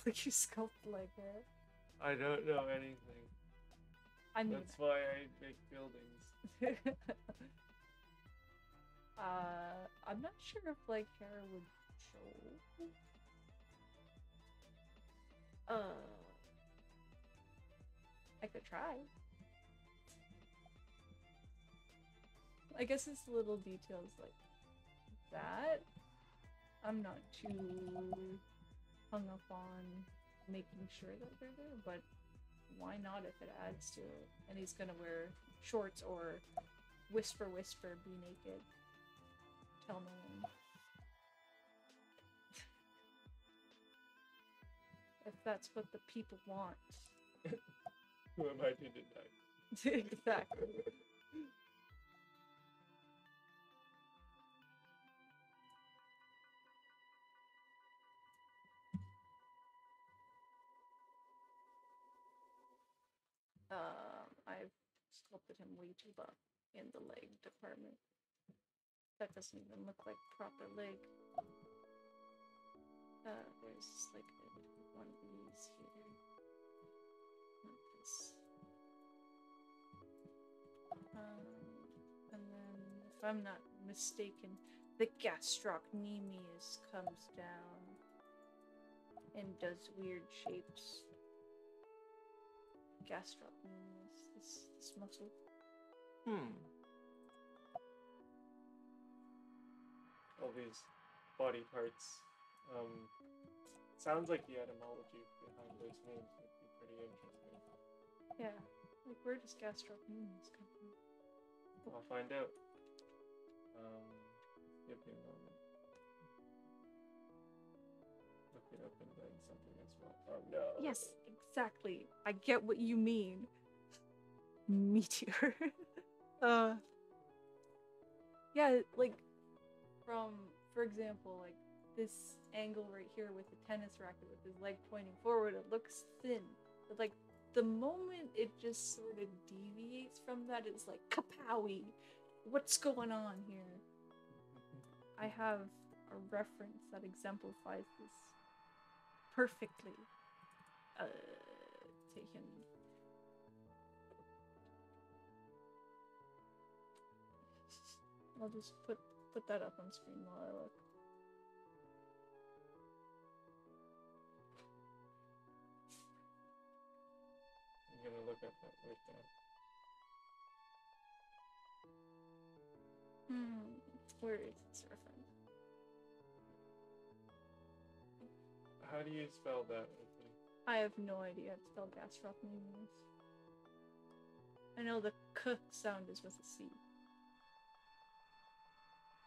Like you sculpt like that. I don't know anything. I mean, that's why I make buildings. I'm not sure if like hair would show. I could try. I guess it's little details like that. I'm not too hung up on making sure that they're there, but why not if it adds to it? And he's gonna wear shorts or whisper, be naked. Tell no one. If that's what the people want. Who am I to deny? Exactly. I've sculpted him way too buff in the leg department. That doesn't even look like proper leg. There's like one of these here. Not this. And then, if I'm not mistaken, the gastrocnemius comes down and does weird shapes. Gastrocnemius, this muscle. All these body parts. Sounds like the etymology behind those names would be pretty interesting. Yeah, like where does gastrocnemius come from? I'll find out. Give me a moment. Look it up and then something as well. Oh no. Yes, exactly. I get what you mean. Meteor. Yeah, like from, for example, like this angle right here with the tennis racket with his leg pointing forward, it looks thin. But like the moment it just sort of deviates from that, it's like kapowie. What's going on here? I have a reference that exemplifies this perfectly. Taken. I'll just put that up on screen while I look. I'm gonna look at that right now. Where is this reference? How do you spell that? I have no idea how to spell gastrocnemius. I know the k sound is with a C.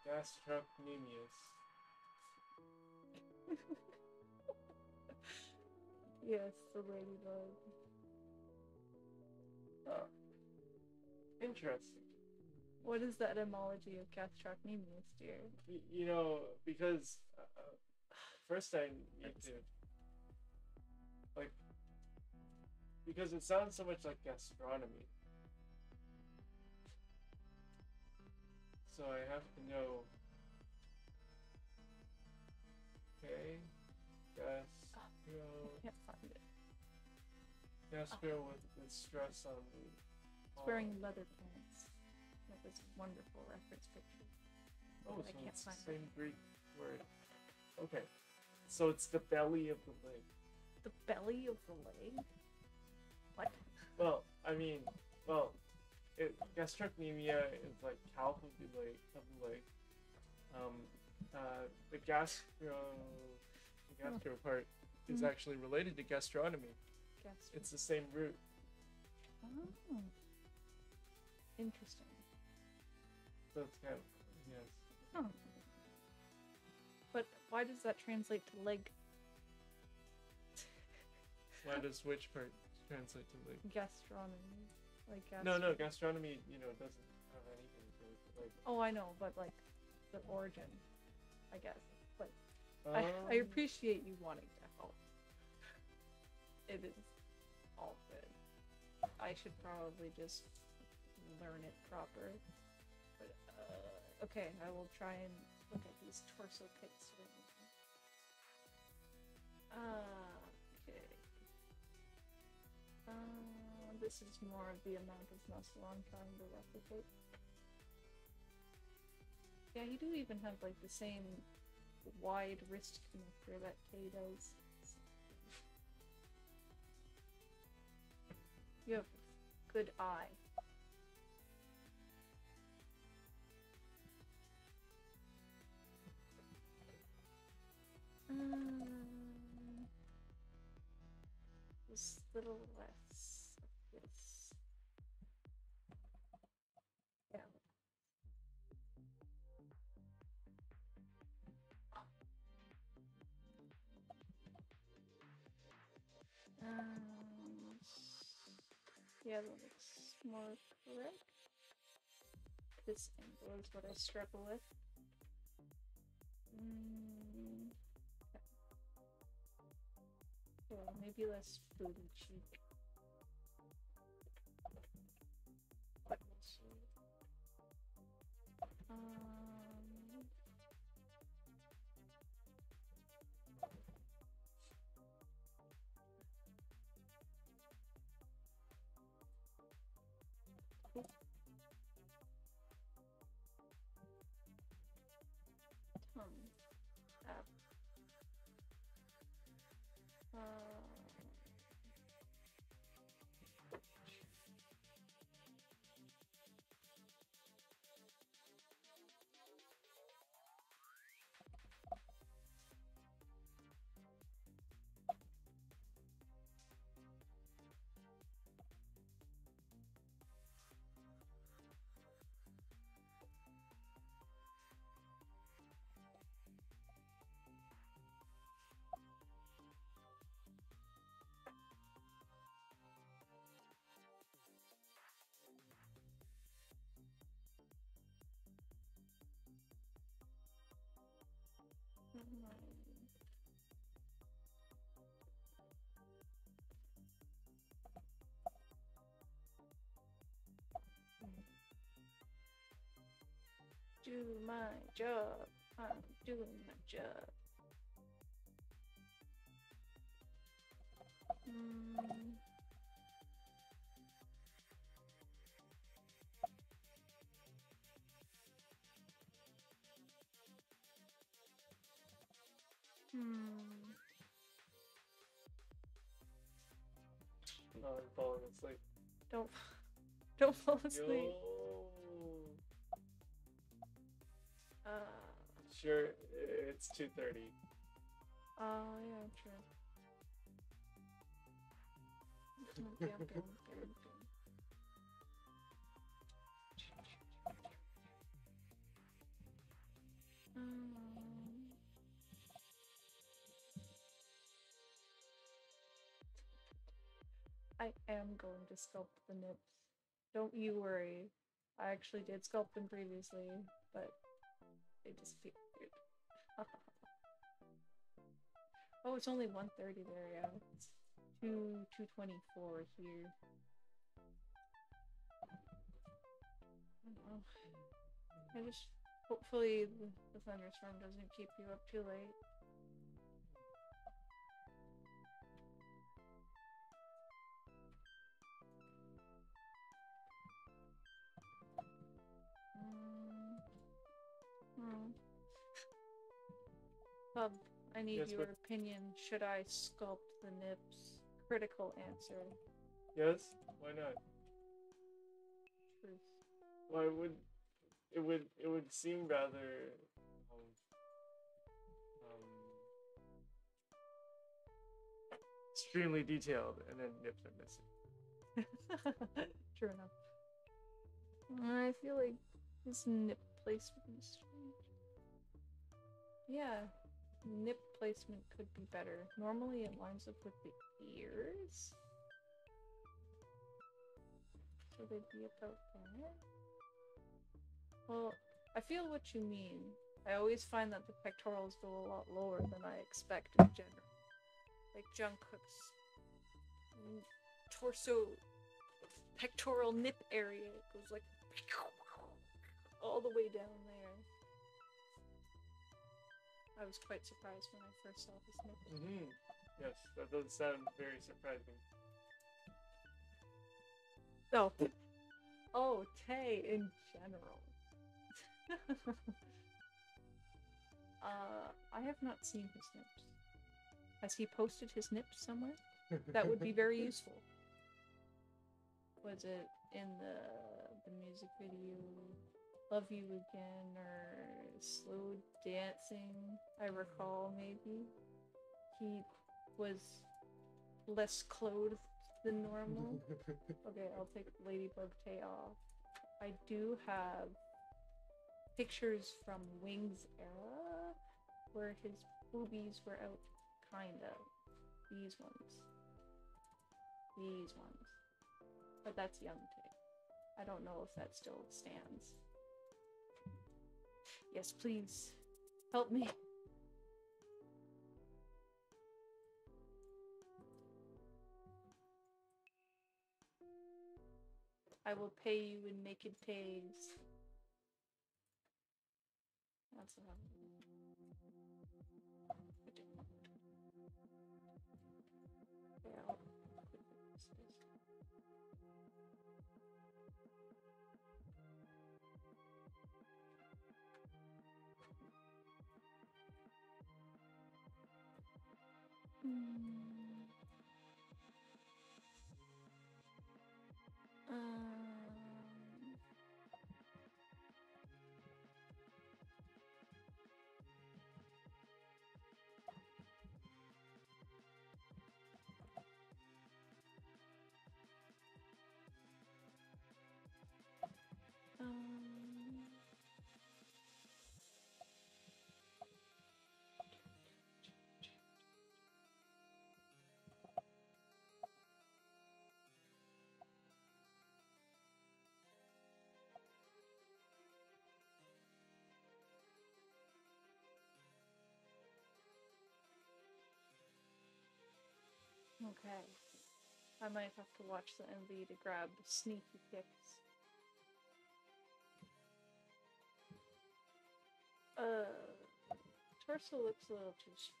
Gastrocnemius. Yes, the ladybug. Oh. Interesting. What is the etymology of gastrocnemius, dear? You know, because first I need to, like, because it sounds so much like gastronomy. So I have to know. Okay. Gastro. I can't find it. Gastro with stress on the. It's wearing leather pants. Like this wonderful reference picture. Oh, I so can't it's find the same Greek word. Okay. So it's the belly of the leg. The belly of the leg? What? Well, I mean, gastrocnemia is like calf of the leg. The gastro part is actually related to gastronomy. It's the same root. Oh. Interesting. So it's kind of, yes. Huh. But why does that translate to leg? Why does which part translate to leg? Gastronomy. Like No, gastronomy, doesn't have anything to do with leg. Oh, I know, but like the origin, I guess. But I appreciate you wanting to help. It is all good. I should probably just learn it proper. But okay, I will try and look at these torso pics. Okay. This is more of the amount of muscle I'm trying to replicate. Yeah, you do even have like the same wide wrist connector that Kay does. You have a good eye. Just a little less of this. Yeah. Yeah, that looks more correct. This angle is what I struggle with. Yeah, maybe less booty cheek. But we'll see. Tongue. Up. do my job. I'm doing my job. No, I'm falling asleep. Don't fall asleep. Sure, it's 2:30. Oh yeah, true. I am going to sculpt the nips. Don't you worry. I actually did sculpt them previously, but they just feel weird. Oh, it's only 1:30 there, yeah. It's 2:24 here. I don't know. Hopefully the thunderstorm doesn't keep you up too late. Bub, I need your opinion. Should I sculpt the nips? Critical answer. Yes? Why not? Truth. Why would it would seem rather extremely detailed, and then nips are missing. True enough. I feel like this nip placement is strange. Yeah, nip placement could be better. Normally it lines up with the ears. So they'd be about there. Well, I feel what you mean. I always find that the pectorals go a lot lower than I expect in general. Like Jungkook's torso, pectoral nip area goes like all the way down there. I was quite surprised when I first saw his nipples. Yes, that does sound very surprising. Oh. Oh, Tay in general. I have not seen his nips. Has he posted his nips somewhere? That would be very useful. Was it in the music video Love You Again or Slow Dancing? I recall maybe. He was less clothed than normal. Okay, I'll take Ladybug Tay off. I do have pictures from Wings era where his boobies were out, kinda. These ones. But that's young Tay. I don't know if that still stands. Yes, please. Help me. I will pay you in naked Tays. That's what I'm... Yeah, okay. I might have to watch the MV to grab sneaky pics. Torso looks a little too small.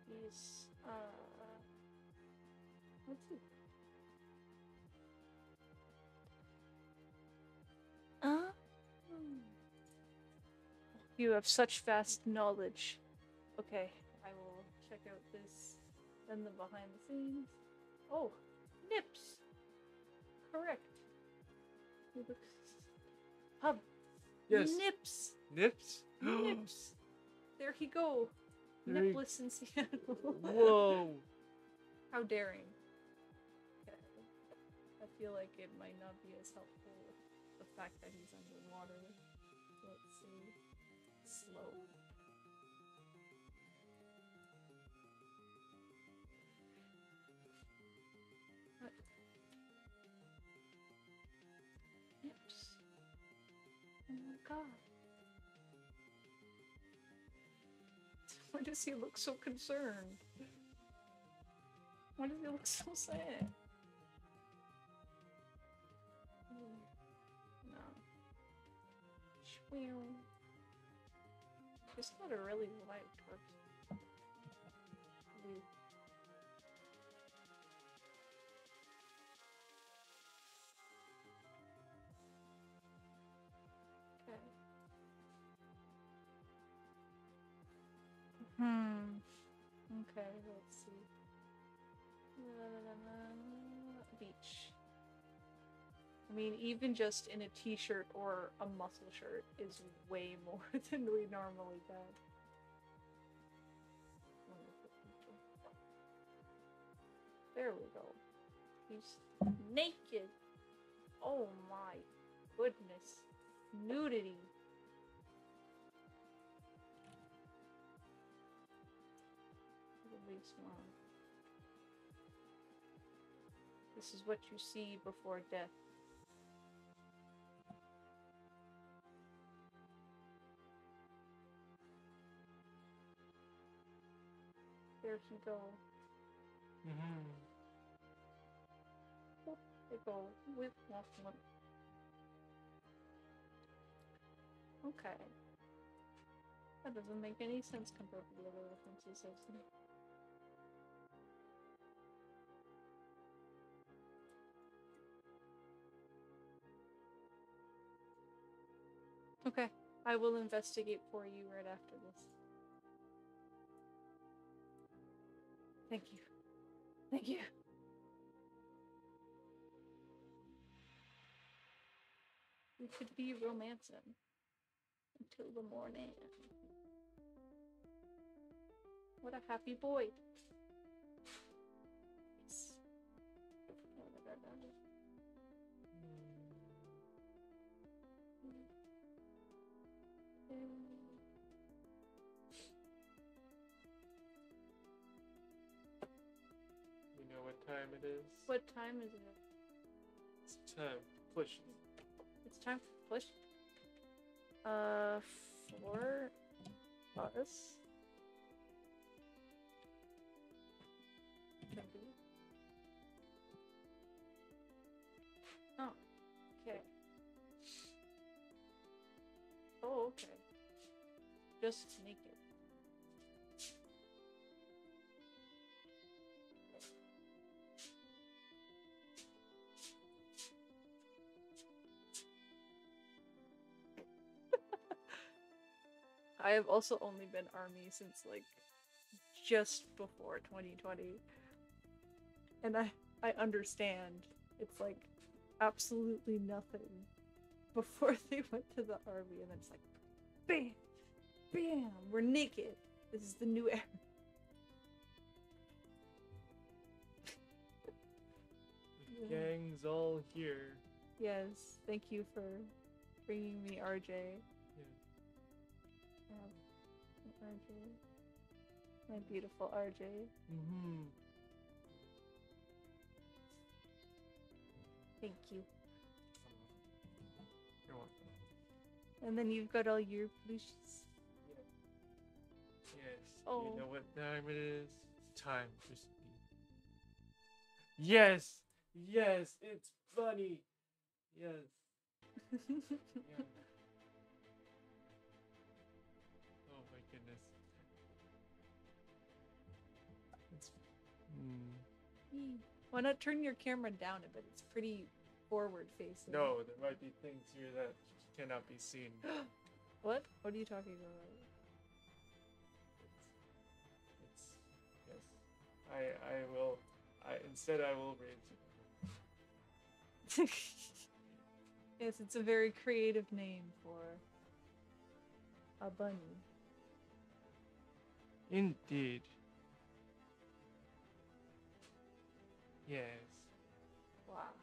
He's, let's see. You have such vast knowledge. Okay, I will check out this, then the behind the scenes. Oh, Nips! Correct. He looks... Hub. Yes. Nips! Nips? Nips! There he go. Nipless in Seattle. Whoa! How daring. Okay. I feel like it might not be as helpful with the fact that he's underwater. Let's see. Slow. What? Nips. Oh my god. Why does he look so concerned? Why does he look so sad? No. Shweew. He's got a really light torso. Okay. Okay, let's see. Beach. I mean, even just in a t-shirt or a muscle shirt is way more than we normally get. There we go. He's naked. Oh my goodness. Nudity. This is what you see before death. There he go. They go with one. Okay. That doesn't make any sense compared to the other references I've seen. Okay, I will investigate for you right after this. Thank you. Thank you. We could be romancing until the morning. What a happy boy. Yes. You know what time it is? What time is it? It's time to push. It's time for push. For us. Oh, okay. Oh, okay. Just naked. I have also only been Army since like just before 2020. And I understand it's like absolutely nothing before they went to the Army, and then it's like bam, bam, we're naked. This is the new era. The gang's all here. Yes, thank you for bringing me RJ. RJ. My beautiful RJ. Thank you. You're welcome. And then you've got all your plushes. Yeah. Yes. Oh. You know what time it is? Time for sleep. Yes. Yes. It's funny. Yes. Yeah. Oh my goodness. It's. Why not turn your camera down a bit? It's pretty forward facing. No, there might be things here that cannot be seen. What? What are you talking about? It's yes. I will. Instead I will raise it. Yes, it's a very creative name for a bunny. Indeed. Yes. Wow.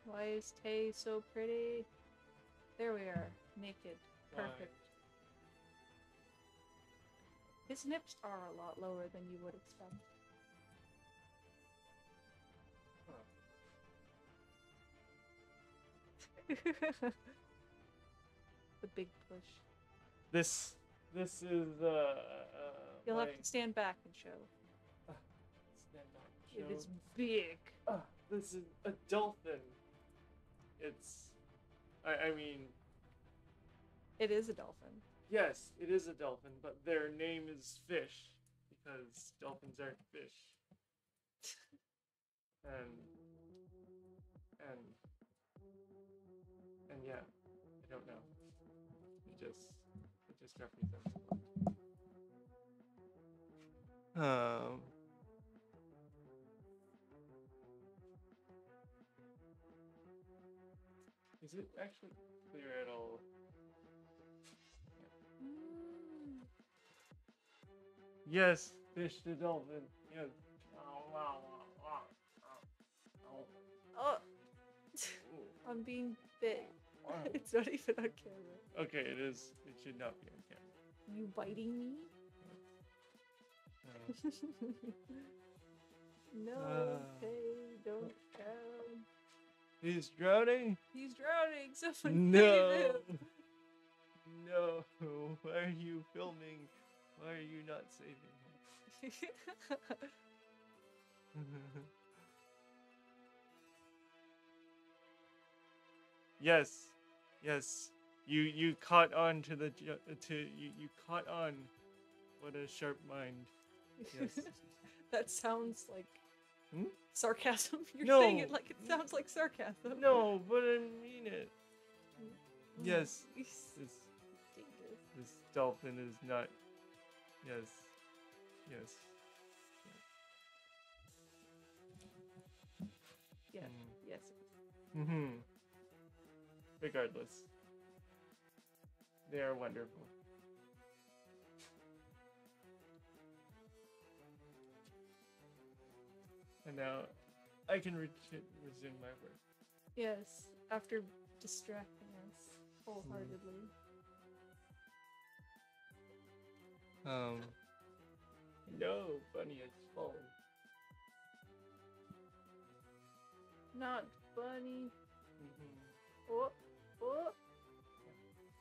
Why is Tay so pretty? There we are, naked. Perfect. His nips are a lot lower than you would expect. Huh. The big push. This is You'll have to stand back and show. Stand back and show. It is big. This is a dolphin. It's I mean it is a dolphin. Yes, it is a dolphin, but their name is fish because dolphins aren't fish. And yeah, I don't know. It just represents a lot. Is it actually clear at all? Yes, fish the dolphin. Yes. Oh, I'm being bit. It's not even on camera. Okay, it is. It should not be on camera. You biting me? No, hey, don't drown. He's drowning? He's drowning. Someone No. save him. No. Why are you filming? Why are you not saving him? Yes. Yes. You caught on to the you caught on. What a sharp mind. Yes. That sounds like sarcasm. You're No. saying it like it sounds like sarcasm. No, but I mean it. Yes. This dolphin is not. Yes. Yes. Yes. Yes. Regardless, they are wonderful. And now I can resume my work. Yes, after distracting us wholeheartedly. No, Bunny has fallen. Not Bunny. Oh, oh.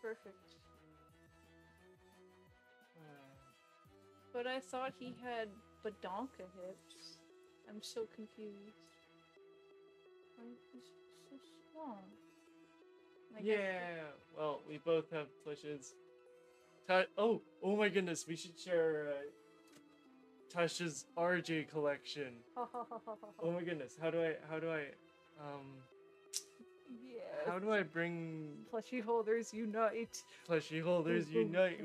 Perfect. But I thought he had badonka hips. I'm so confused. He's so small. Yeah. Well, we both have plushes. Oh my goodness! We should share Tasha's RJ collection. Oh my goodness! How do I Yes. How do I bring plushie holders unite? Plushie holders unite.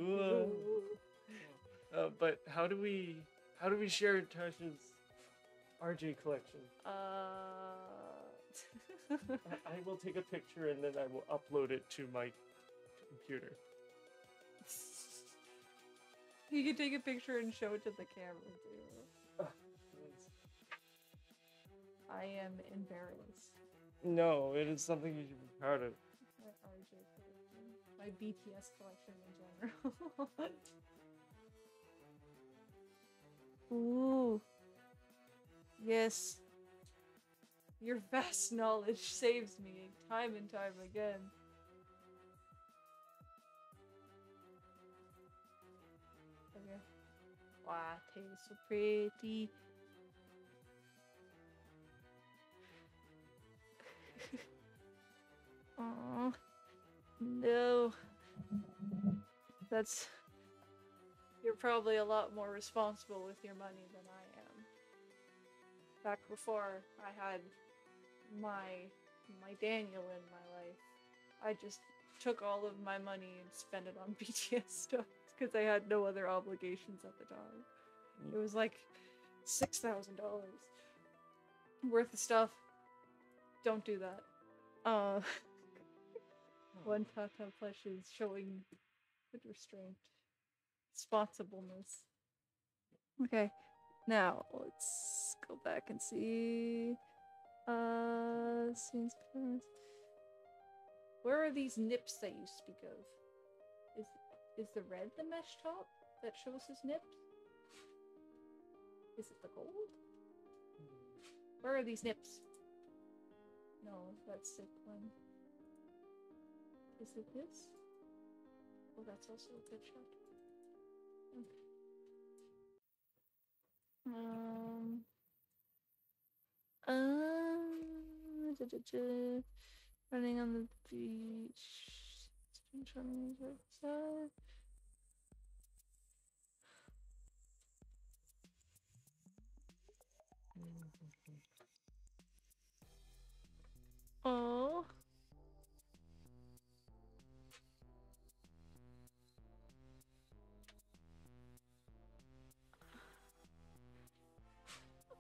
But how do we share Tasha's RJ collection? I will take a picture and then I will upload it to my computer. You can take a picture and show it to the camera too. I am embarrassed. No, it is something you should be proud of. My RJ collection. My BTS collection in general. Ooh. Yes. Your vast knowledge saves me time and time again. Okay. Wow, tastes so pretty. Oh no. You're probably a lot more responsible with your money than I am. Back before I had my Daniel in my life, I just took all of my money and spent it on BTS stuff because I had no other obligations at the time. It was like $6,000 worth of stuff. Don't do that. One Tata plush is showing good restraint. Responsibleness. Okay, now let's go back and see. Scenes past. Where are these nips that you speak of? Is the red the mesh top that shows his nips? Is it the gold? Where are these nips? No, that's sick one. Is it this? Oh, that's also a good shot. Okay. Running on the beach. Oh.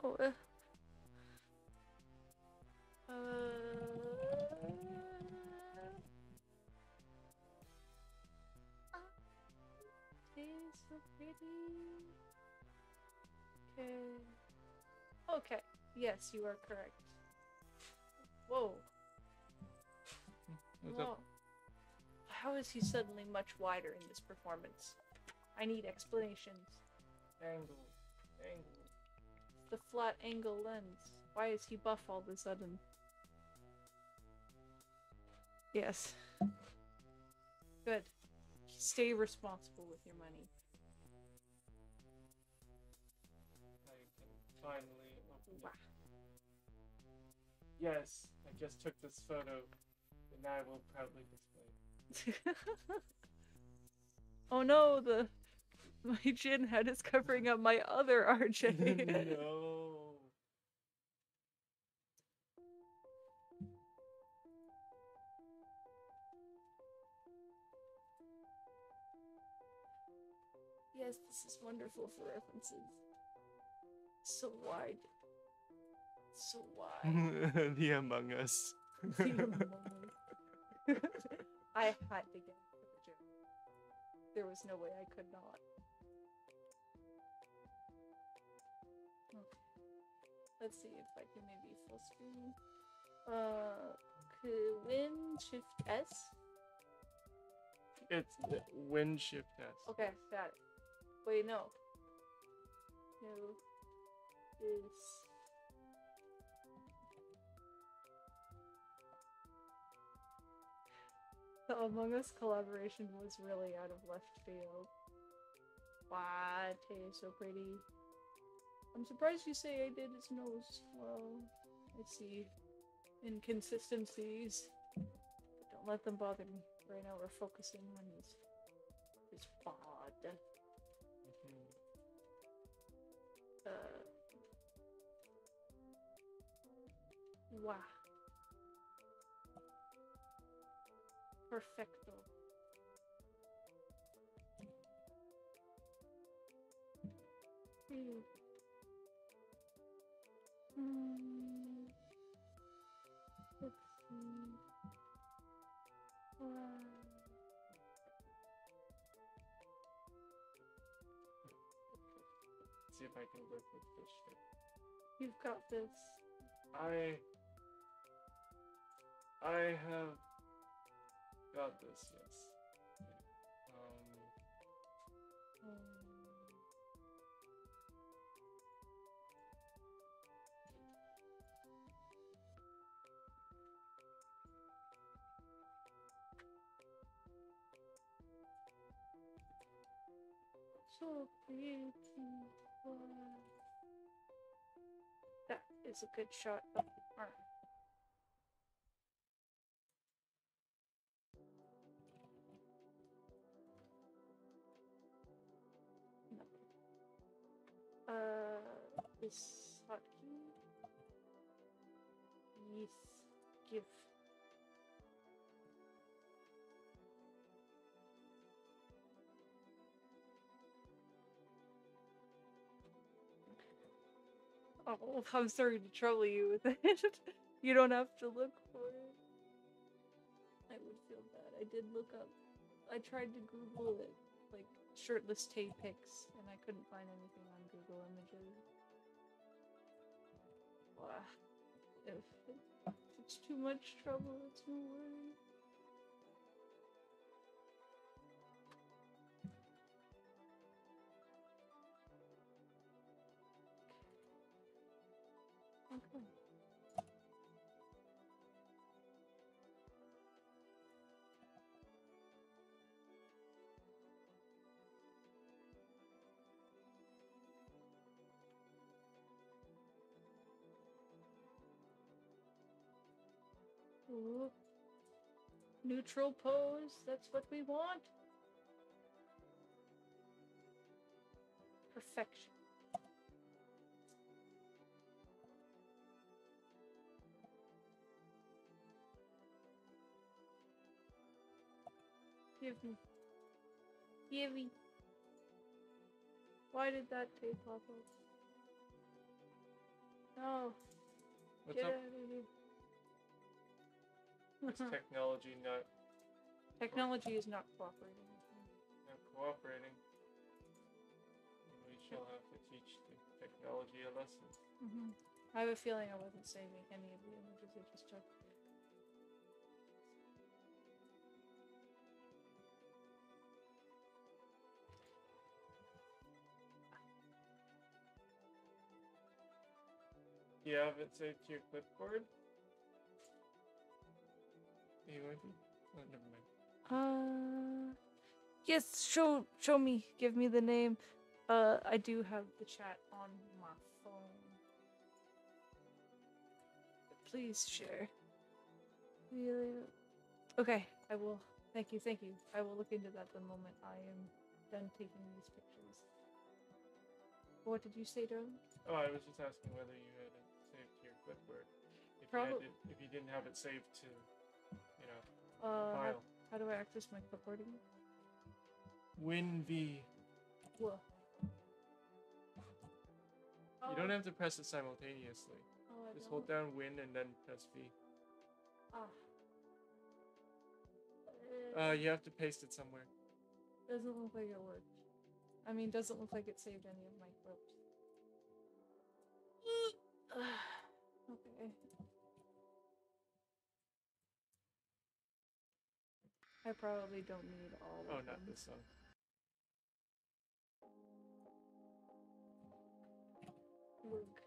Oh. It's so pretty. Okay. Okay. Yes, you are correct. Whoa. Whoa. How is he suddenly much wider in this performance? I need explanations. Angle. The flat angle lens. Why is he buff all of a sudden? Yes. Good. Stay responsible with your money. I can finally open it. Yes, I just took this photo, and I will proudly display it. Oh no, my gin head is covering up my other RJ. No. Yes, this is wonderful for references. So wide. So wide. The Among Us. I had to get to the gym. There was no way I could not. Okay. Let's see if I can maybe full screen. Win Shift S? It's Win Shift S. Okay, got it. Wait, no. No. This. The Among Us collaboration was really out of left field. Wow, Tay is so pretty. I'm surprised you say I did his nose. Well, I see inconsistencies. But don't let them bother me. Right now we're focusing on his bod. Wow. Perfecto. Let's see. See if I can work with this shit. You've got this. I have got this, yes. so pretty. Wow. That is a good shot of the arm. This hotkey. Yes, give. Oh, I'm sorry to trouble you with it. You don't have to look for it. I would feel bad. I did look up. I tried to Google it, like shirtless Tay pics, and I couldn't find anything on Google Images. Wow. If it's too much trouble, it's no worry. Okay. Ooh. Neutral pose, that's what we want. Perfection. Give me. Give me. Why did that tape pop up? No. What's Get up? out of here. It's technology not Technology is not cooperating with me. not cooperating. We shall have to teach the technology a lesson. I have a feeling I wasn't saving any of the images I just took. Do you have it saved to your clipboard? Are you going to? Oh, never mind. Yes, show me. Give me the name. I do have the chat on my phone. Please share. Really? Okay, I will. Thank you. I will look into that the moment I am done taking these pictures. What did you say, Darling? Oh, I was just asking whether you had it saved to your clipboard. If you didn't have it saved to, you know, file. How do I access my clipboard again? WinV. Whoa. You don't have to press it simultaneously. Just hold down Win and then press V. You have to paste it somewhere. Doesn't look like it worked. I mean, doesn't look like it saved any of my clips. Okay. I probably don't need all of them. Oh, not this song. Look.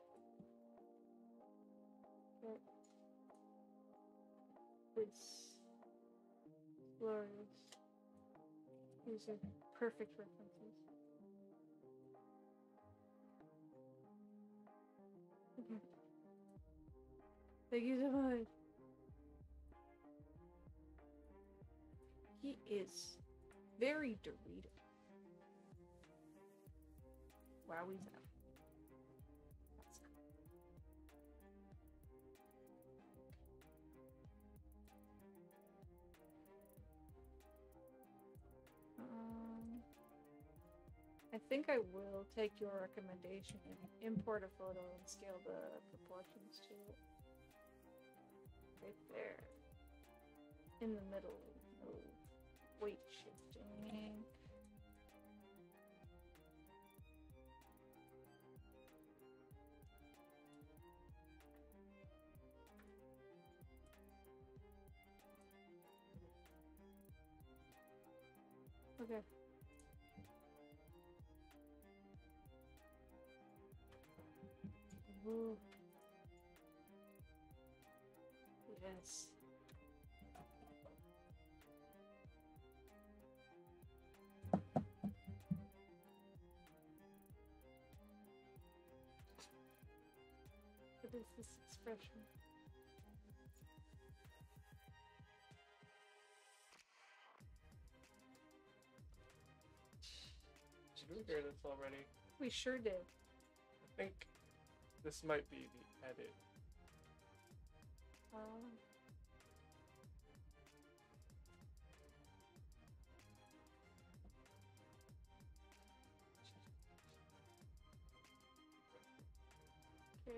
This. Glorious. These are perfect references. Okay. Thank you so much. He is very Dorito. Wowie zap. I think I will take your recommendation and import a photo and scale the proportions to it. Right there. In the middle. No weight shifting. Okay. Ooh. Yes. is this expression? Did we hear this already? We sure did. I think this might be the edit. Okay.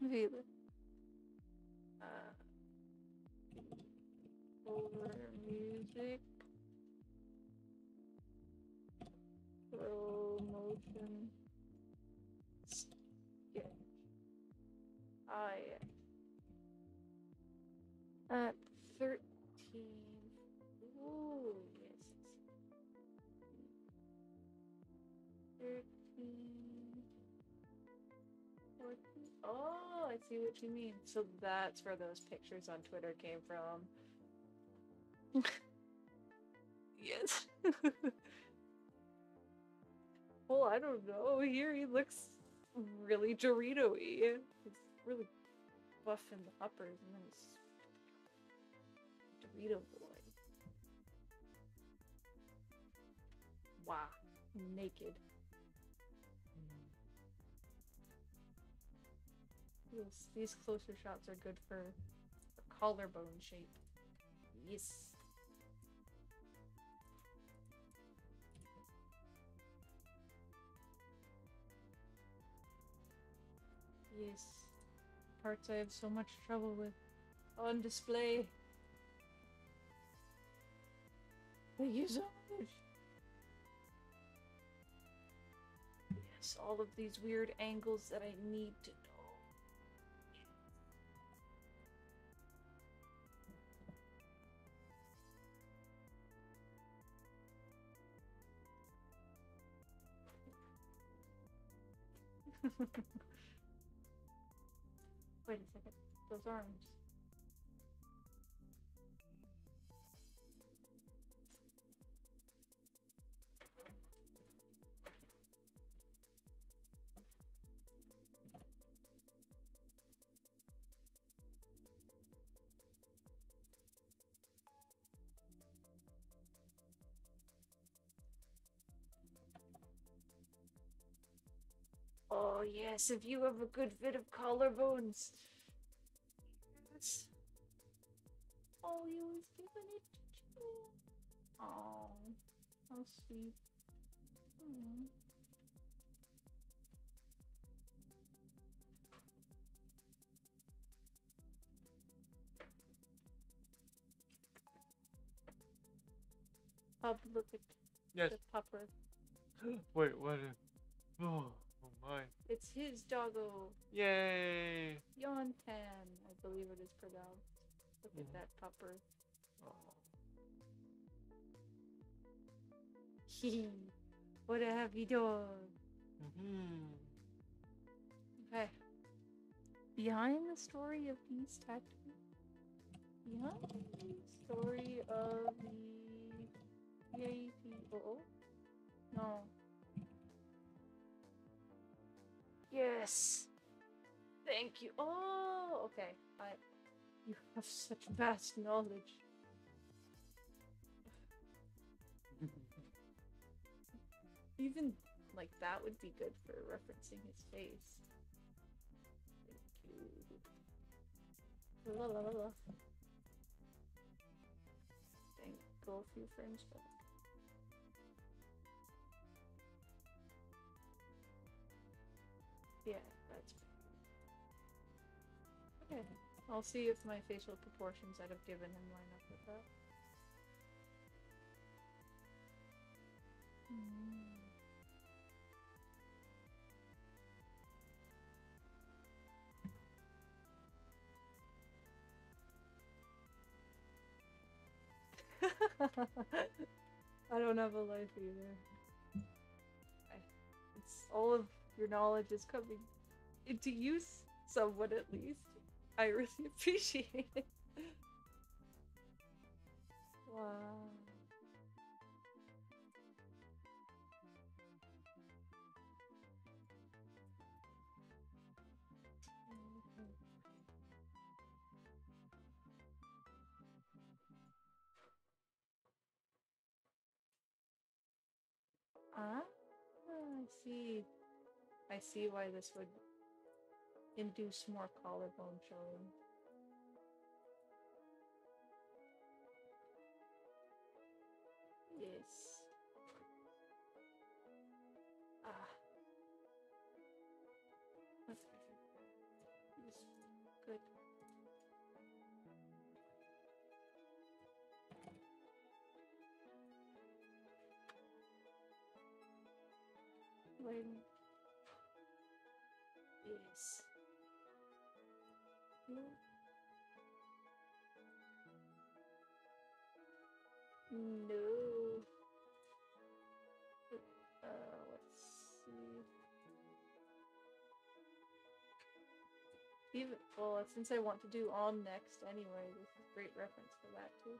Wait, over music, promotion, sketch. Ah, yeah. At 13. Ooh, yes. 13. 14. Oh, I see what you mean. So that's where those pictures on Twitter came from. Yes. Well, I don't know. Here he looks really Dorito-y. He's really buff in the uppers and then he's Dorito boy. Wow. Naked. Yes, these closer shots are good for collarbone shape. Yes. Yes. Parts I have so much trouble with. On display. Thank you so much. Yes, all of these weird angles that I need to know. Wait a second. Those arms. Oh yes, if you have a good fit of collarbones. Yes. Oh, he was giving it to you. Oh, how sweet. Hmm. Pop, look at Yes. the pupper. Wait, what? Oh my. It's his doggo. Yay! Yontan, I believe it is pronounced. Look at that pupper. Hee. What a happy dog. Okay. Behind the story of these tattoos. Behind the story of the PAPO? No. Yes. Thank you. Oh, okay. You have such vast knowledge. Even like that would be good for referencing his face. Thank you. La la la la. Dang, go a few frames back. Yeah, that's okay. I'll see if my facial proportions that I've given him line up with that. I don't have a life either. It's all of your knowledge is coming into use somewhat at least. I really appreciate it. Wow. Ah, I see. I see why this would induce more collarbone showing. Yes. Ah. That's good. When yes. No. Let's see. Even well, since I want to do on next anyway, this is great reference for that too.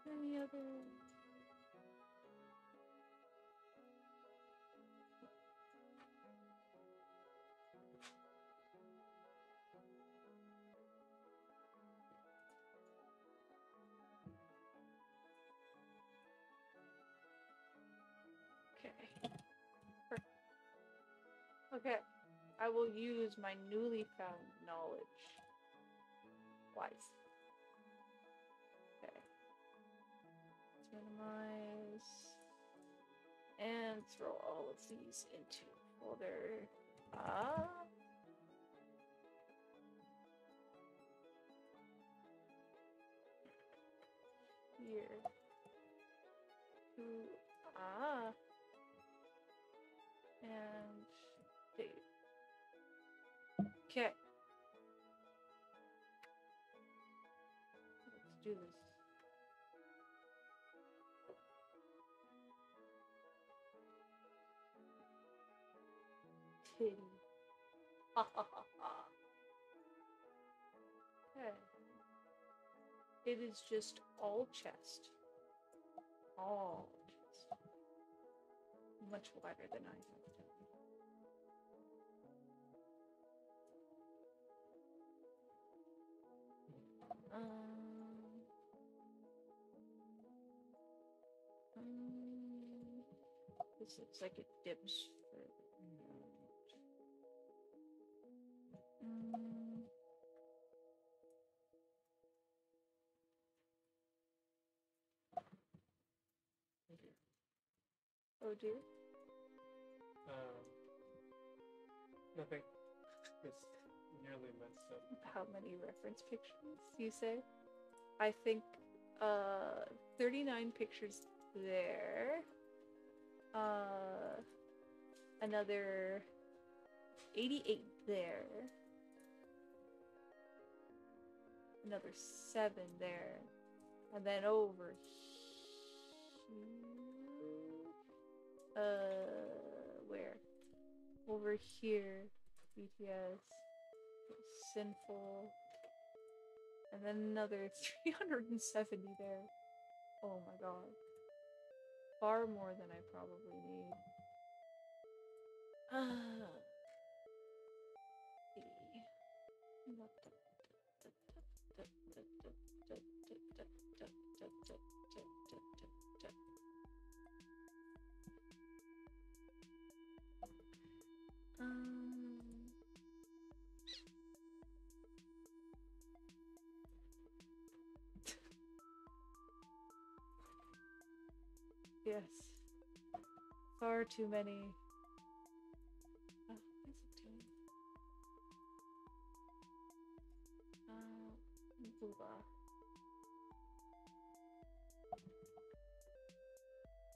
Any other? Okay. Perfect. Okay. I will use my newly found knowledge wisely. Okay. Let's minimize and throw all of these into a folder. Here. And date. Okay. Let's do this. Titty. Ha ha ha ha. Okay. It is just all chest. All chest. Much wider than I have. This looks like it dips further out. Oh dear. Nothing. It's nearly messed up. How many reference pictures, you say? I think 39 pictures there. Another 88 there. Another 7 there. And then over here. Where? Over here. BTS. Sinful. And then another 370 there. Oh my god. Far more than I probably need. Yes. Far too many. Booba.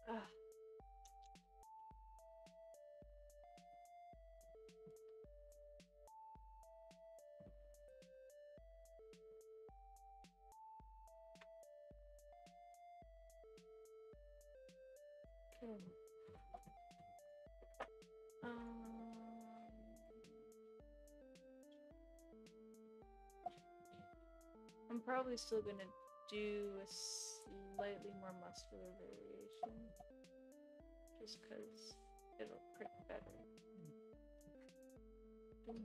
Ah. Okay. I'm probably still gonna do a slightly more muscular variation, just because it'll prick better. Boom,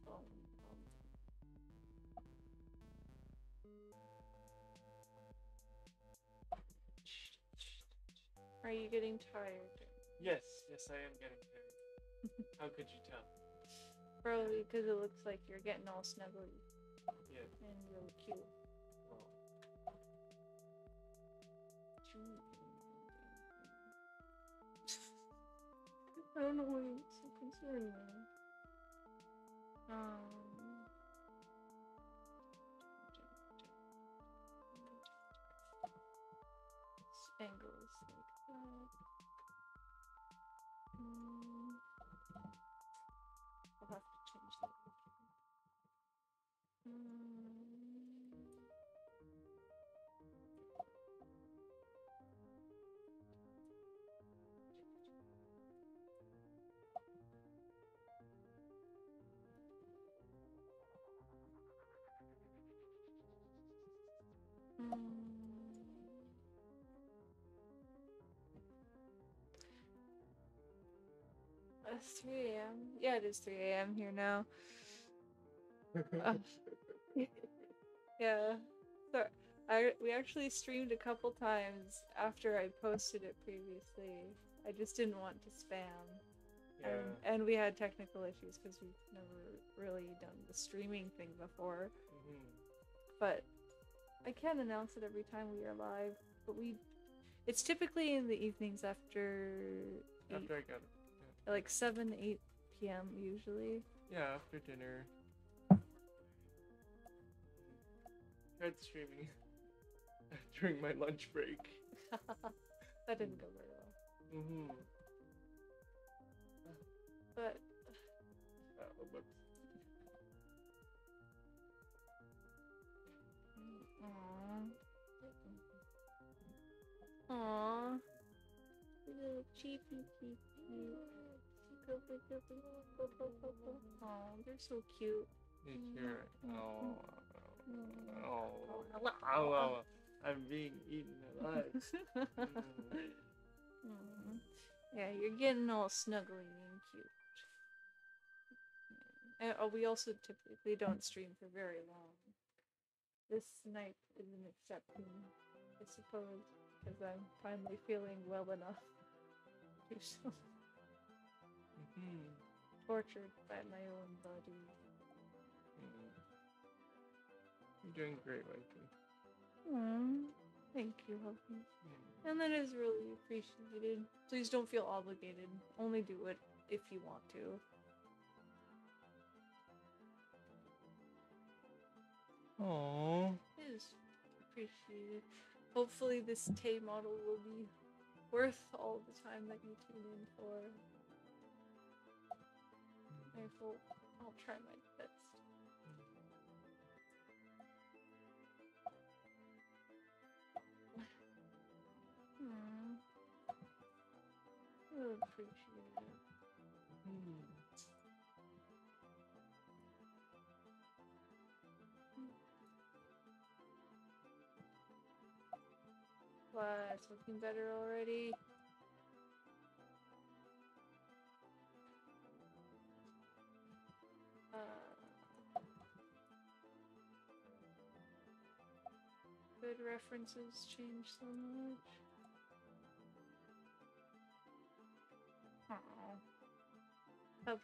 boom, boom. Are you getting tired? Yes, I am getting tired. How could you tell? Probably because it looks like you're getting all snuggly. Yeah. And really cute. Oh. I don't know why you're so concerned now. Angles like that. I'll have to change that. It's 3 a.m. Yeah, it is 3 a.m. here now. Yeah. So we actually streamed a couple times after I posted it previously. I just didn't want to spam. Yeah. And we had technical issues because we've never really done the streaming thing before. But I can announce it every time we are live. But it's typically in the evenings after 8, after I got it. Yeah. Like 7, 8 p.m. usually. Yeah, after dinner. Tried streaming during my lunch break. That didn't go very well. But whoops. Aww. Little cheepy. Aw, they're so cute. Oh, I'm being eaten alive. Yeah, you're getting all snuggly and cute. And we also typically don't stream for very long. This night is an exception, I suppose, because I'm finally feeling well enough to do so. Tortured by my own body. You're doing great, Lucie. Thank you, Huffy. And that is really appreciated. Please don't feel obligated. Only do it if you want to. Aww. It is appreciated. Hopefully this Tay model will be worth all the time that you tune in for. I'll try my best. I appreciate it. What? It's looking better already? Good references change so much. Oh.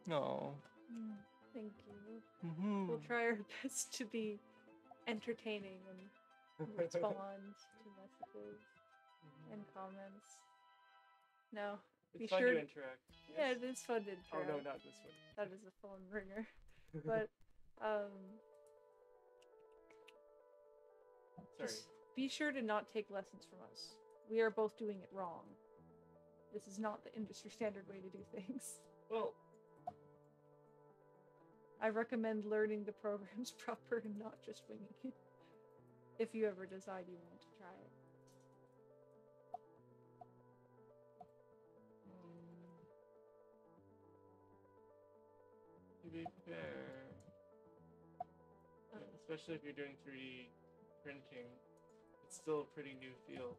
No. Thank you. We'll try our best to be entertaining and respond to messages and comments. No, it's fun to interact. Yes? Yeah, it is fun to interact. Oh no, not this one. That is a phone ringer. But sorry. Just be sure to not take lessons from us. We are both doing it wrong. This is not the industry standard way to do things. Well, I recommend learning the programs proper and not just winging it. If you ever decide you want to try it. To be fair, especially if you're doing 3D printing, it's still a pretty new field.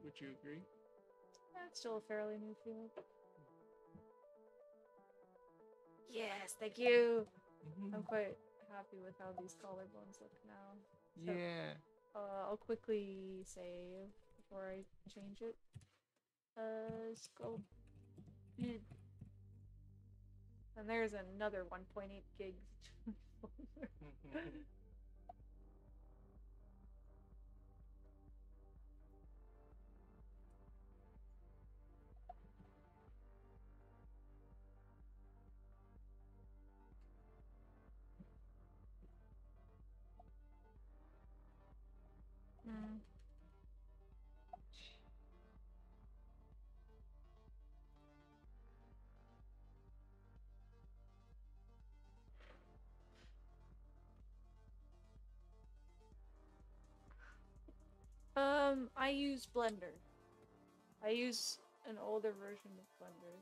Would you agree? Yeah, it's still a fairly new field. Yes, thank you. I'm quite happy with how these collarbones look now. So, yeah. I'll quickly save before I change it. Scope. And there's another 1.8 gigs. I use Blender. I use an older version of Blender.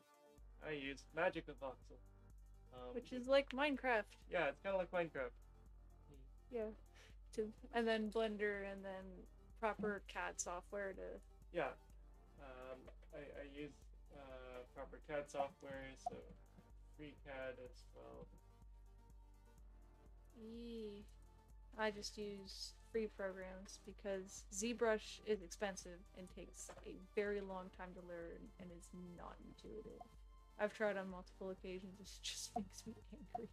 I use Magic of Voxel. Which is like Minecraft. Yeah, it's kind of like Minecraft. Yeah. And then Blender and then proper CAD software to... Yeah. I use proper CAD software, so free CAD as well. I just use free programs because ZBrush is expensive and takes a very long time to learn and is not intuitive. I've tried on multiple occasions, it just makes me angry.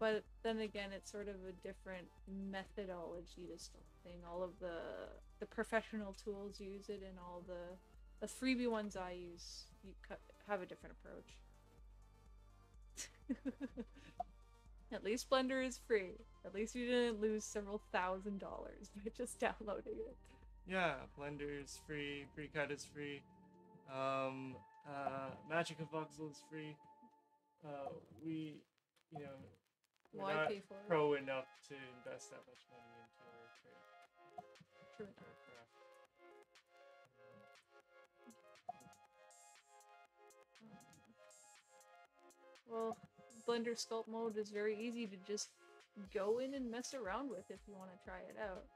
But then again, it's sort of a different methodology to sculpting. All of the professional tools use it, and all the freebie ones I use have a different approach. At least Blender is free. At least you didn't lose several $1,000s by just downloading it. Yeah, Blender is free, FreeCAD is free, Magic of Voxel is free. We, we're not pro enough to invest that much money into our trade. True. Our craft. Well, Blender Sculpt mode is very easy to just go in and mess around with if you want to try it out.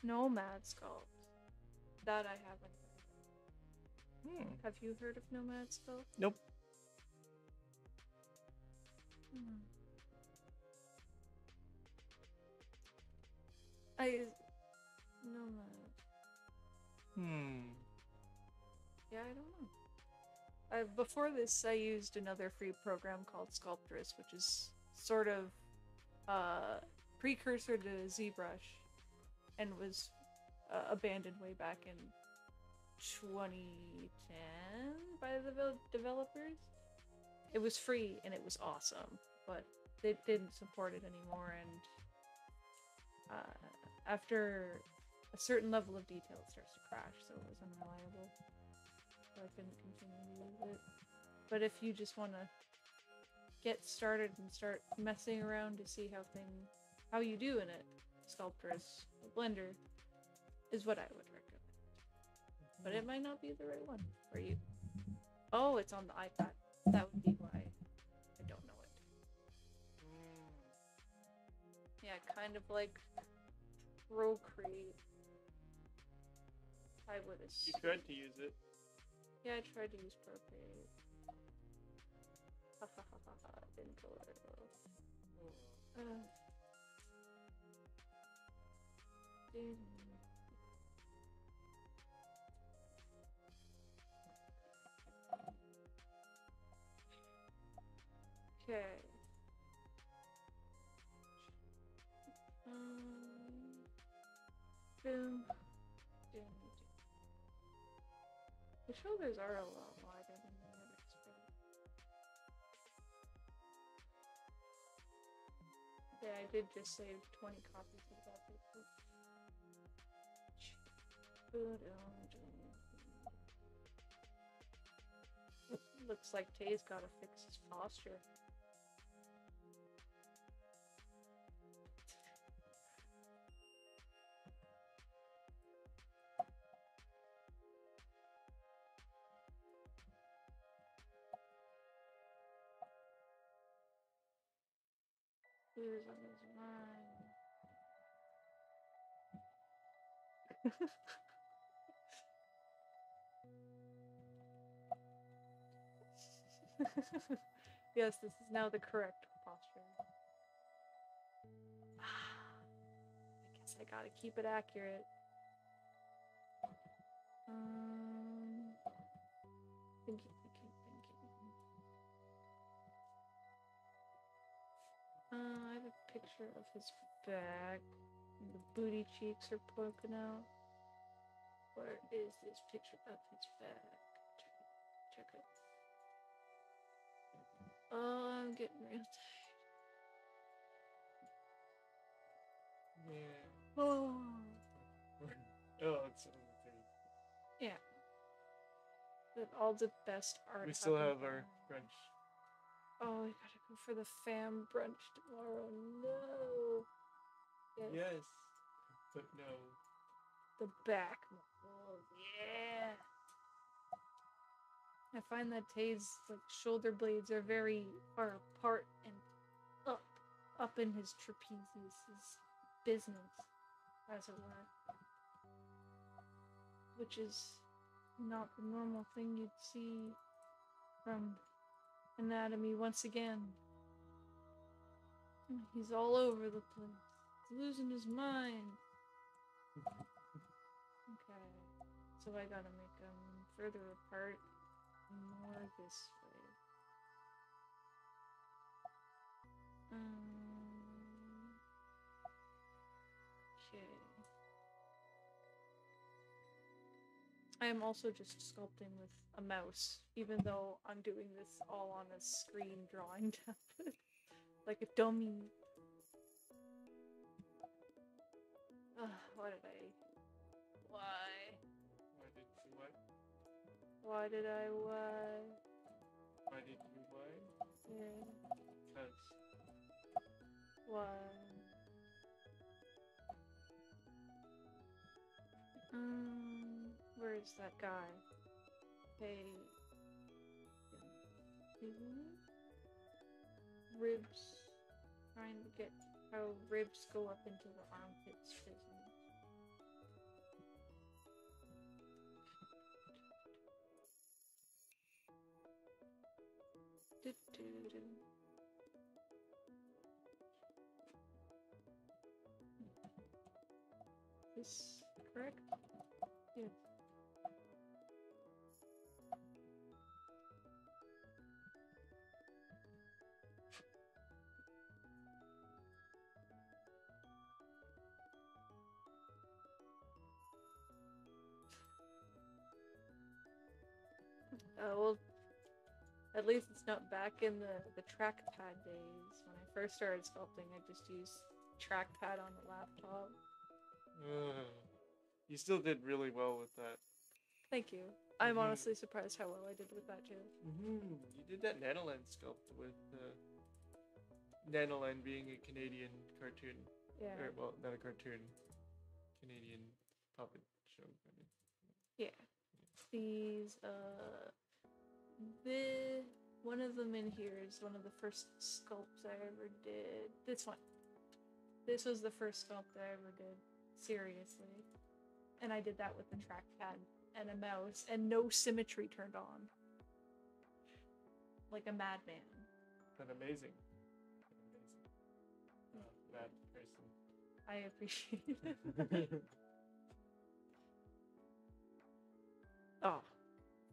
Nomad Sculpt. That I haven't heard of. Have you heard of Nomad Sculpt? Nope. Nomad. Yeah, I don't know. Before this, I used another free program called Sculptress, which is sort of precursor to ZBrush, and was abandoned way back in 2010 by the developers. It was free and it was awesome, but they didn't support it anymore, and after a certain level of detail it starts to crash, so it was unreliable. So I couldn't continue to use it. But if you just want to get started and start messing around to see how you do in it, Sculptress or Blender is what I would recommend. But it might not be the right one for you. Oh, it's on the iPad. That would be why I don't know it. Yeah, kind of like Procreate. I would assume. You tried to use it. Yeah, I tried to use Procreate. Ha ha ha ha ha. Didn't go very well. Okay. Boom. The shoulders are a lot wider than I would expect. Yeah, I did just save 20 copies of that picture. Looks like Tay's gotta fix his posture. Who's on his mind? Yes, this is now the correct posture. I guess I gotta keep it accurate. Thinking. I have a picture of his back. The booty cheeks are poking out. Where is this picture of his back? Check it. Oh, I'm getting real tired. Yeah. Oh. It's on the thing. Yeah. But all the best art. We still have our brunch. Oh, we gotta go for the fam brunch tomorrow. No. Yes. But no. The back. Oh, yeah. I find that Tay's shoulder blades are very far apart and up in his trapezius, his business, as it were. Which is not the normal thing you'd see from anatomy once again. He's all over the place. He's losing his mind. Okay. So I gotta make them further apart. More this way. Okay. I am also just sculpting with a mouse, even though I'm doing this all on a screen drawing tablet. Like a dummy. Why did I... Why? Why did you what? Why did I why? Why did you why? Yeah. Because. Why? Where is that guy? Hey. Ribs. Trying to get how ribs go up into the armpits business. Is correct? Yes. Well, at least it's not back in the trackpad days. When I first started sculpting, I just used trackpad on the laptop. You still did really well with that. Thank you. I'm honestly surprised how well I did with that too. You did that Nanoland sculpt with Nanoland being a Canadian cartoon. Yeah. Or, well, not a cartoon. Canadian puppet show. Yeah. These, one of them in here is one of the first sculpts I ever did. This one. This was the first sculpt I ever did, seriously. And I did that with the trackpad and a mouse, and no symmetry turned on. Like a madman. But amazing. Mad person. I appreciate it. Oh,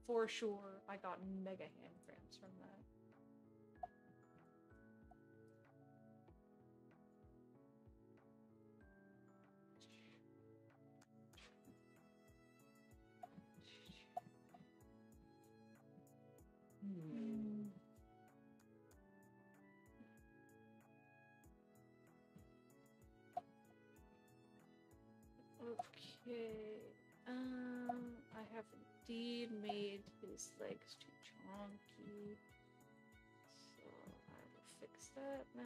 for sure, I got mega hand cramps from that. Okay, I have indeed made his legs too chonky, so I will fix that now.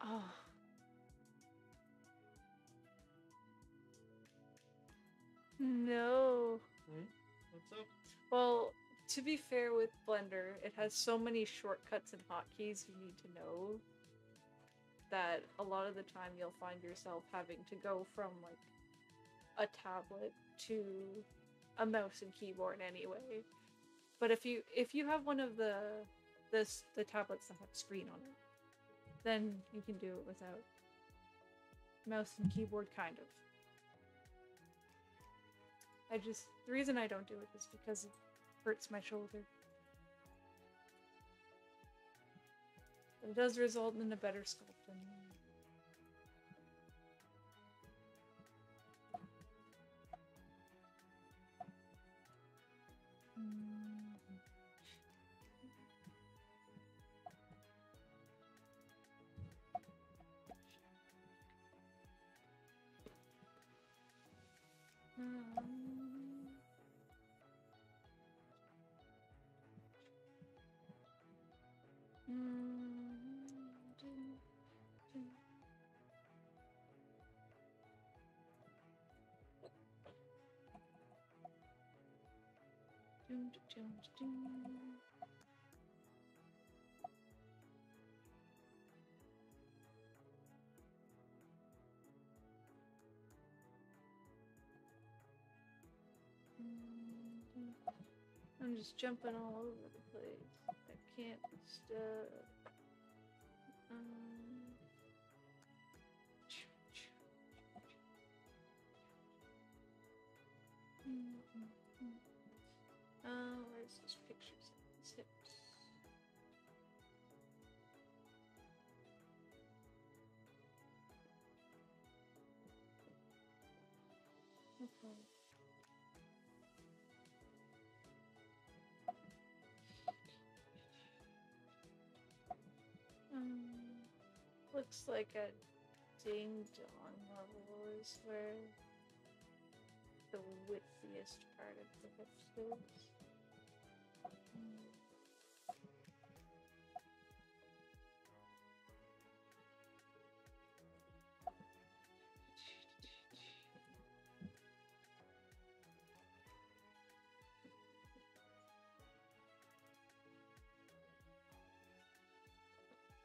Oh. No. What's up? Well, to be fair with Blender, it has so many shortcuts and hotkeys you need to know that a lot of the time you'll find yourself having to go from like a tablet to a mouse and keyboard anyway. But if you have one of the tablets that have a screen on it, then you can do it without mouse and keyboard, kind of. The reason I don't do it is because it hurts my shoulder. But it does result in a better sculpting. I'm just jumping all over the place. I can't be stuck. Where's this pictures of his hips? Okay. Looks like a ding-dong level is where the widthiest part of the hips is.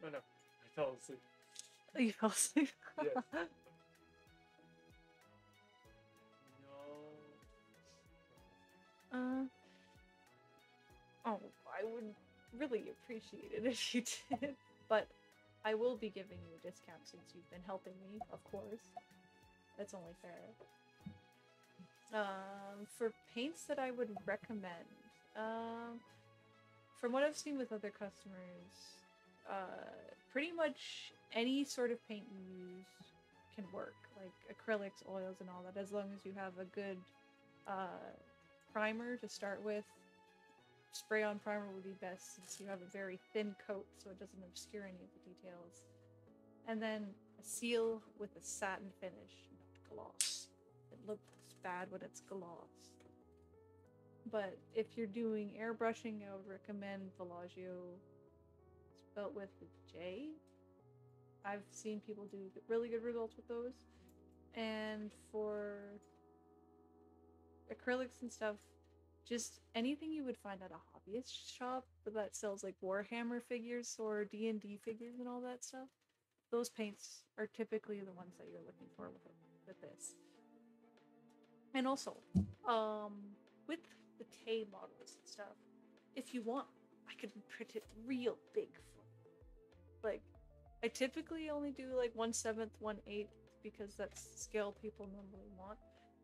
Oh no, I fell asleep. You fell asleep? Yes. No. Oh, I would really appreciate it if you did. But I will be giving you a discount since you've been helping me, of course. That's only fair. For paints that I would recommend, from what I've seen with other customers, pretty much any sort of paint you use can work, like acrylics, oils, and all that, as long as you have a good primer to start with. Spray-on primer would be best since you have a very thin coat, so it doesn't obscure any of the details. And then a seal with a satin finish, not gloss. It looks bad when it's gloss. But if you're doing airbrushing, I would recommend Villaggio, spelled with the J. I've seen people do really good results with those. And for acrylics and stuff, just anything you would find at a hobbyist shop that sells like Warhammer figures or D&D figures and all that stuff. Those paints are typically the ones that you're looking for with this. And also, with the Tay models and stuff, if you want, I could print it real big for you. Like, I typically only do like 1/7, 1/8 because that's the scale people normally want.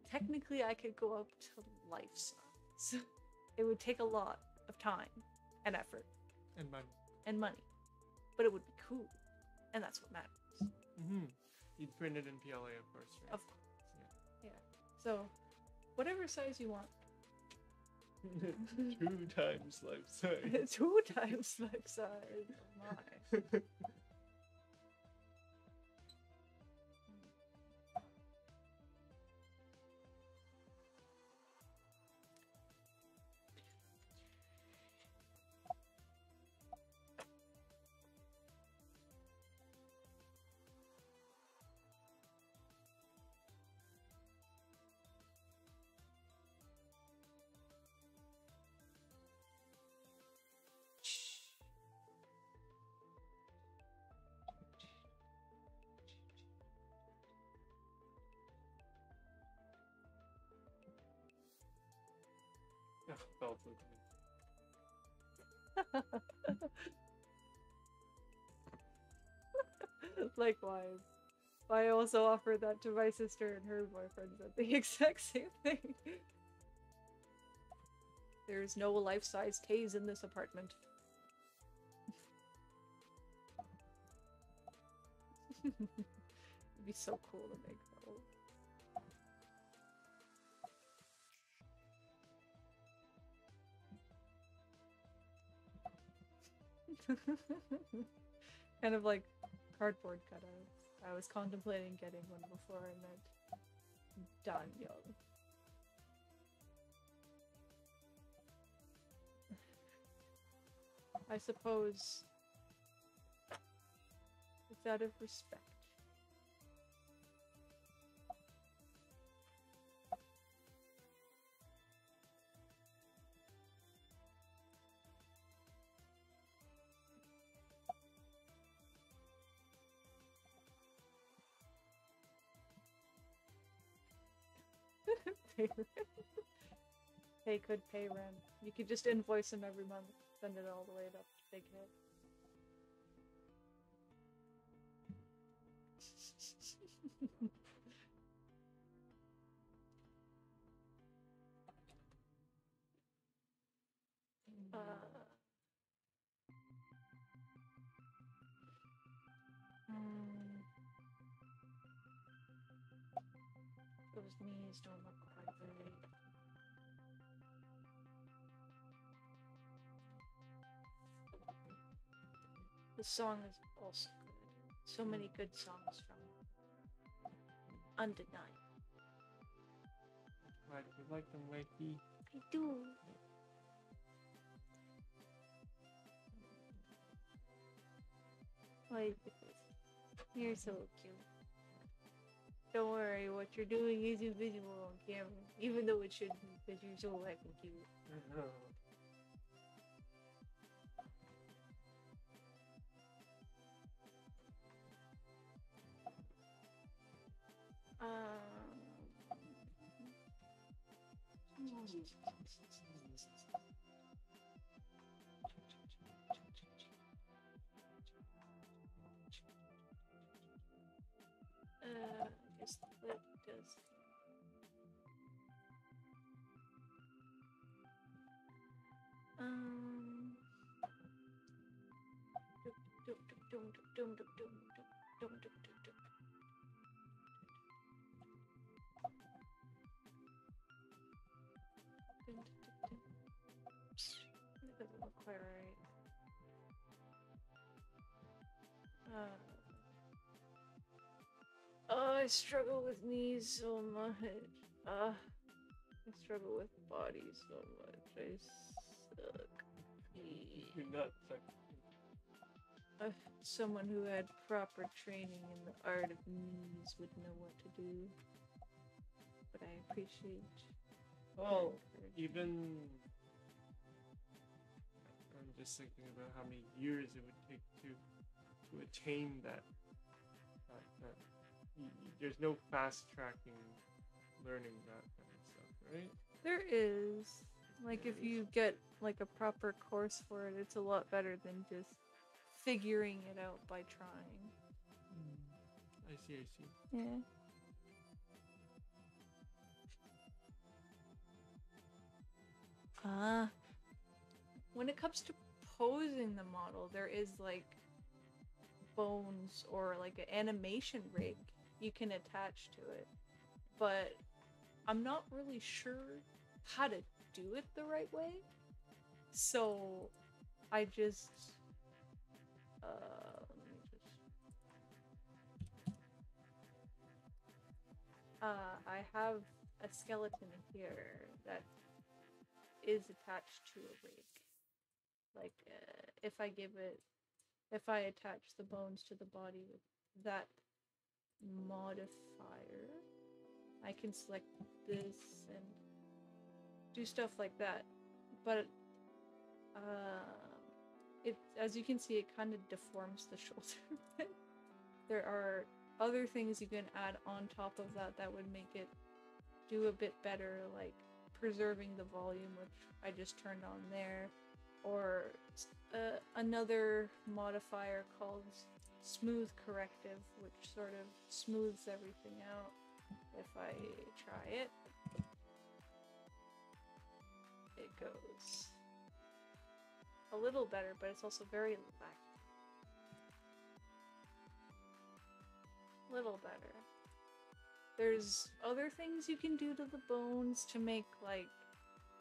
Technically, I could go up to life size. It would take a lot of time and effort. And money. But it would be cool. And that's what matters. Mm-hmm. You'd print it in PLA, of course, right? Of course. Yeah. So, whatever size you want. 2 times life size. 2 times life size. Oh my. Bell Likewise. I also offered that to my sister and her boyfriend said the exact same thing. There's no life-size Tays in this apartment. It'd be so cool to make those. Kind of like cardboard cutouts. I was contemplating getting one before I met Daniel. I suppose it's out of respect. They could pay rent. You could just invoice them every month, send it all the way up to Big Hit. Those knees don't look quite right. The song is also good. So many good songs from it. Undeniable. Right, you like them, Wakey? I do. Why, you're so cute. Don't worry, what you're doing is invisible on camera, even though it shouldn't, because you're so fucking cute. Guess the lip does. That doesn't look quite right. I struggle with knees so much. I struggle with body so much. I suck. You're not suck. Someone who had proper training in the art of knees would know what to do. But I appreciate. Well, even I'm just thinking about how many years it would take to attain that. There's no fast tracking learning that kind of stuff, right? There is. Like, if you get like a proper course for it, it's a lot better than just figuring it out by trying. I see. Yeah. When it comes to posing the model, there is like bones or like an animation rig you can attach to it, but I'm not really sure how to do it the right way, so I just I have a skeleton here that is attached to a rig. Like, if I attach the bones to the body with that modifier, I can select this and do stuff like that. But it, as you can see, it kind of deforms the shoulder. There are other things you can add on top of that would make it do a bit better, like preserving the volume, which I just turned on there, or another modifier called smooth corrective, which sort of smooths everything out. If I try it, it goes a little better, but it's also very laggy. Little better. There's other things you can do to the bones to make like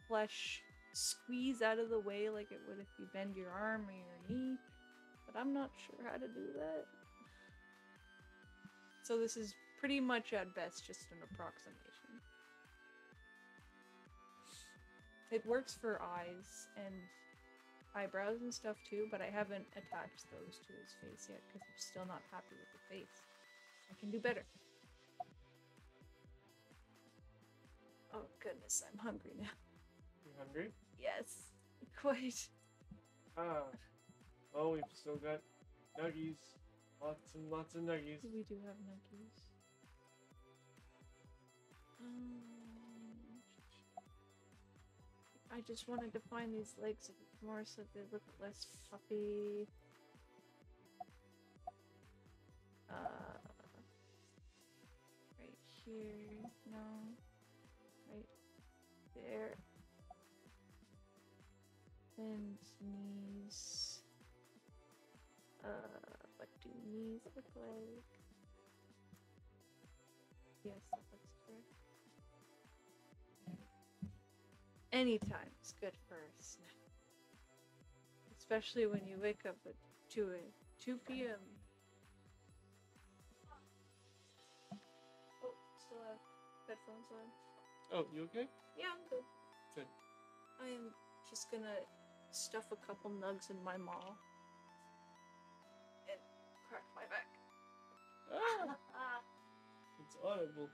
flesh squeeze out of the way like it would if you bend your arm or your knee, but I'm not sure how to do that. So this is pretty much at best just an approximation. It works for eyes and eyebrows and stuff too, but I haven't attached those to his face yet because I'm still not happy with the face. I can do better. Oh goodness, I'm hungry now. You hungry? Yes, quite. Oh, we've still got nuggies. Lots and lots of nuggies. We do have nuggies. I just wanted to find these legs a bit more so they look less puffy. Right here, no. Right there. And knees. What do knees look like? Yes, that looks correct. Anytime is good for a snack. Especially when you wake up at 2 p.m. Oh, still have headphones on. Oh, you okay? Yeah, I'm good. Good. I am just gonna stuff a couple nugs in my maw. And crack my back. Ah! It's audible.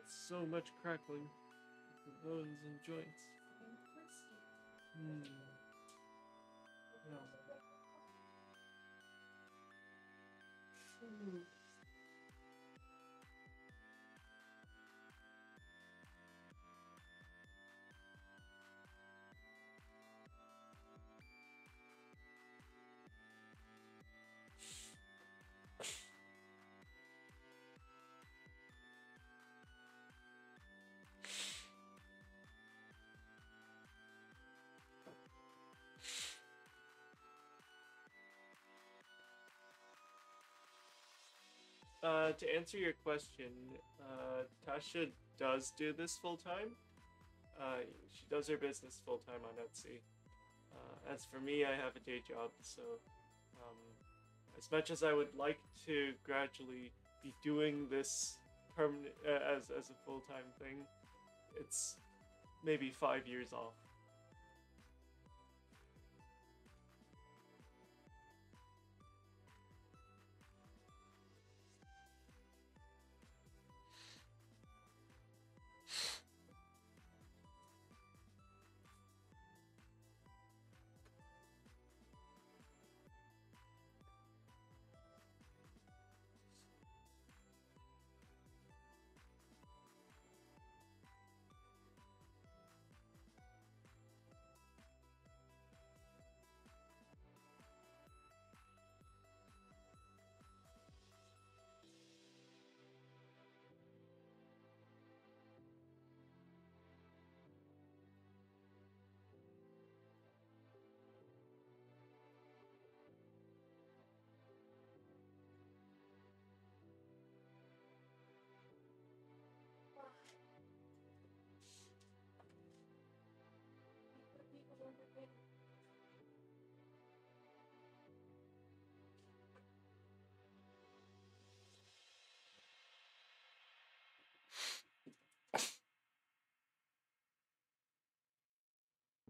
So much crackling with the bones and joints. Yeah. To answer your question, Tasha does do this full time. She does her business full time on Etsy. As for me, I have a day job, so as much as I would like to gradually be doing this permanent as a full-time thing, it's maybe 5 years off.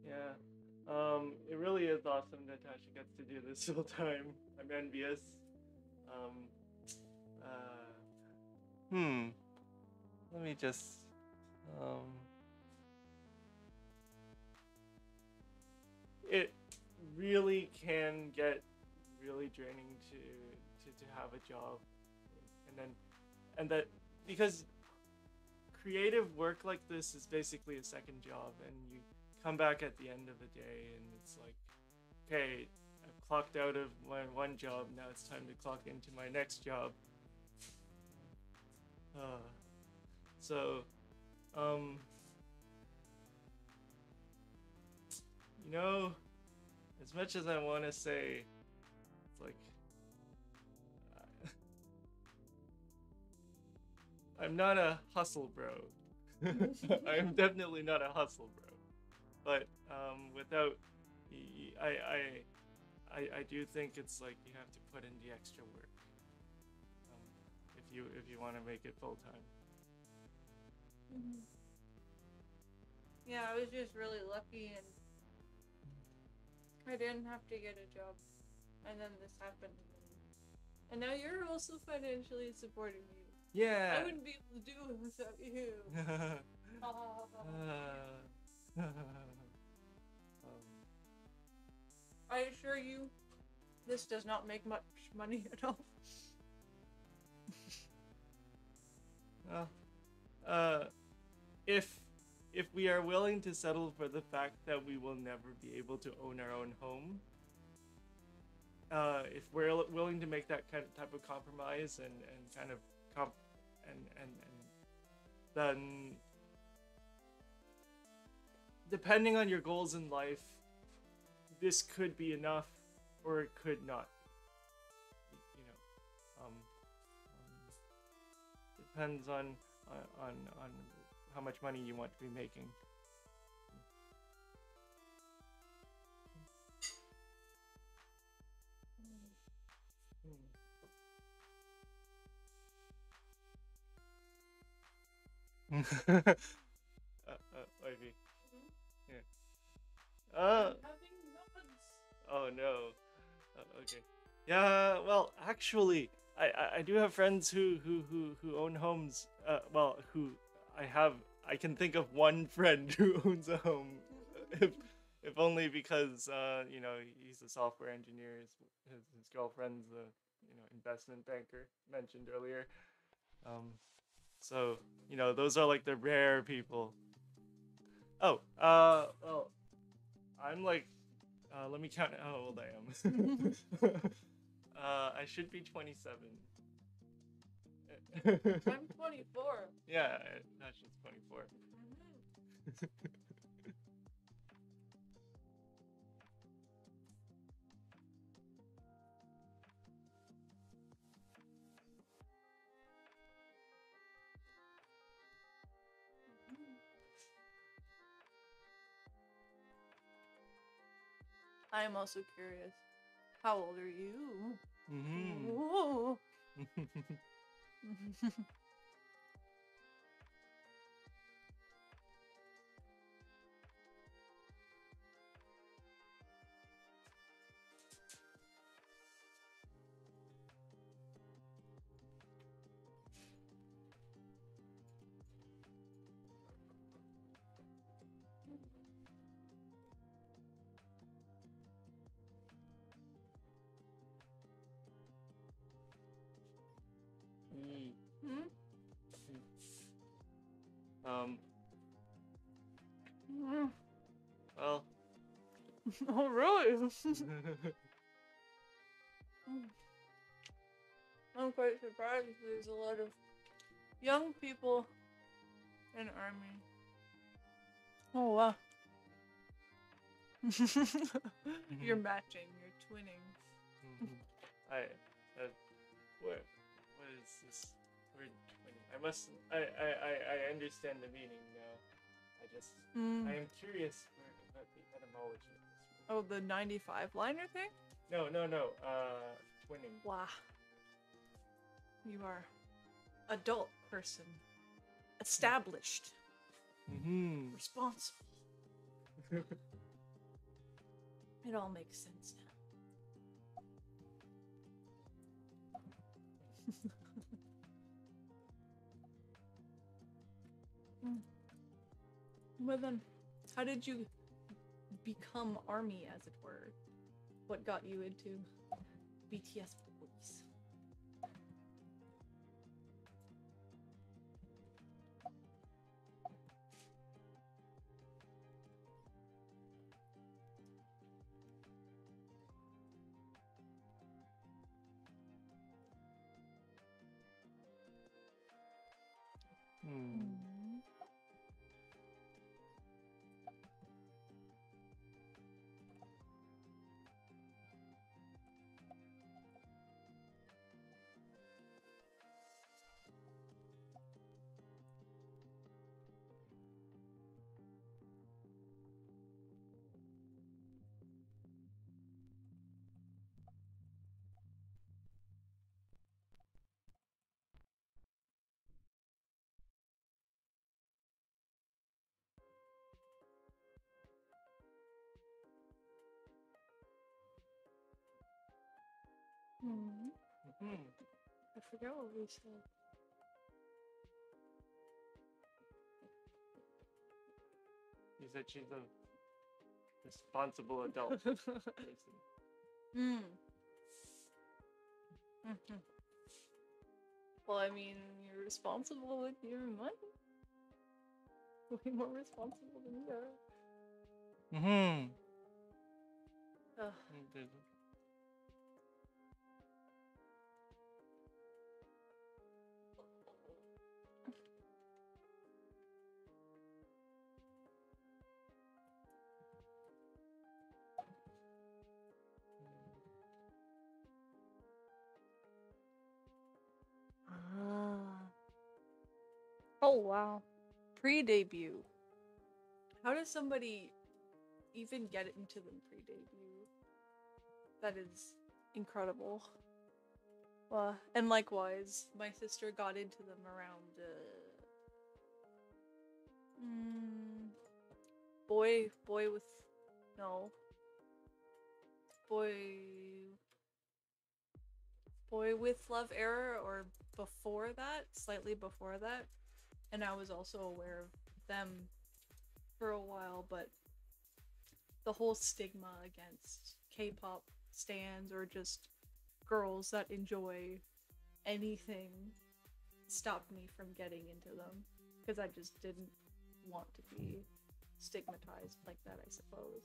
Yeah. It really is awesome that Tasha gets to do this full time. I'm envious. Um, Let me just, it really can get really draining to have a job, and that because creative work like this is basically a second job, and you come back at the end of the day and it's like, okay, I've clocked out of my one job, now it's time to clock into my next job. So, you know, as much as I want to say, it's like, I'm not a hustle bro. I'm definitely not a hustle bro. But without, I do think it's like you have to put in the extra work if you want to make it full time. Mm-hmm. Yeah, I was just really lucky and I didn't have to get a job, and then this happened, and now you're also financially supporting me. Yeah. I wouldn't be able to do it without you. I assure you, this does not make much money at all. Well, if we are willing to settle for the fact that we will never be able to own our own home, if we're willing to make that kind of type of compromise and kind of then depending on your goals in life, this could be enough or it could not. You know, depends on how much money you want to be making. Ivy. Yeah. Oh no. Okay. Yeah. Well, actually, I do have friends who own homes. Well, I can think of one friend who owns a home. If only because you know, he's a software engineer. His girlfriend's a, you know, investment banker mentioned earlier. So, you know, those are like the rare people. Oh, well, I'm like, let me count how old I am. I should be 27. I'm 24. Yeah, Tasha's 24. I am also curious. How old are you? Mm-hmm. Hmm? Well. Oh, really? I'm quite surprised there's a lot of young people in army. Oh, wow. You're matching, you're twinning. What is this word twinning? I understand the meaning now. I am curious about the etymology of this word. Oh, the 95-liner thing? No, twinning. Wow. You are adult person. Established. Responsible. It all makes sense now. Well then, how did you become army, as it were? What got you into BTS boys? I forgot what we said. You said she's a responsible adult person. Well, I mean, you're responsible with your money. Way more responsible than you are. Oh, wow. Pre-debut. How does somebody even get into them pre-debut? That is incredible. And likewise, my sister got into them around boy with love era, or before that, slightly before that. And I was also aware of them for a while, but the whole stigma against K-pop stans or just girls that enjoy anything stopped me from getting into them, because I just didn't want to be stigmatized like that, I suppose.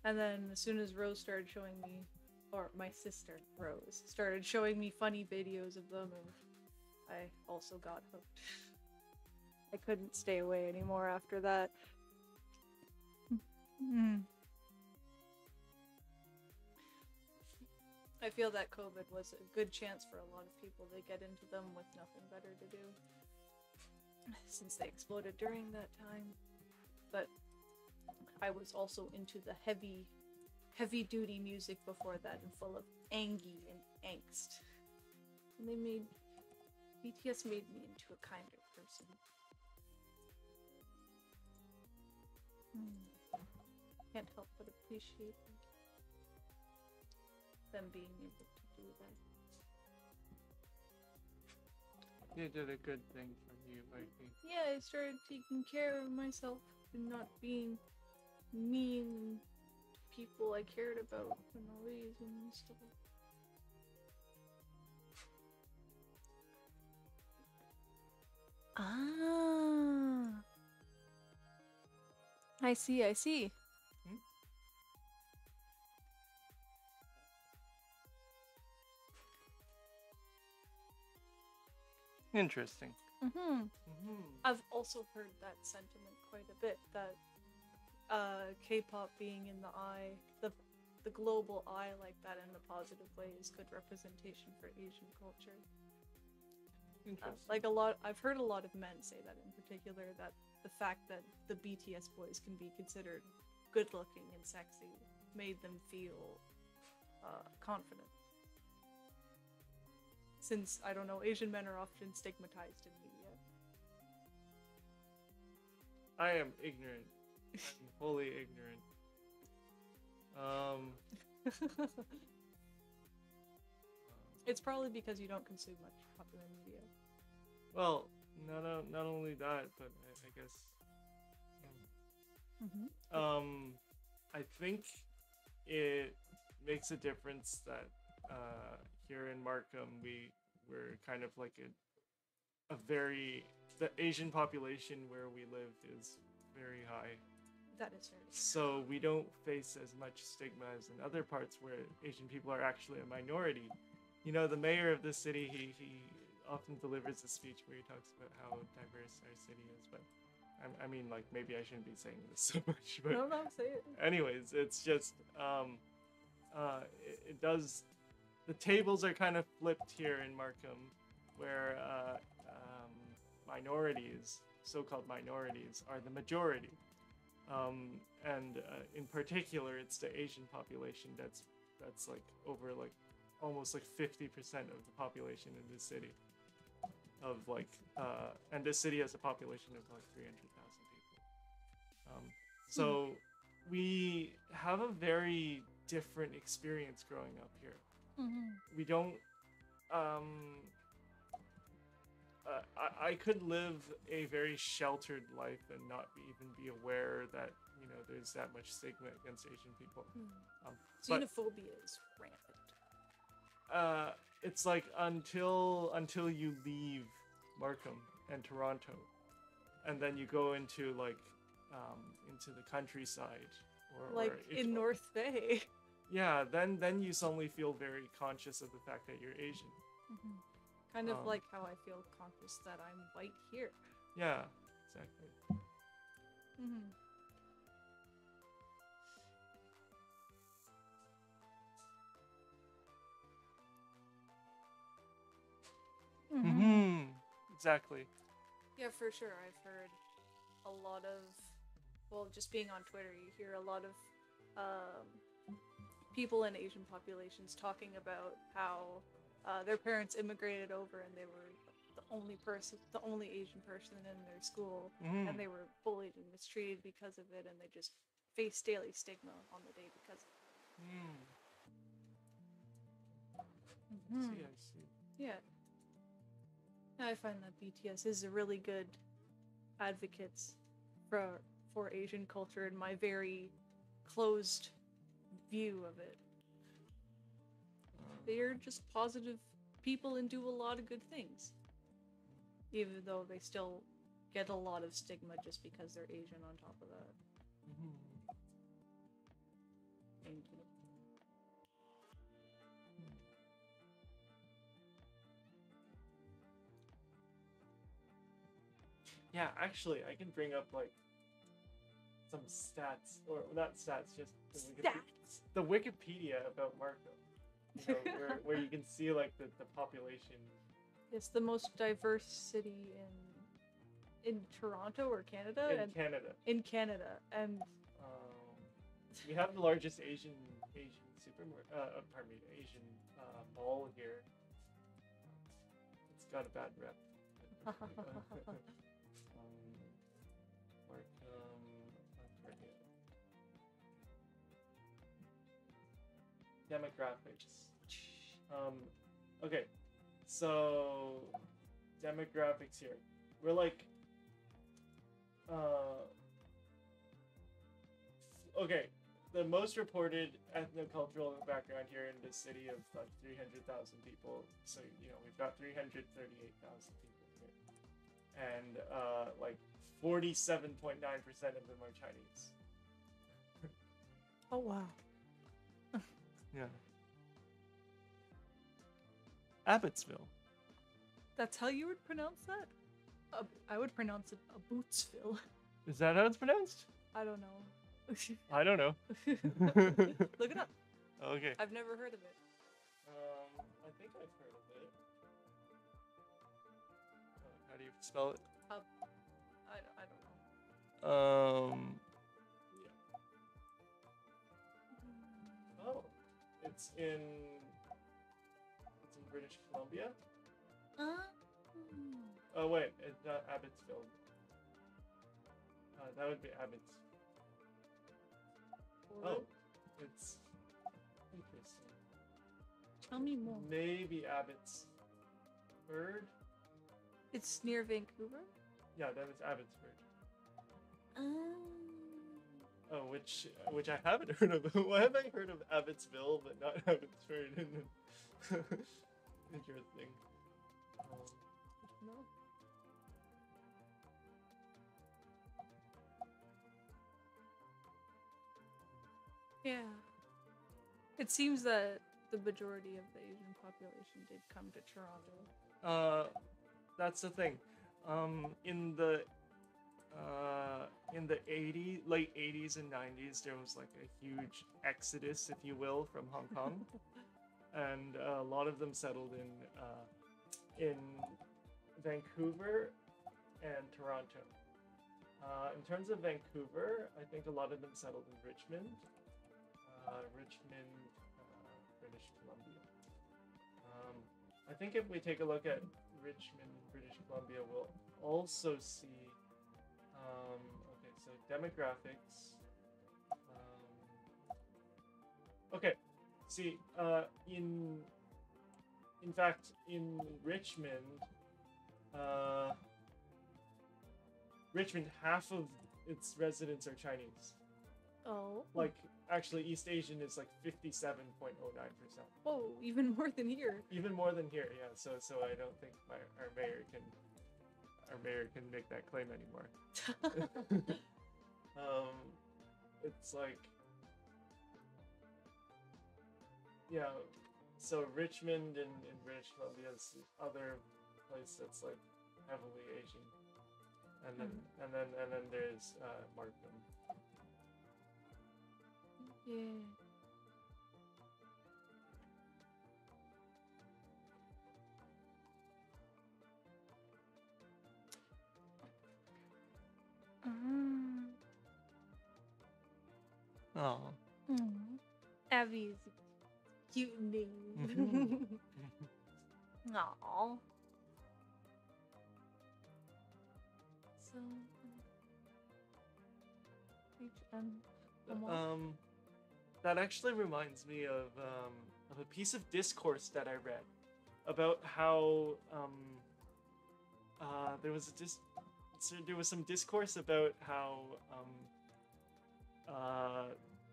And then as soon as Rose started showing me, or my sister Rose started showing me funny videos of them, and I also got hooked. I couldn't stay away anymore after that. I feel that COVID was a good chance for a lot of people to get into them with nothing better to do, since they exploded during that time. But I was also into the heavy duty music before that, and full of angie and angst. And they made BTS made me into a kinder person. Can't help but appreciate them being able to do that. They did a good thing for you, I think. Yeah, I started taking care of myself and not being mean to people I cared about for no reason and stuff. Ah. I see, I see. Interesting. I've also heard that sentiment quite a bit, that K-pop being in the eye, the global eye like that in a positive way is good representation for Asian culture. Interesting. I've heard a lot of men say that in particular, that the fact that the BTS boys can be considered good looking and sexy made them feel confident. Since, I don't know, Asian men are often stigmatized in media. I am ignorant. I'm wholly ignorant. It's probably because you don't consume much popular media. Well, not only that, but I guess. I think it makes a difference that here in Markham we're kind of like the Asian population where we live is very high. That is very true. So we don't face as much stigma as in other parts where Asian people are actually a minority. You know, the mayor of this city, he often delivers a speech where he talks about how diverse our city is, but I mean, like, maybe I shouldn't be saying this so much, but no, say it. Anyways, it's just it does. The tables are kind of flipped here in Markham, where minorities, so-called minorities, are the majority, and in particular, it's the Asian population that's like over like almost like 50% of the population in this city. And this city has a population of like 300,000 people. So we have a very different experience growing up here. We don't. I could live a very sheltered life and not even be aware that there's that much stigma against Asian people. Xenophobia is rampant. It's like until you leave Markham and Toronto, and then you go into into the countryside or in North Bay. Yeah, then you suddenly feel very conscious of the fact that you're Asian. Kind of like how I feel conscious that I'm white here. Yeah, exactly. Exactly. Yeah, for sure. I've heard a lot of, well, just being on Twitter, you hear a lot of people in Asian populations talking about how their parents immigrated over and they were the only Asian person in their school, and they were bullied and mistreated because of it, and they just face daily stigma on the day because of it. I see. Yeah. I find that BTS is a really good advocates for Asian culture in my very closed view of it. They are just positive people and do a lot of good things, even though they still get a lot of stigma just because they're Asian on top of that. Thank you. Yeah, actually, I can bring up like some stats, or not stats, just the Wikipedia about Markham. Where you can see like the population. It's the most diverse city in Toronto or Canada. In Canada, and we have the largest Asian supermarket. Asian mall here. It's got a bad rep. Demographics. Okay, so demographics here. We're like, okay, the most reported ethnocultural background here in this city of like 300,000 people. So, you know, we've got 338,000 people here. And like 47.9% of them are Chinese. Oh, wow. Yeah. Abbotsville. That's how you would pronounce that? I would pronounce it Bootsville. Is that how it's pronounced? I don't know. I don't know. Look it up. Okay. I've never heard of it. I think I've heard of it. How do you spell it? I don't know. Yeah. Oh, it's in British Columbia. Oh wait, it's not Abbotsville. That would be Abbots. Oh, it's interesting. Tell me more. Maybe Abbotsford. It's near Vancouver? Yeah, that is Abbotsford. Oh, which I haven't heard of. Why have I heard of Abbotsville but not Abbotsford? Interesting. No. Yeah. It seems that the majority of the Asian population did come to Toronto. That's the thing. In the late 80s and 90s, there was like a huge exodus, if you will, from Hong Kong, and a lot of them settled in Vancouver and Toronto. In terms of Vancouver, I think a lot of them settled in Richmond, British Columbia. I think if we take a look at Richmond, British Columbia, we'll also see. Okay, so demographics. Okay, see, in fact, in Richmond, half of its residents are Chinese. Oh. Like, actually, East Asian is like 57.09%. Oh, even more than here. Even more than here, yeah. So I don't think our mayor can make that claim anymore. It's like, yeah. So Richmond in British Columbia is the other place that's like heavily Asian, and then there's Markham. Yeah. Oh. Abby is a cute name. Aww. So, that actually reminds me of a piece of discourse that I read about how there was some discourse about how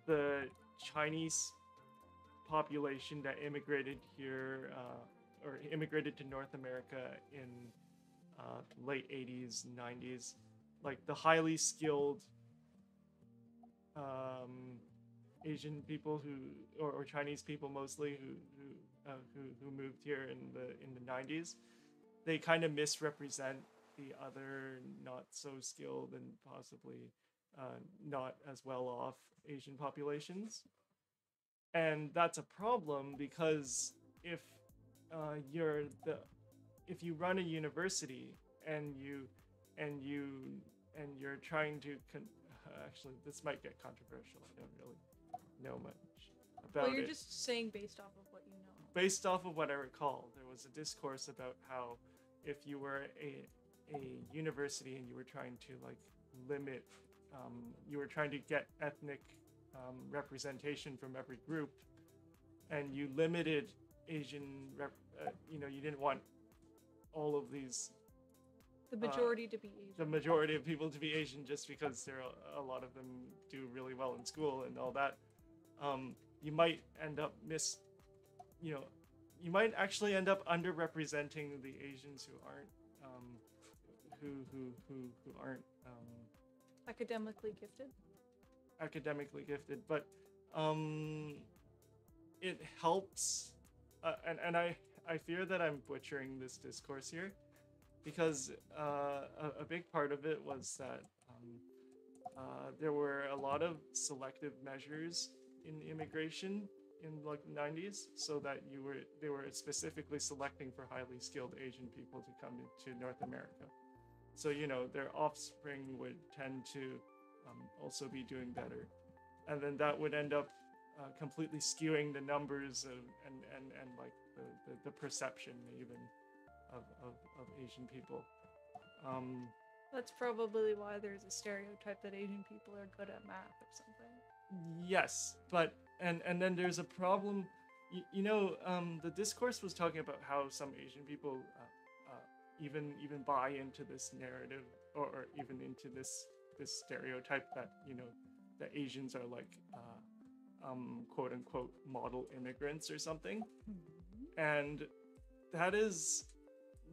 the Chinese population that immigrated here or immigrated to North America in late 80s, 90s, like the highly skilled Asian people or Chinese people mostly who moved here in the 90s, they kind of misrepresent the other not so skilled and possibly not as well off Asian populations. And that's a problem because if you run a university and you're trying to actually, this might get controversial. I don't really know much about it. Well, you're just saying based off of what you know. Based off of what I recall, there was a discourse about how if you were a university and you were trying to like limit, you were trying to get ethnic representation from every group, and you limited Asian, you didn't want all of these. The majority to be Asian. The majority of people to be Asian just because a lot of them do really well in school and all that. You might end up you might actually end up underrepresenting the Asians who aren't who aren't academically gifted. Academically gifted, but it helps, and I fear that I'm butchering this discourse here, because a big part of it was that there were a lot of selective measures in immigration in like the 90s, so that they were specifically selecting for highly skilled Asian people to come to North America. So their offspring would tend to also be doing better, and then that would end up completely skewing the numbers and like the perception even of Asian people. That's probably why there's a stereotype that Asian people are good at math or something. Yes, but and then there's a problem. The discourse was talking about how some Asian people even buy into this narrative, or even into this stereotype that that Asians are like quote unquote model immigrants or something. Mm-hmm. And that is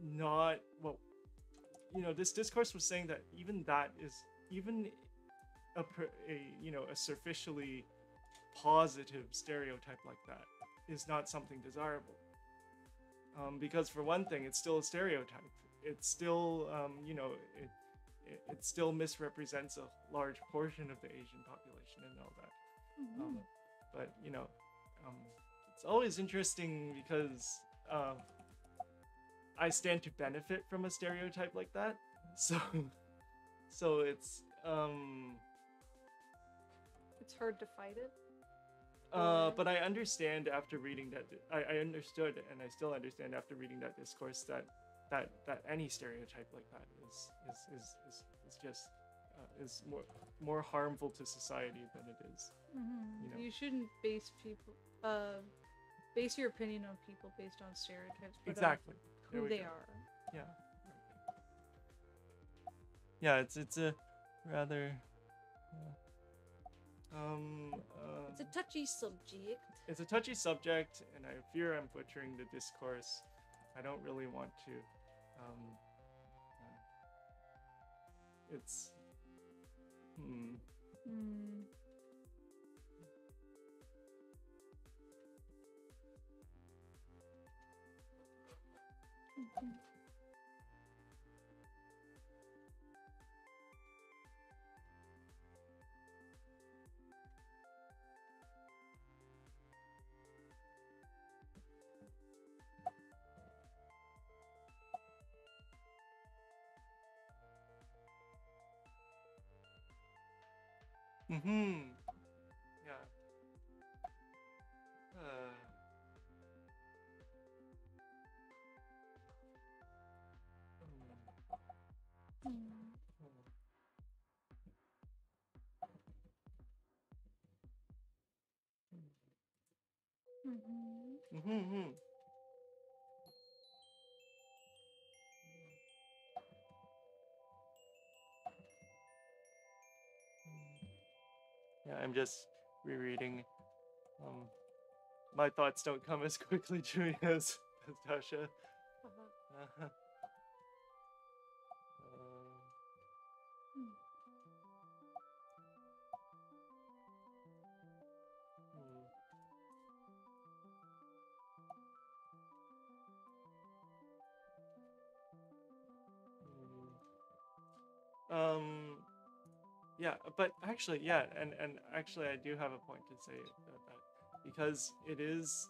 not well. This discourse was saying that even a superficially positive stereotype like that is not something desirable. Because for one thing, it's still a stereotype. It's still, it still misrepresents a large portion of the Asian population and all that. Mm-hmm. But it's always interesting because I stand to benefit from a stereotype like that. So it's hard to fight it. But I understand after reading that. I understood, and I still understand after reading that discourse that any stereotype like that is just is more harmful to society than it is. Mm-hmm. You shouldn't base your opinion on people based on stereotypes, but exactly on who they are. Yeah. Yeah, it's a rather. It's a touchy subject. It's a touchy subject, and I fear I'm butchering the discourse. I don't really want to. It's. Yeah. Yeah, I'm just rereading. My thoughts don't come as quickly to me as Tasha. Yeah, but actually, yeah, and actually, I do have a point to say about that, because it is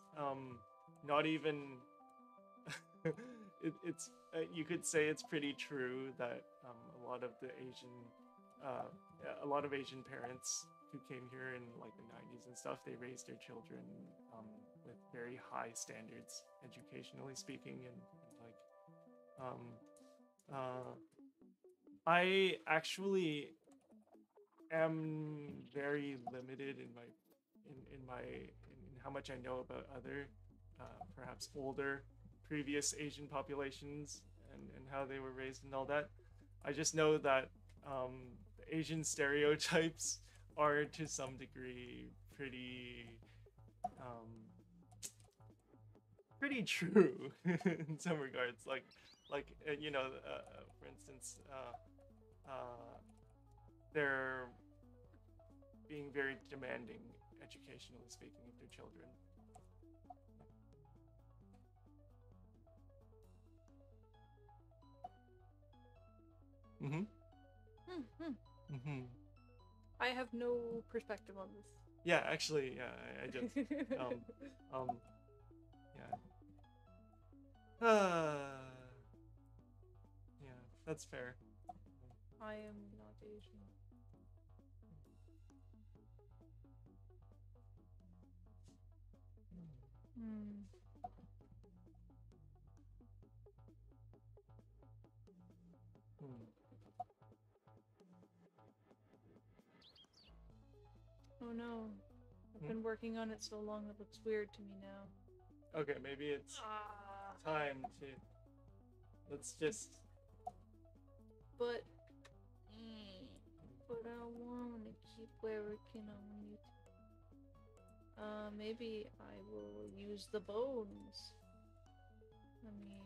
not even. It's you could say it's pretty true that a lot of Asian parents who came here in like the 90s and stuff, they raised their children with very high standards, educationally speaking, and like I actually am very limited in how much I know about other, perhaps older, previous Asian populations and how they were raised and all that. I just know that Asian stereotypes are to some degree um, pretty true in some regards. For instance, they're being very demanding, educationally speaking, of their children. I have no perspective on this. Yeah, actually, yeah, I just, yeah. Yeah, that's fair. I am not Asian. Oh no. I've been working on it so long it looks weird to me now. Okay, maybe it's time to... Let's just... But I want to keep working on it. Maybe I will use the bones. I mean,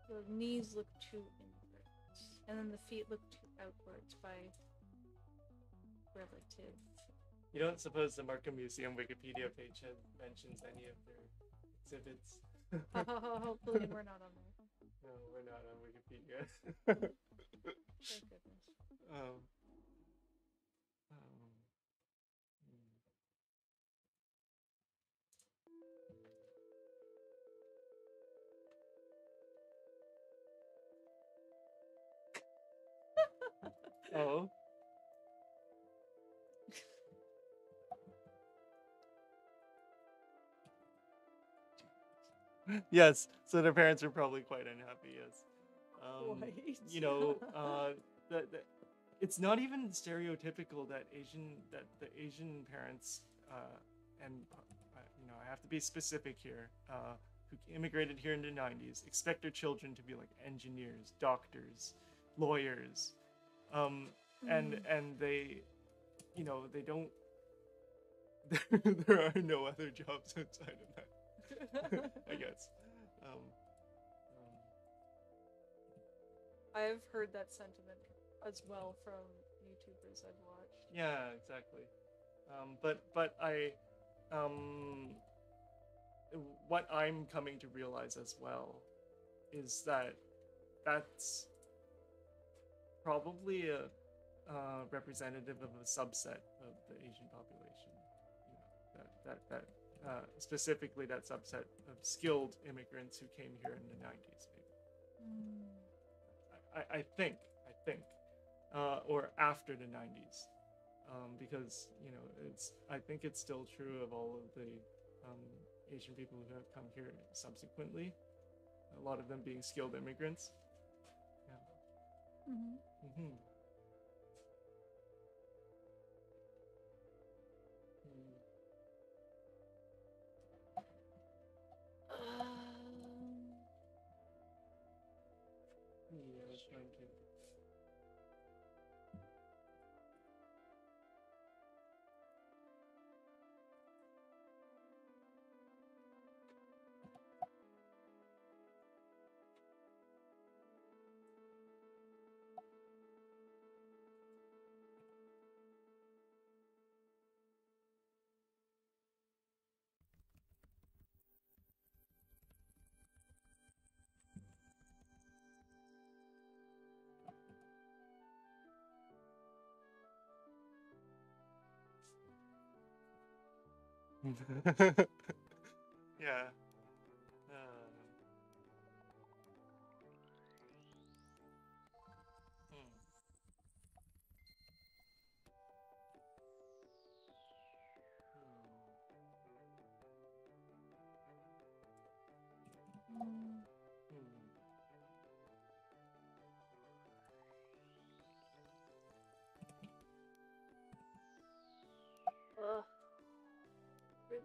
the knees look too inwards, and then the feet look too outwards by relative. You don't suppose the Markham Museum Wikipedia page mentions any of their exhibits? Hopefully we're not on there. No, we're not on Wikipedia. Thank goodness. Oh. Yes, so their parents are probably quite unhappy, yes. You know, it's not even stereotypical that the Asian parents, and you know, I have to be specific here, who immigrated here in the 90s, expect their children to be like engineers, doctors, lawyers, and they, you know, they don't. There are no other jobs outside of that. I guess. I've heard that sentiment as well from YouTubers I've watched. Yeah, exactly. But what I'm coming to realize as well is that that's probably a representative of a subset of the Asian population. You know, that specifically that subset of skilled immigrants who came here in the 90s, maybe. I think, or after the 90s, because you know I think it's still true of all of the Asian people who have come here subsequently. A lot of them being skilled immigrants. Yeah. Yeah, I was trying to. Yeah.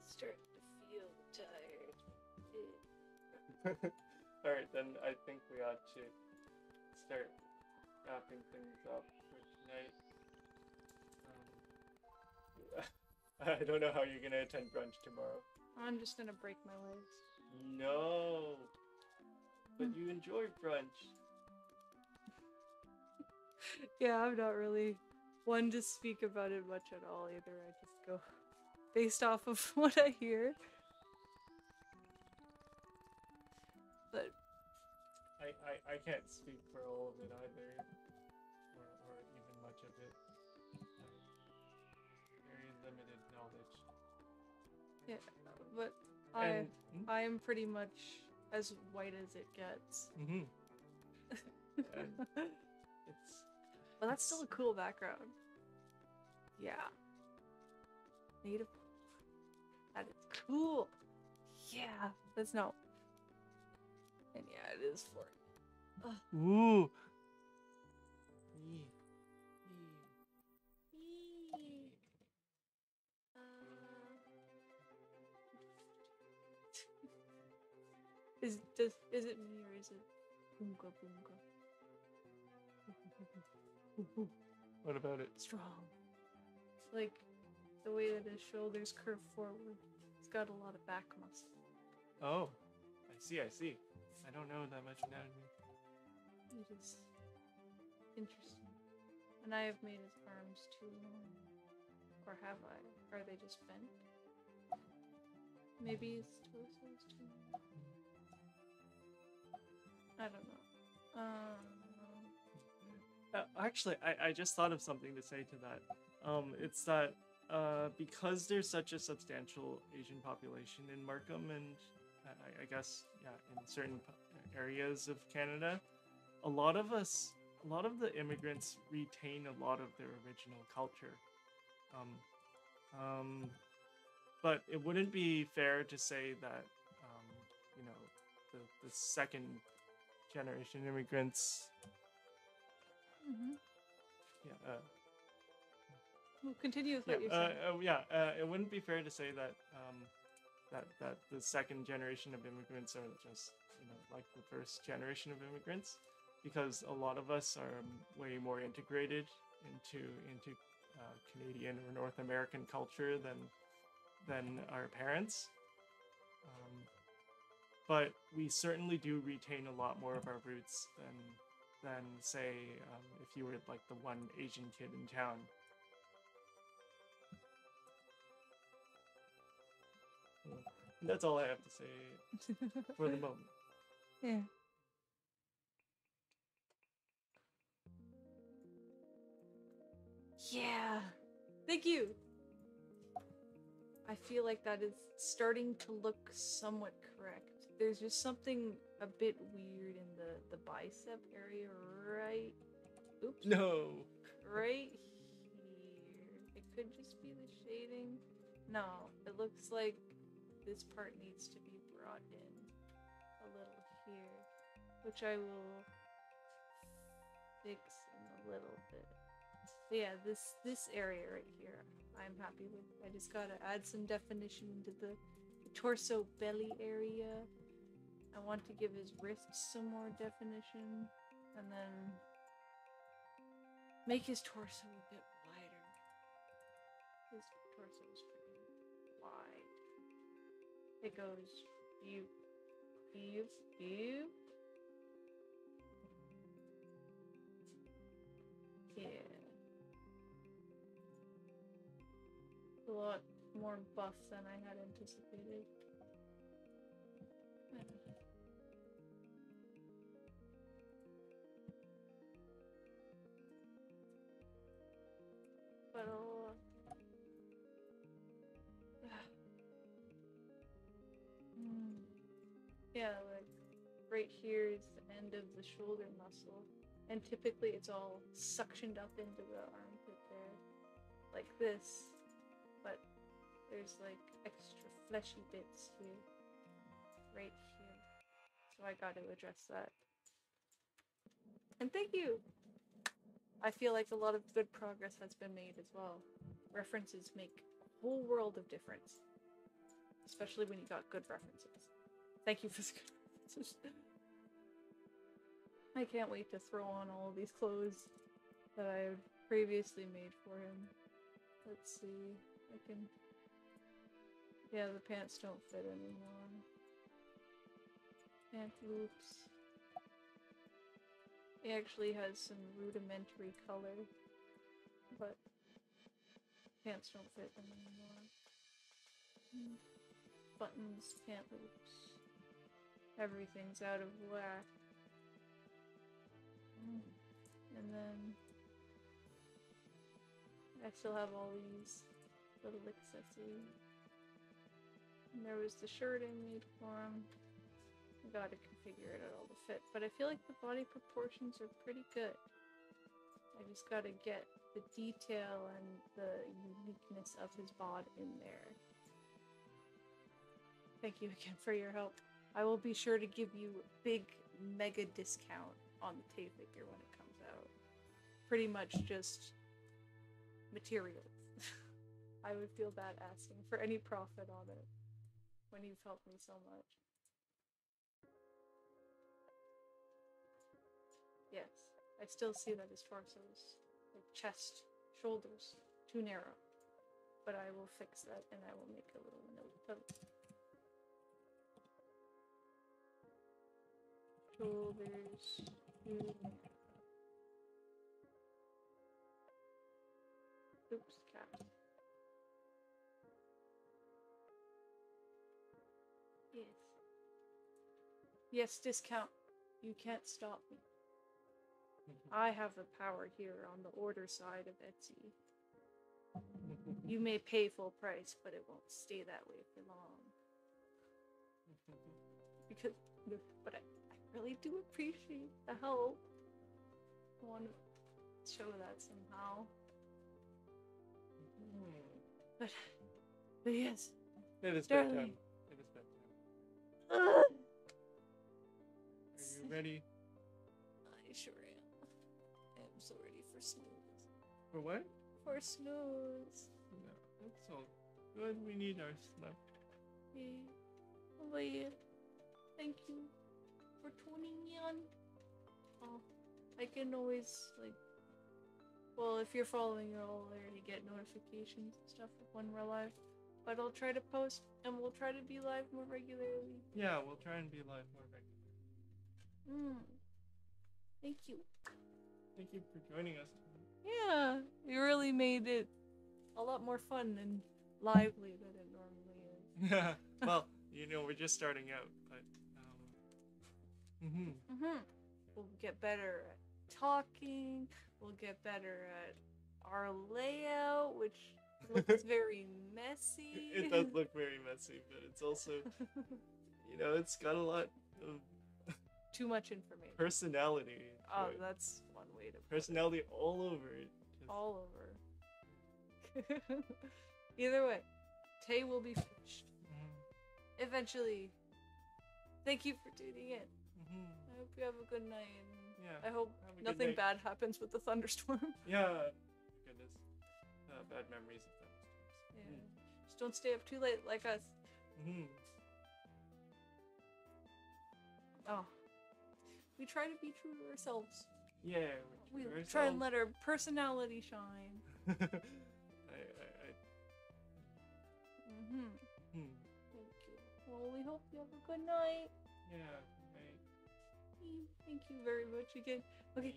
Starting to feel tired. Alright, then I think we ought to start wrapping things up for tonight. I don't know how you're gonna attend brunch tomorrow. I'm just gonna break my legs. No! But you enjoy brunch. Yeah, I'm not really one to speak about it much at all either. I just go based off of what I hear. But I can't speak for all of it either, or even much of it. Very limited knowledge. yeah, but I am pretty much as white as it gets. Mm-hmm. But that's still a cool background. Yeah. Native. That is cool. Yeah. That's no. And yeah, it is for. Ooh. Is it me or is it boonga boonga? What about it? Strong. Like the way that his shoulders curve forward. He's got a lot of back muscle. Oh, I see. I don't know that much anatomy. It is interesting. And I have made his arms too long. Or have I? Are they just bent? Maybe his torso is too long. I don't know. Actually, I just thought of something to say to that. It's that because there's such a substantial Asian population in Markham, and I guess in certain areas of Canada, a lot of the immigrants retain a lot of their original culture. But it wouldn't be fair to say that the second generation immigrants. We'll continue with what you're saying. It wouldn't be fair to say that that the second generation of immigrants are just like the first generation of immigrants, because a lot of us are way more integrated into Canadian or North American culture than our parents. But we certainly do retain a lot more of our roots than say if you were like the one Asian kid in town. That's all I have to say for the moment. Yeah. Yeah. Thank you. I feel like that is starting to look somewhat correct. There's just something a bit weird in the bicep area, right? Oops. No. Right here. It could just be the shading. No, it looks like this part needs to be brought in a little here, which I will fix in a little bit. But yeah, this area right here, I'm happy with. I just gotta add some definition into the torso belly area. I want to give his wrists some more definition, and then make his torso a bit wider. His torso is pretty wide. It goes you. Yeah. A lot more buff than I had anticipated. But yeah, like right here is the end of the shoulder muscle, and typically it's all suctioned up into the armpit there, like this. But there's like extra fleshy bits here, right here. So I got to address that. And thank you! I feel like a lot of good progress has been made as well. References make a whole world of difference. especially when you got good references. Thank you for the good references. I can't wait to throw on all these clothes that I previously made for him. Let's see. I can... Yeah, the pants don't fit anymore. Pant loops. It actually has some rudimentary color, but pants don't fit anymore. Buttons, pant loops. Everything's out of whack. And then I still have all these little accessories. And there was the shirt I made for him. I gotta configure it at all to fit, but I feel like the body proportions are pretty good. I just gotta get the detail and the uniqueness of his bod in there. Thank you again for your help. I will be sure to give you a big mega discount on the Tay figure when it comes out. Pretty much just materials. I would feel bad asking for any profit on it when you've helped me so much. Yes, I still see that his torso is like chest, shoulders, too narrow. But I will fix that and I will make a little note of shoulders too narrow. Oops, cat. Yes. Yes, discount. You can't stop me. I have the power here on the order side of Etsy. You may pay full price, but it won't stay that way for long. But I really do appreciate the help. I want to show that somehow. But yes. It is Darling. bedtime. It is bedtime. Are you ready? I sure am. I'm so ready for snooze. For what? For snooze. No, that's all good. We need our sleep. Yeah. But yeah. Thank you for tuning in. Oh, I can always, like, well, if you're following your alert, you get notifications and stuff when we're live. But I'll try to post, and we'll try to be live more regularly. Yeah, we'll try and be live more regularly. Thank you. Thank you for joining us. Yeah, you really made it a lot more fun and lively than it normally is. Yeah, well, you know, we're just starting out, but, We'll get better at talking, we'll get better at our layout, which looks very messy. It does look very messy, but it's also, you know, it's got a lot of too much information. Personality. Oh, that's one way to put personality all over it. All over. Either way, Tay will be finished. Eventually. Thank you for tuning in. I hope you have a good night. And yeah. I hope nothing bad happens with the thunderstorm. Yeah. Goodness. Bad memories of thunderstorms. Yeah. Just don't stay up too late like us. Oh. We try to be true to ourselves. Yeah. We try and let our personality shine. Thank you. Well, we hope you have a good night. Yeah. Thank you very much again. Okay.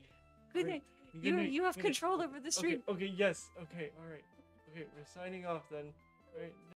Good night. Good night. You have control over the stream. Okay. Yes. Okay. All right. Okay. We're signing off then. All right.